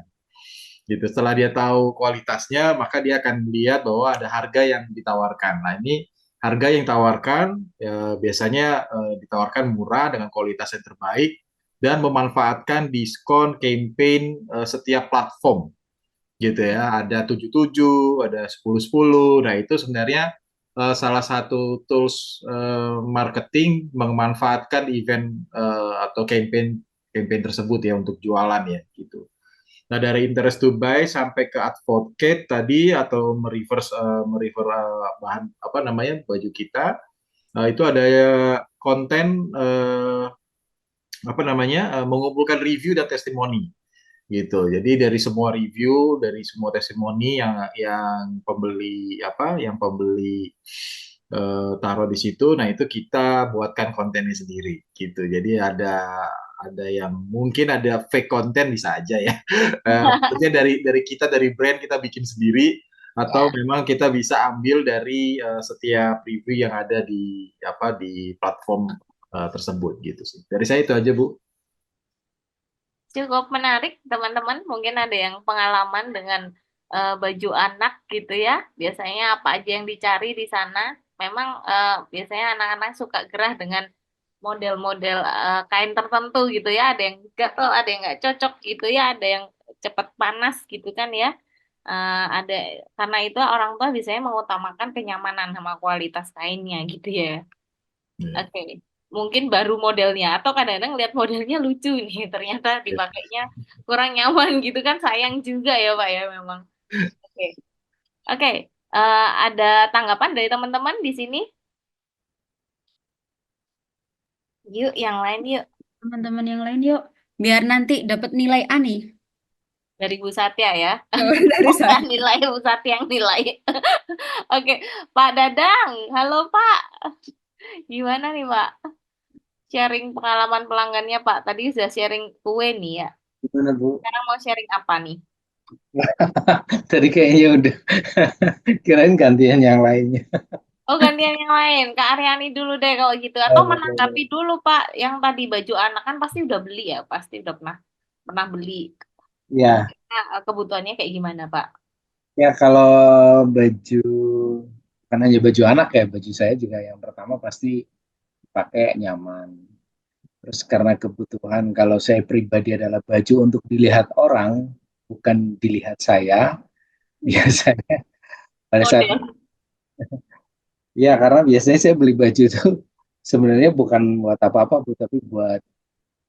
[SPEAKER 4] gitu. Setelah dia tahu kualitasnya, maka dia akan lihat bahwa ada harga yang ditawarkan. Nah, ini harga yang ditawarkan biasanya ditawarkan murah dengan kualitas yang terbaik dan memanfaatkan diskon campaign setiap platform gitu ya. Ada 77, ada 10-10. Nah, itu sebenarnya salah satu tools marketing memanfaatkan event atau campaign campaign tersebut ya untuk jualan ya gitu. Nah, dari interest to buy sampai ke advocate tadi atau bahan apa namanya baju kita, itu ada konten apa namanya mengumpulkan review dan testimoni gitu. Jadi dari semua review, dari semua testimoni yang pembeli taruh di situ, nah itu kita buatkan kontennya sendiri gitu. Jadi ada yang mungkin ada fake konten bisa aja ya. Maksudnya dari kita dari brand kita bikin sendiri atau memang kita bisa ambil dari setiap review yang ada di platform tersebut gitu sih. Dari saya itu aja Bu.
[SPEAKER 2] Cukup menarik, teman-teman. Mungkin ada yang pengalaman dengan baju anak gitu ya. Biasanya apa aja yang dicari di sana. Memang biasanya anak-anak suka gerah dengan model-model kain tertentu gitu ya. Ada yang gatel, ada yang nggak cocok gitu ya. Ada yang cepat panas gitu kan ya. Ada karena itu orang tua biasanya mengutamakan kenyamanan sama kualitas kainnya gitu ya.
[SPEAKER 4] Ya.
[SPEAKER 2] Oke. mungkin baru modelnya, atau kadang-kadang lihat modelnya lucu nih, ternyata dipakainya kurang nyaman gitu kan, sayang juga ya Pak ya memang. Oke, oke. Ada tanggapan dari teman-teman di sini? Yuk, yang lain yuk.
[SPEAKER 1] Teman-teman yang lain yuk, biar nanti dapat nilai A nih.
[SPEAKER 2] Dari Bu Satya ya.
[SPEAKER 1] Dari saya.
[SPEAKER 2] Bukan nilai Bu Satya yang nilai. Oke, Pak Dadang. Halo Pak. Gimana nih Pak? Sharing pengalaman pelanggannya Pak. Tadi sudah sharing kue nih ya.
[SPEAKER 7] Gimana Bu?
[SPEAKER 2] Sekarang mau sharing apa nih?
[SPEAKER 7] Tadi kayaknya udah kirain gantian yang lainnya.
[SPEAKER 2] Oh, gantian yang lain. Kak Aryani dulu deh kalau gitu. Atau menanggapi dulu Pak. Yang tadi baju anak kan pasti udah beli ya. Pasti udah pernah beli.
[SPEAKER 7] Ya,
[SPEAKER 2] Nah, kebutuhannya kayak gimana Pak?
[SPEAKER 7] ya kalau baju bukan hanya baju anak ya, baju saya juga yang pertama pasti pakai nyaman. Terus karena kebutuhan kalau saya pribadi adalah baju untuk dilihat orang, bukan dilihat saya, biasanya pada saat
[SPEAKER 2] Model.
[SPEAKER 7] ya karena biasanya saya beli baju itu sebenarnya bukan buat apa-apa Bu, tapi buat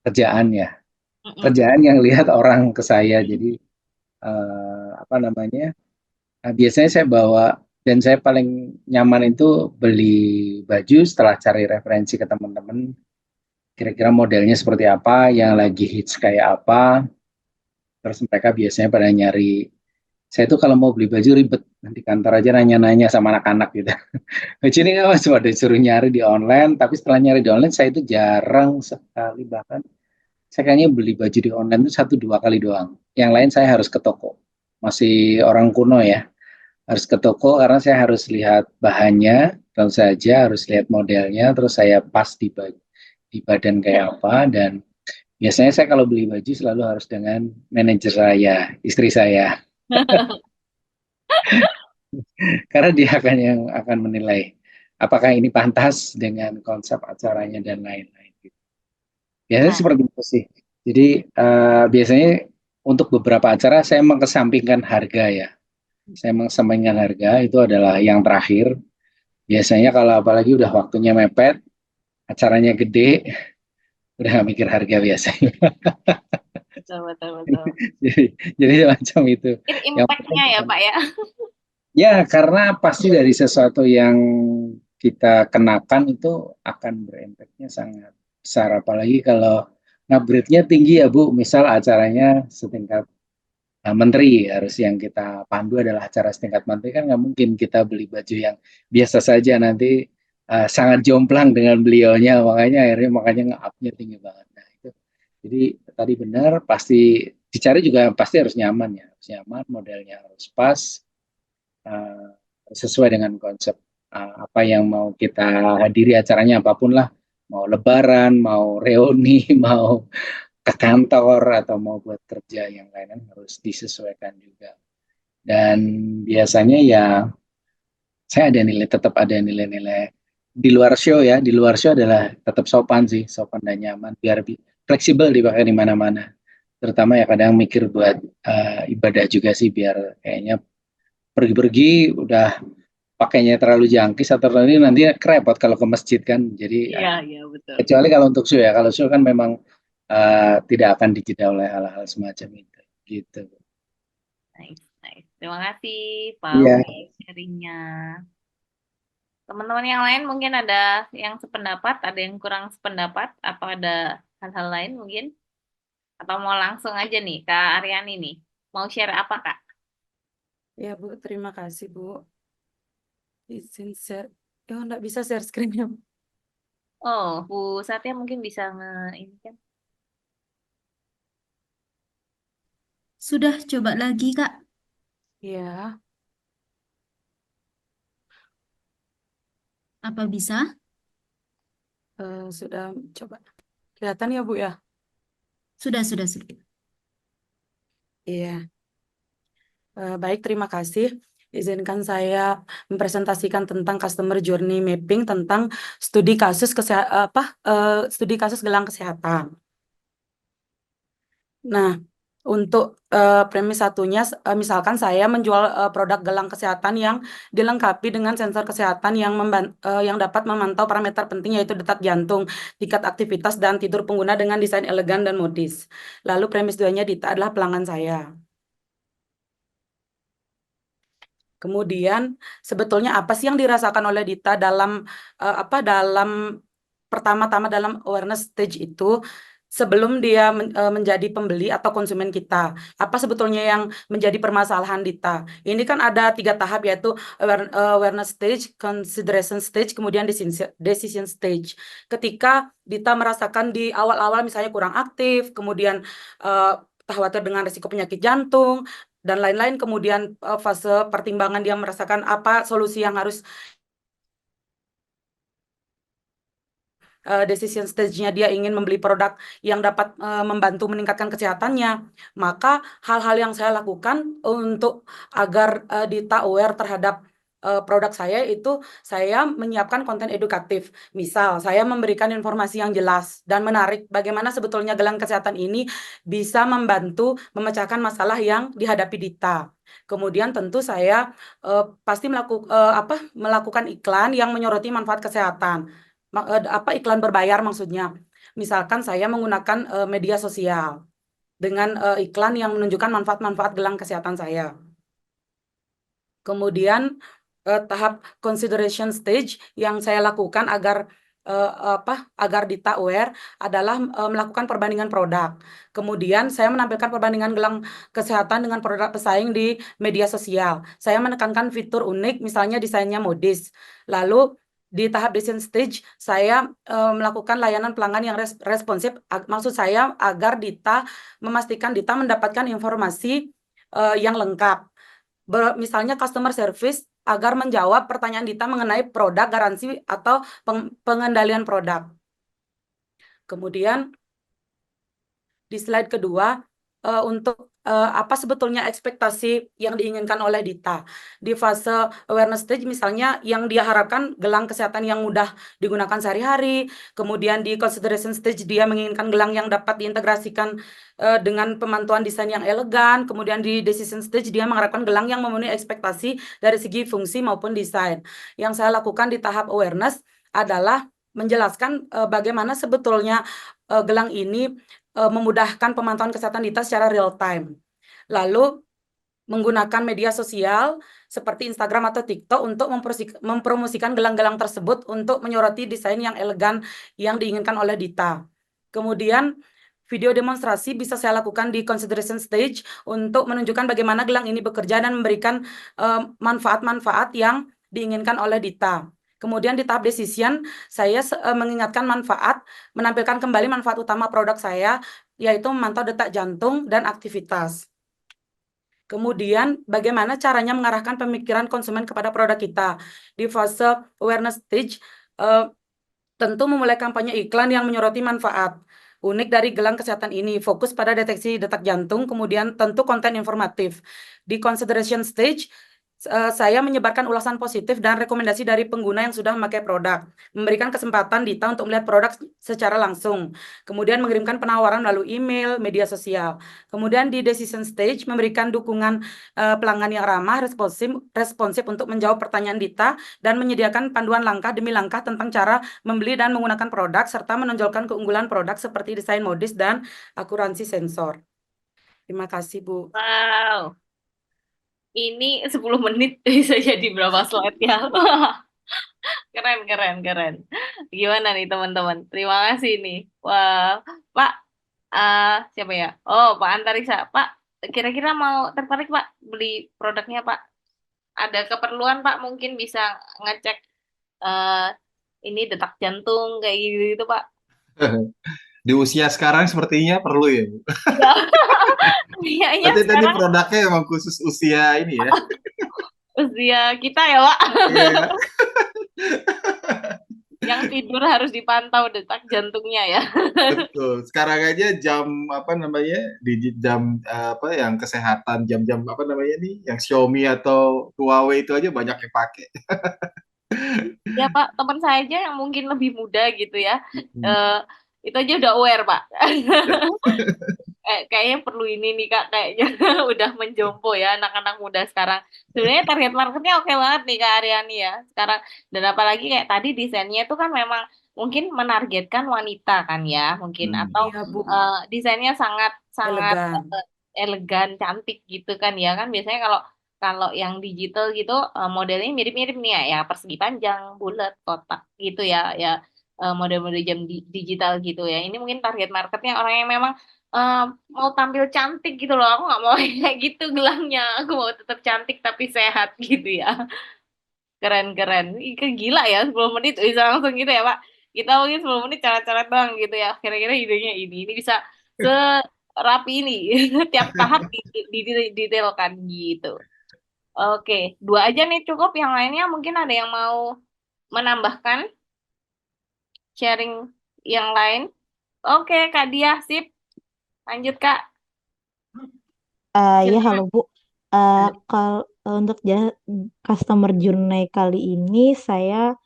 [SPEAKER 7] kerjaan ya. Kerjaan yang lihat orang ke saya. Jadi apa namanya? Biasanya saya bawa dan saya paling nyaman itu beli baju setelah cari referensi ke teman-teman. Kira-kira modelnya seperti apa, yang lagi hits kayak apa. Terus mereka biasanya pada nyari. Saya tuh kalau mau beli baju ribet, di kantor aja nanya-nanya sama anak-anak gitu. Baju ini nggak mas, pada suruh nyari di online, tapi setelah nyari di online saya itu jarang sekali, bahkan saya kayaknya beli baju di online itu 1-2 kali doang. Yang lain saya harus ke toko. Masih orang kuno ya, harus ke toko karena saya harus lihat bahannya, tentu saja harus lihat modelnya, terus saya pas di badan kayak apa. Dan biasanya saya kalau beli baju selalu harus dengan manajer saya, istri saya. Karena dia akan yang akan menilai apakah ini pantas dengan konsep acaranya dan lain-lain. Biasanya seperti itu sih. Jadi biasanya untuk beberapa acara saya mengesampingkan harga ya. Saya mengesampingkan harga itu adalah yang terakhir. Biasanya kalau apalagi udah waktunya mepet, acaranya gede, udah nggak mikir harga biasanya.
[SPEAKER 2] Betul.
[SPEAKER 7] jadi macam itu.
[SPEAKER 2] Impact-nya ya Pak ya.
[SPEAKER 7] Ya, karena pasti dari sesuatu yang kita kenakan itu akan berimpaknya sangat besar. Apalagi kalau upgrade-nya tinggi ya Bu. Misal acaranya setingkat menteri, harus yang kita pandu adalah acara setingkat menteri, kan nggak mungkin kita beli baju yang biasa saja, nanti sangat jomplang dengan beliaunya, makanya nge-up-nya tinggi banget. Nah, itu. Jadi tadi benar, pasti dicari juga pasti harus nyaman ya, harus nyaman, modelnya harus pas, sesuai dengan konsep apa yang mau kita hadiri acaranya, apapun lah, mau lebaran, mau reuni, mau ke kantor atau mau buat kerja yang lain harus disesuaikan juga. Dan biasanya ya saya tetap ada nilai-nilai di luar show ya. Di luar show adalah tetap sopan sih, sopan dan nyaman, biar fleksibel dipakai di mana-mana. Terutama ya kadang mikir buat ibadah juga sih, biar kayaknya pergi-pergi udah pakainya terlalu jangkis atau nanti kerepot kalau ke masjid kan. Jadi
[SPEAKER 2] Iya, betul.
[SPEAKER 7] kecuali kalau untuk show ya, kalau show kan memang tidak akan dijeda oleh hal-hal semacam itu, gitu.
[SPEAKER 2] Nice. Terima kasih Pak
[SPEAKER 7] Iya.
[SPEAKER 2] sharingnya. Teman-teman yang lain mungkin ada yang sependapat, ada yang kurang sependapat, apa ada hal-hal lain mungkin? Atau mau langsung aja nih Kak Aryani nih, mau share apa Kak?
[SPEAKER 5] Ya Bu, terima kasih Bu. Izin share. Nggak bisa share screen-nya.
[SPEAKER 2] Oh, Bu Satya mungkin bisa ini kan?
[SPEAKER 1] Sudah, coba lagi Kak.
[SPEAKER 5] Ya.
[SPEAKER 1] Apa bisa?
[SPEAKER 5] Sudah coba. Kelihatan ya Bu ya?
[SPEAKER 1] Sudah.
[SPEAKER 5] Iya. Baik, terima kasih. Izinkan saya mempresentasikan tentang customer journey mapping tentang studi kasus studi kasus gelang kesehatan. Nah, Untuk premis satunya, misalkan saya menjual produk gelang kesehatan yang dilengkapi dengan sensor kesehatan yang dapat memantau parameter penting yaitu detak jantung, tingkat aktivitas, dan tidur pengguna dengan desain elegan dan modis. Lalu premis 2-nya Dita adalah pelanggan saya. Kemudian sebetulnya apa sih yang dirasakan oleh Dita dalam pertama-tama dalam awareness stage itu sebelum dia menjadi pembeli atau konsumen kita. Apa sebetulnya yang menjadi permasalahan Dita? Ini kan ada 3 tahap yaitu awareness stage, consideration stage, kemudian decision stage. Ketika Dita merasakan di awal-awal misalnya kurang aktif, kemudian khawatir dengan risiko penyakit jantung, dan lain-lain, kemudian fase pertimbangan dia merasakan apa solusi yang harus decision stage-nya dia ingin membeli produk yang dapat membantu meningkatkan kesehatannya, maka hal-hal yang saya lakukan untuk agar Dita aware terhadap produk saya itu saya menyiapkan konten edukatif. Misal, saya memberikan informasi yang jelas dan menarik bagaimana sebetulnya gelang kesehatan ini bisa membantu memecahkan masalah yang dihadapi Dita. Kemudian tentu saya pasti melakukan iklan yang menyoroti manfaat kesehatan. Iklan berbayar maksudnya. Misalkan saya menggunakan media sosial dengan iklan yang menunjukkan manfaat-manfaat gelang kesehatan saya. Kemudian tahap consideration stage yang saya lakukan agar Dita aware adalah melakukan perbandingan produk. Kemudian saya menampilkan perbandingan gelang kesehatan dengan produk pesaing di media sosial. Saya menekankan fitur unik, misalnya desainnya modis. Lalu di tahap decision stage, saya melakukan layanan pelanggan yang responsif. Maksud saya agar Dita memastikan Dita mendapatkan informasi yang lengkap. Misalnya customer service agar menjawab pertanyaan Dita mengenai produk, garansi, atau pengendalian produk. Kemudian di slide kedua, untuk apa sebetulnya ekspektasi yang diinginkan oleh Dita. Di fase awareness stage misalnya yang dia harapkan gelang kesehatan yang mudah digunakan sehari-hari, kemudian di consideration stage dia menginginkan gelang yang dapat diintegrasikan dengan pemantauan desain yang elegan, kemudian di decision stage dia mengharapkan gelang yang memenuhi ekspektasi dari segi fungsi maupun desain. Yang saya lakukan di tahap awareness adalah menjelaskan bagaimana sebetulnya gelang ini memudahkan pemantauan kesehatan Dita secara real time. Lalu menggunakan media sosial seperti Instagram atau TikTok untuk mempromosikan gelang-gelang tersebut untuk menyoroti desain yang elegan yang diinginkan oleh Dita. Kemudian video demonstrasi bisa saya lakukan di consideration stage untuk menunjukkan bagaimana gelang ini bekerja dan memberikan manfaat-manfaat yang diinginkan oleh Dita. Kemudian di tahap decision, saya mengingatkan menampilkan kembali manfaat utama produk saya, yaitu memantau detak jantung dan aktivitas. Kemudian, bagaimana caranya mengarahkan pemikiran konsumen kepada produk kita. Di fase awareness stage, tentu memulai kampanye iklan yang menyoroti manfaat unik dari gelang kesehatan ini, fokus pada deteksi detak jantung, kemudian tentu konten informatif. Di consideration stage, saya menyebarkan ulasan positif dan rekomendasi dari pengguna yang sudah memakai produk, memberikan kesempatan Dita untuk melihat produk secara langsung, kemudian mengirimkan penawaran melalui email, media sosial. Kemudian di decision stage, memberikan dukungan pelanggan yang ramah, responsif untuk menjawab pertanyaan Dita, dan menyediakan panduan langkah demi langkah tentang cara membeli dan menggunakan produk, serta menonjolkan keunggulan produk seperti desain modis dan akuransi sensor. Terima kasih, Bu.
[SPEAKER 2] Wow. Ini 10 menit bisa jadi berapa slide ya? Keren. Gimana nih teman-teman? Terima kasih nih. Wah, Pak, siapa ya? Oh, Pak Antariksa. Pak, kira-kira mau tertarik Pak beli produknya Pak? Ada keperluan Pak mungkin bisa ngecek ini detak jantung kayak gitu Pak.
[SPEAKER 4] Di usia sekarang sepertinya perlu ya, Bu.
[SPEAKER 2] Kayaknya
[SPEAKER 4] Berarti tadi
[SPEAKER 2] sekarang
[SPEAKER 4] produknya memang khusus usia ini ya.
[SPEAKER 2] usia kita ya Pak.
[SPEAKER 4] Iya.
[SPEAKER 2] Yang tidur harus dipantau detak jantungnya ya.
[SPEAKER 4] Betul. Sekarang aja jam di jam yang kesehatan, jam-jam nih yang Xiaomi atau Huawei itu aja banyak yang pakai.
[SPEAKER 2] Ya Pak, teman saya aja yang mungkin lebih muda gitu ya, itu aja udah aware Pak. kayaknya perlu ini nih Kak, kayaknya udah menjompo ya anak-anak muda sekarang. Sebenarnya target marketnya oke banget nih Kak Aryani ya sekarang. Dan apalagi kayak tadi desainnya itu kan memang mungkin menargetkan wanita kan ya, mungkin atau
[SPEAKER 5] Iya, Bu.
[SPEAKER 2] desainnya sangat sangat
[SPEAKER 5] Elegan.
[SPEAKER 2] elegan, cantik gitu kan ya kan biasanya kalau kalau yang digital gitu modelnya mirip-mirip nih ya, ya persegi panjang, bulat, kotak gitu ya, ya model-model jam digital gitu ya. Ini mungkin target marketnya orang yang memang eh, mau tampil cantik gitu loh. Aku nggak mau kayak gitu gelangnya. Aku mau tetap cantik tapi sehat gitu ya. Keren-keren. Ih, gila ya 10 menit bisa langsung gitu ya Pak. Kita mungkin 10 menit coret-coret doang gitu ya. Kira-kira idenya ini. Ini bisa serapi ini. Tiap tahap didetailkan gitu. Oke, dua aja nih cukup. Yang lainnya mungkin ada yang mau menambahkan sharing yang lain. Oke, Kak Dia, sip. Lanjut, Kak.
[SPEAKER 8] Ya,
[SPEAKER 2] Silakan.
[SPEAKER 8] halo Bu. Kalau untuk customer journey kali ini saya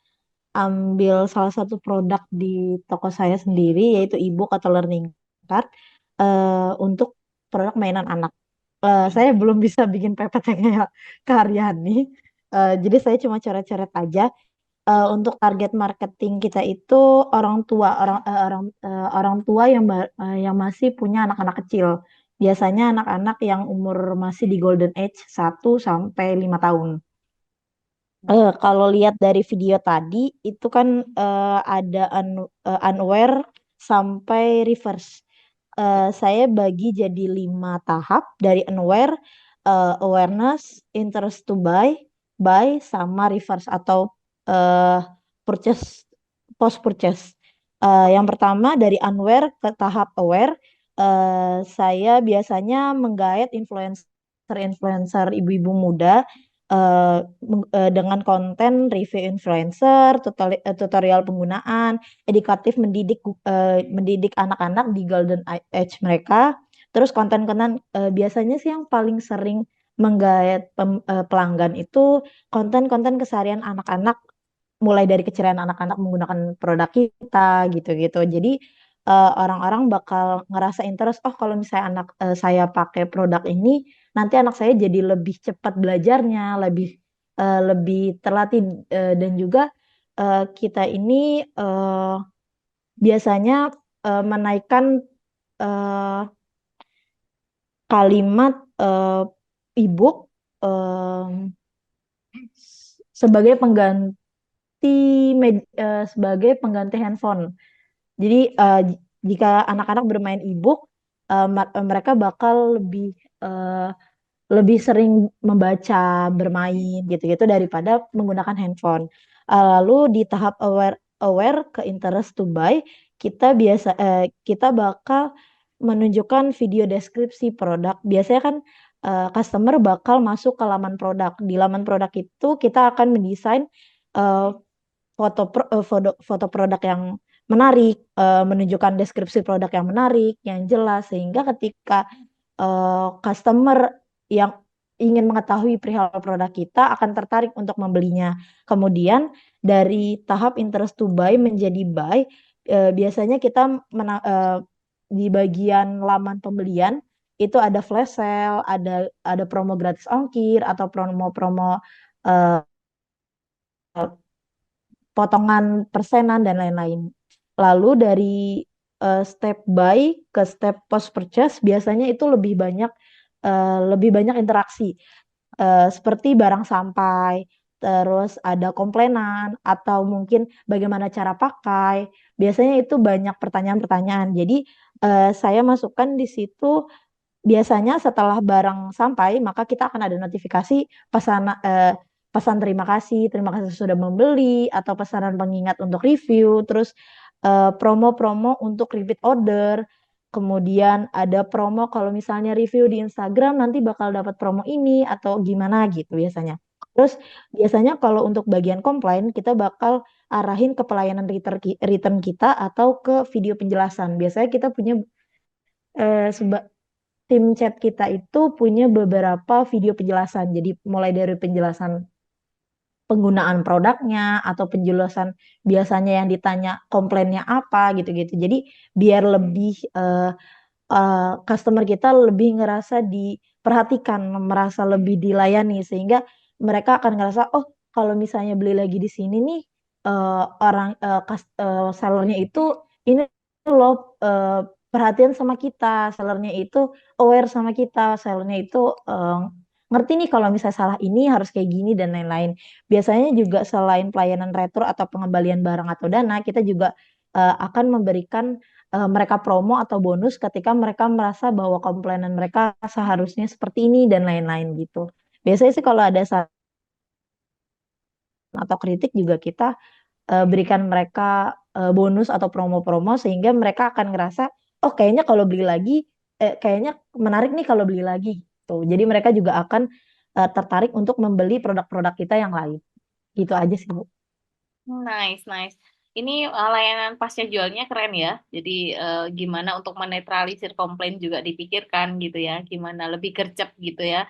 [SPEAKER 8] ambil salah satu produk di toko saya sendiri yaitu e-book atau learning card untuk produk mainan anak. Saya belum bisa bikin PPT kayak Karyani. Jadi saya cuma coret-coret aja. Untuk target marketing kita itu orang tua orang tua yang masih punya anak-anak kecil. Biasanya anak-anak yang umur masih di golden age 1 sampai 5 tahun. Kalau lihat dari video tadi itu kan ada unaware sampai reverse. Saya bagi jadi 5 tahap dari unaware, awareness, interest to buy, sama reverse atau uh, purchase, post purchase. Yang pertama dari unaware ke tahap aware, saya biasanya menggait influencer ibu-ibu muda dengan konten review influencer, tutorial penggunaan, edukatif mendidik anak-anak di golden age mereka. Terus konten-konten biasanya sih yang paling sering menggait pelanggan itu konten-konten keseharian anak-anak, mulai dari keceriaan anak-anak menggunakan produk kita gitu-gitu. Jadi orang-orang bakal ngerasa interest, oh kalau misalnya anak saya pakai produk ini, nanti anak saya jadi lebih cepat belajarnya, lebih terlatih, dan juga kita ini biasanya menaikkan eh, kalimat e-book em, sebagai sebagai pengganti handphone. Jadi jika anak-anak bermain e-book, mereka bakal eh, lebih sering membaca, bermain gitu-gitu daripada menggunakan handphone. Lalu di tahap aware aware ke interest to buy, kita bakal menunjukkan video deskripsi produk. Biasanya kan customer bakal masuk ke laman produk. Di laman produk itu kita akan mendesain eh, foto produk yang menarik, menunjukkan deskripsi produk yang menarik, yang jelas, sehingga ketika customer yang ingin mengetahui perihal produk kita akan tertarik untuk membelinya. Kemudian dari tahap interest to buy menjadi buy, biasanya kita di bagian laman pembelian itu ada flash sale, ada promo gratis ongkir atau promo-promo eh, potongan persenan dan lain-lain. Lalu dari step buy ke step post purchase biasanya itu lebih banyak interaksi, seperti barang sampai, terus ada komplainan atau mungkin bagaimana cara pakai. Biasanya itu banyak pertanyaan-pertanyaan. Jadi saya masukkan di situ. Biasanya setelah barang sampai, maka kita akan ada notifikasi pesan terima kasih sudah membeli, atau pesanan pengingat untuk review, terus promo-promo untuk repeat order. Kemudian ada promo kalau misalnya review di Instagram nanti bakal dapat promo ini atau gimana gitu biasanya. Terus biasanya kalau untuk bagian komplain kita bakal arahin ke pelayanan return kita atau ke video penjelasan. Biasanya kita punya eh, tim chat kita itu punya beberapa video penjelasan. Jadi mulai dari penjelasan penggunaan produknya atau penjelasan biasanya yang ditanya komplainnya apa gitu-gitu. Jadi biar lebih customer kita lebih ngerasa diperhatikan, merasa lebih dilayani, sehingga mereka akan ngerasa, oh kalau misalnya beli lagi di sini nih, sellernya itu ini loh, perhatian sama kita, sellernya itu aware sama kita, sellernya itu ngerti nih kalau misalnya salah ini harus kayak gini dan lain-lain. Biasanya juga selain pelayanan retur atau pengembalian barang atau dana, kita juga akan memberikan mereka promo atau bonus ketika mereka merasa bahwa komplainan mereka seharusnya seperti ini dan lain-lain gitu. Biasanya sih kalau ada saran atau kritik juga kita berikan mereka bonus atau promo-promo sehingga mereka akan ngerasa, oh kayaknya kalau beli lagi, kayaknya menarik nih kalau beli lagi gitu. Jadi mereka juga akan tertarik untuk membeli produk-produk kita yang lain. Gitu aja sih, Bu.
[SPEAKER 2] Nice, nice. Ini layanan pasca jualnya keren ya. Jadi gimana untuk menetralisir komplain juga dipikirkan gitu ya. Gimana lebih gercep gitu ya.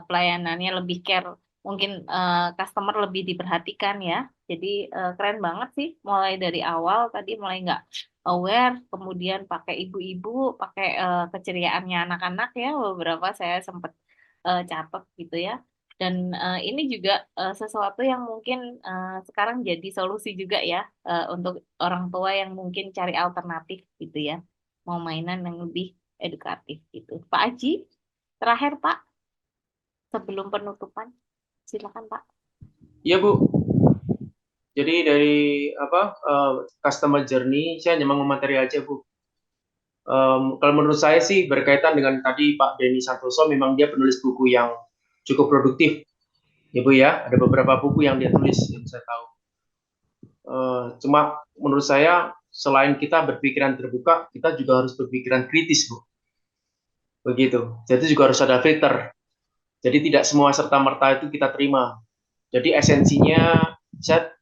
[SPEAKER 2] Pelayanannya lebih care. Mungkin customer lebih diperhatikan ya. Jadi keren banget sih. Mulai dari awal tadi mulai nggak aware, kemudian pakai ibu-ibu, pakai keceriaannya anak-anak ya. Beberapa saya sempat catat gitu ya. Dan ini juga sesuatu yang mungkin sekarang jadi solusi juga ya untuk orang tua yang mungkin cari alternatif gitu ya. Mau mainan yang lebih edukatif gitu. Pak Aji, terakhir Pak, sebelum penutupan. Silakan Pak.
[SPEAKER 3] Iya Bu. Jadi dari customer journey, saya hanya mau materi aja Bu. Kalau menurut saya sih berkaitan dengan tadi Pak Denny Santoso, memang dia penulis buku yang cukup produktif. Ya Bu ya, ada beberapa buku yang dia tulis yang saya tahu. Cuma menurut saya selain kita berpikiran terbuka, kita juga harus berpikiran kritis Bu. Begitu. Jadi juga harus ada filter. Jadi tidak semua serta-merta itu kita terima. Jadi esensinya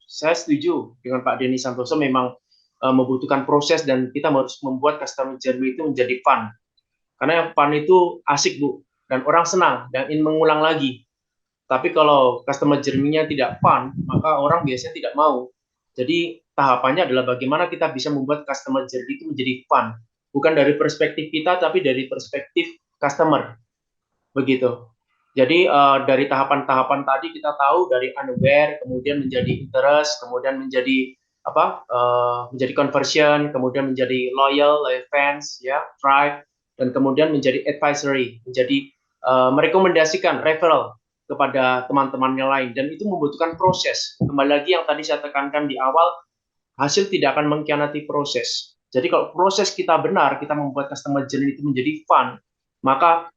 [SPEAKER 3] saya setuju dengan Pak Denny Santoso, memang membutuhkan proses dan kita harus membuat customer journey itu menjadi fun. Karena yang fun itu asik Bu, dan orang senang dan ingin mengulang lagi. Tapi kalau customer journey-nya tidak fun, maka orang biasanya tidak mau. Jadi tahapannya adalah bagaimana kita bisa membuat customer journey itu menjadi fun. Bukan dari perspektif kita, tapi dari perspektif customer. Begitu. Jadi dari tahapan-tahapan tadi kita tahu dari unaware, kemudian menjadi interest, kemudian menjadi menjadi conversion, kemudian menjadi loyal fans, ya, tribe, dan kemudian menjadi advisory, menjadi merekomendasikan referral kepada teman-temannya lain, dan itu membutuhkan proses. Kembali lagi yang tadi saya tekankan di awal, hasil tidak akan mengkhianati proses. Jadi kalau proses kita benar, kita membuat customer journey itu menjadi fun, maka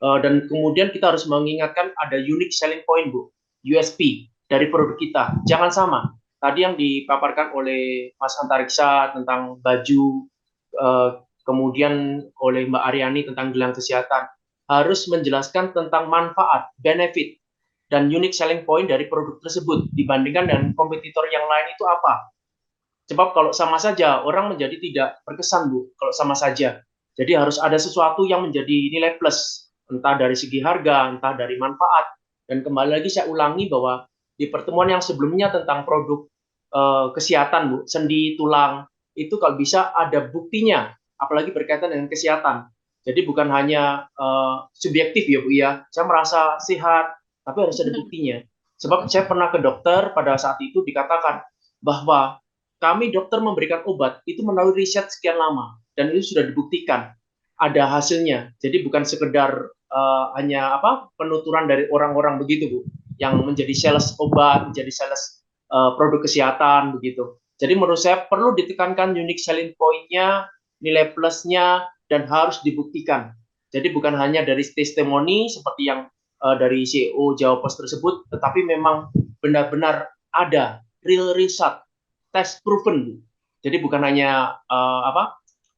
[SPEAKER 3] dan kemudian kita harus mengingatkan ada unique selling point Bu, USP dari produk kita. Jangan sama. Tadi yang dipaparkan oleh Mas Antariksa tentang baju, kemudian oleh Mbak Aryani tentang gelang kesehatan, harus menjelaskan tentang manfaat, benefit, dan unique selling point dari produk tersebut dibandingkan dengan kompetitor yang lain itu apa. Sebab kalau sama saja, orang menjadi tidak berkesan Bu, kalau sama saja. Jadi harus ada sesuatu yang menjadi nilai plus, entah dari segi harga, entah dari manfaat. Dan kembali lagi saya ulangi bahwa di pertemuan yang sebelumnya tentang produk kesehatan Bu, sendi, tulang, itu kalau bisa ada buktinya, apalagi berkaitan dengan kesehatan. Jadi bukan hanya subjektif ya Bu ya, saya merasa sehat, tapi harus ada buktinya. Sebab saya pernah ke dokter, pada saat itu dikatakan bahwa kami dokter memberikan obat itu melalui riset sekian lama, dan itu sudah dibuktikan ada hasilnya. Jadi bukan sekedar hanya penuturan dari orang-orang begitu Bu, yang menjadi sales obat, menjadi sales produk kesehatan begitu. Jadi menurut saya perlu ditekankan unique selling point-nya, nilai plusnya, dan harus dibuktikan. Jadi bukan hanya dari testimoni seperti yang dari CEO Jawa Pos tersebut, tetapi memang benar-benar ada real result, test proven. Jadi bukan hanya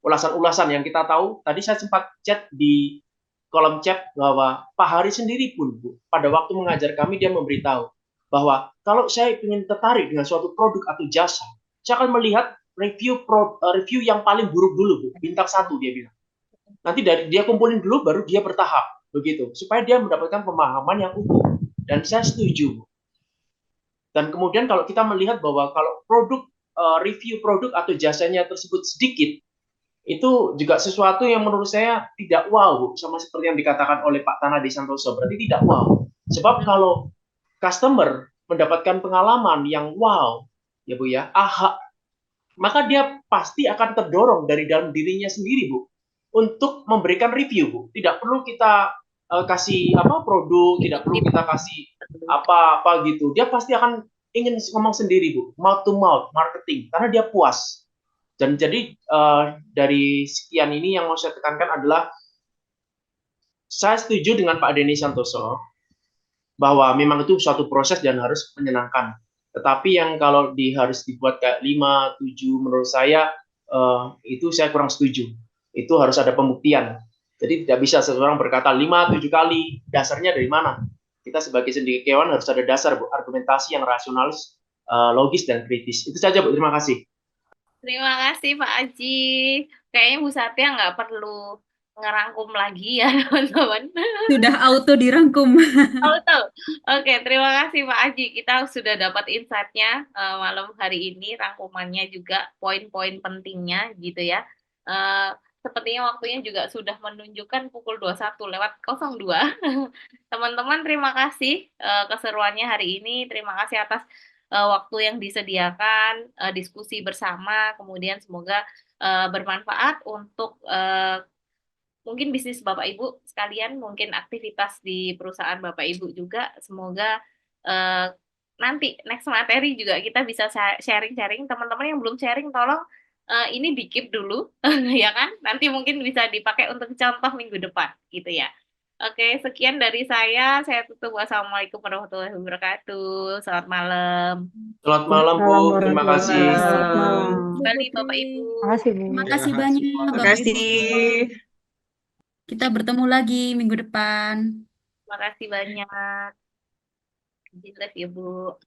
[SPEAKER 3] ulasan-ulasan yang kita tahu. Tadi saya sempat chat di kolom chat bahwa Pak Hari sendiri pun Bu, pada waktu mengajar kami dia memberitahu bahwa kalau saya ingin tertarik dengan suatu produk atau jasa, saya akan melihat review yang paling buruk dulu Bu, bintang 1 dia bilang. Nanti dari dia kumpulin dulu baru dia bertahap begitu, supaya dia mendapatkan pemahaman yang utuh. Dan saya setuju. Dan kemudian kalau kita melihat bahwa kalau produk review produk atau jasanya tersebut sedikit, itu juga sesuatu yang menurut saya tidak wow, Bu, sama seperti yang dikatakan oleh Pak Tanadi Santoso, berarti tidak wow. Sebab kalau customer mendapatkan pengalaman yang wow, ya Bu ya, aha, maka dia pasti akan terdorong dari dalam dirinya sendiri, Bu, untuk memberikan review, Bu. Tidak perlu kita kasih apa produk, tidak perlu kita kasih apa-apa gitu. Dia pasti akan ingin ngomong sendiri, Bu, mouth to mouth marketing, karena dia puas. Dan jadi dari sekian ini yang mau saya tekankan adalah saya setuju dengan Pak Denny Santoso bahwa memang itu suatu proses dan harus menyenangkan. Tetapi yang kalau harus dibuat kayak 5, 7 menurut saya itu saya kurang setuju. Itu harus ada pembuktian. Jadi tidak bisa seseorang berkata 5, 7 kali, dasarnya dari mana? Kita sebagai cendekiawan harus ada dasar, Bu, argumentasi yang rasionalis, logis dan kritis. Itu saja, Bu. Terima kasih.
[SPEAKER 2] Terima kasih Pak Aji. Kayaknya Bu Satya nggak perlu ngerangkum lagi ya teman-teman.
[SPEAKER 1] Sudah auto dirangkum.
[SPEAKER 2] Auto. Oke, terima kasih Pak Aji. Kita sudah dapat insight-nya malam hari ini, rangkumannya juga, poin-poin pentingnya gitu ya. Sepertinya waktunya juga sudah menunjukkan pukul 21:02. Teman-teman, terima kasih keseruannya hari ini. Terima kasih atas waktu yang disediakan, diskusi bersama, kemudian semoga bermanfaat untuk mungkin bisnis Bapak Ibu sekalian, mungkin aktivitas di perusahaan Bapak Ibu juga. Semoga nanti next materi juga kita bisa sharing-sharing. Teman-teman yang belum sharing, tolong ini di-keep dulu, ya kan? Nanti mungkin bisa dipakai untuk contoh minggu depan, gitu ya. Oke, sekian dari saya. Saya tutup. Wassalamualaikum warahmatullahi wabarakatuh. Selamat malam.
[SPEAKER 3] Selamat malam, Bu. Terima kasih.
[SPEAKER 8] Selamat malam.
[SPEAKER 2] Kembali Bapak Ibu.
[SPEAKER 8] Makasih, Bu.
[SPEAKER 1] Terima kasih banyak,
[SPEAKER 6] Terima
[SPEAKER 1] Bapak Ibu.
[SPEAKER 6] kasih.
[SPEAKER 1] Kita bertemu lagi minggu depan.
[SPEAKER 2] Terima kasih banyak. Izin live ya, Bu.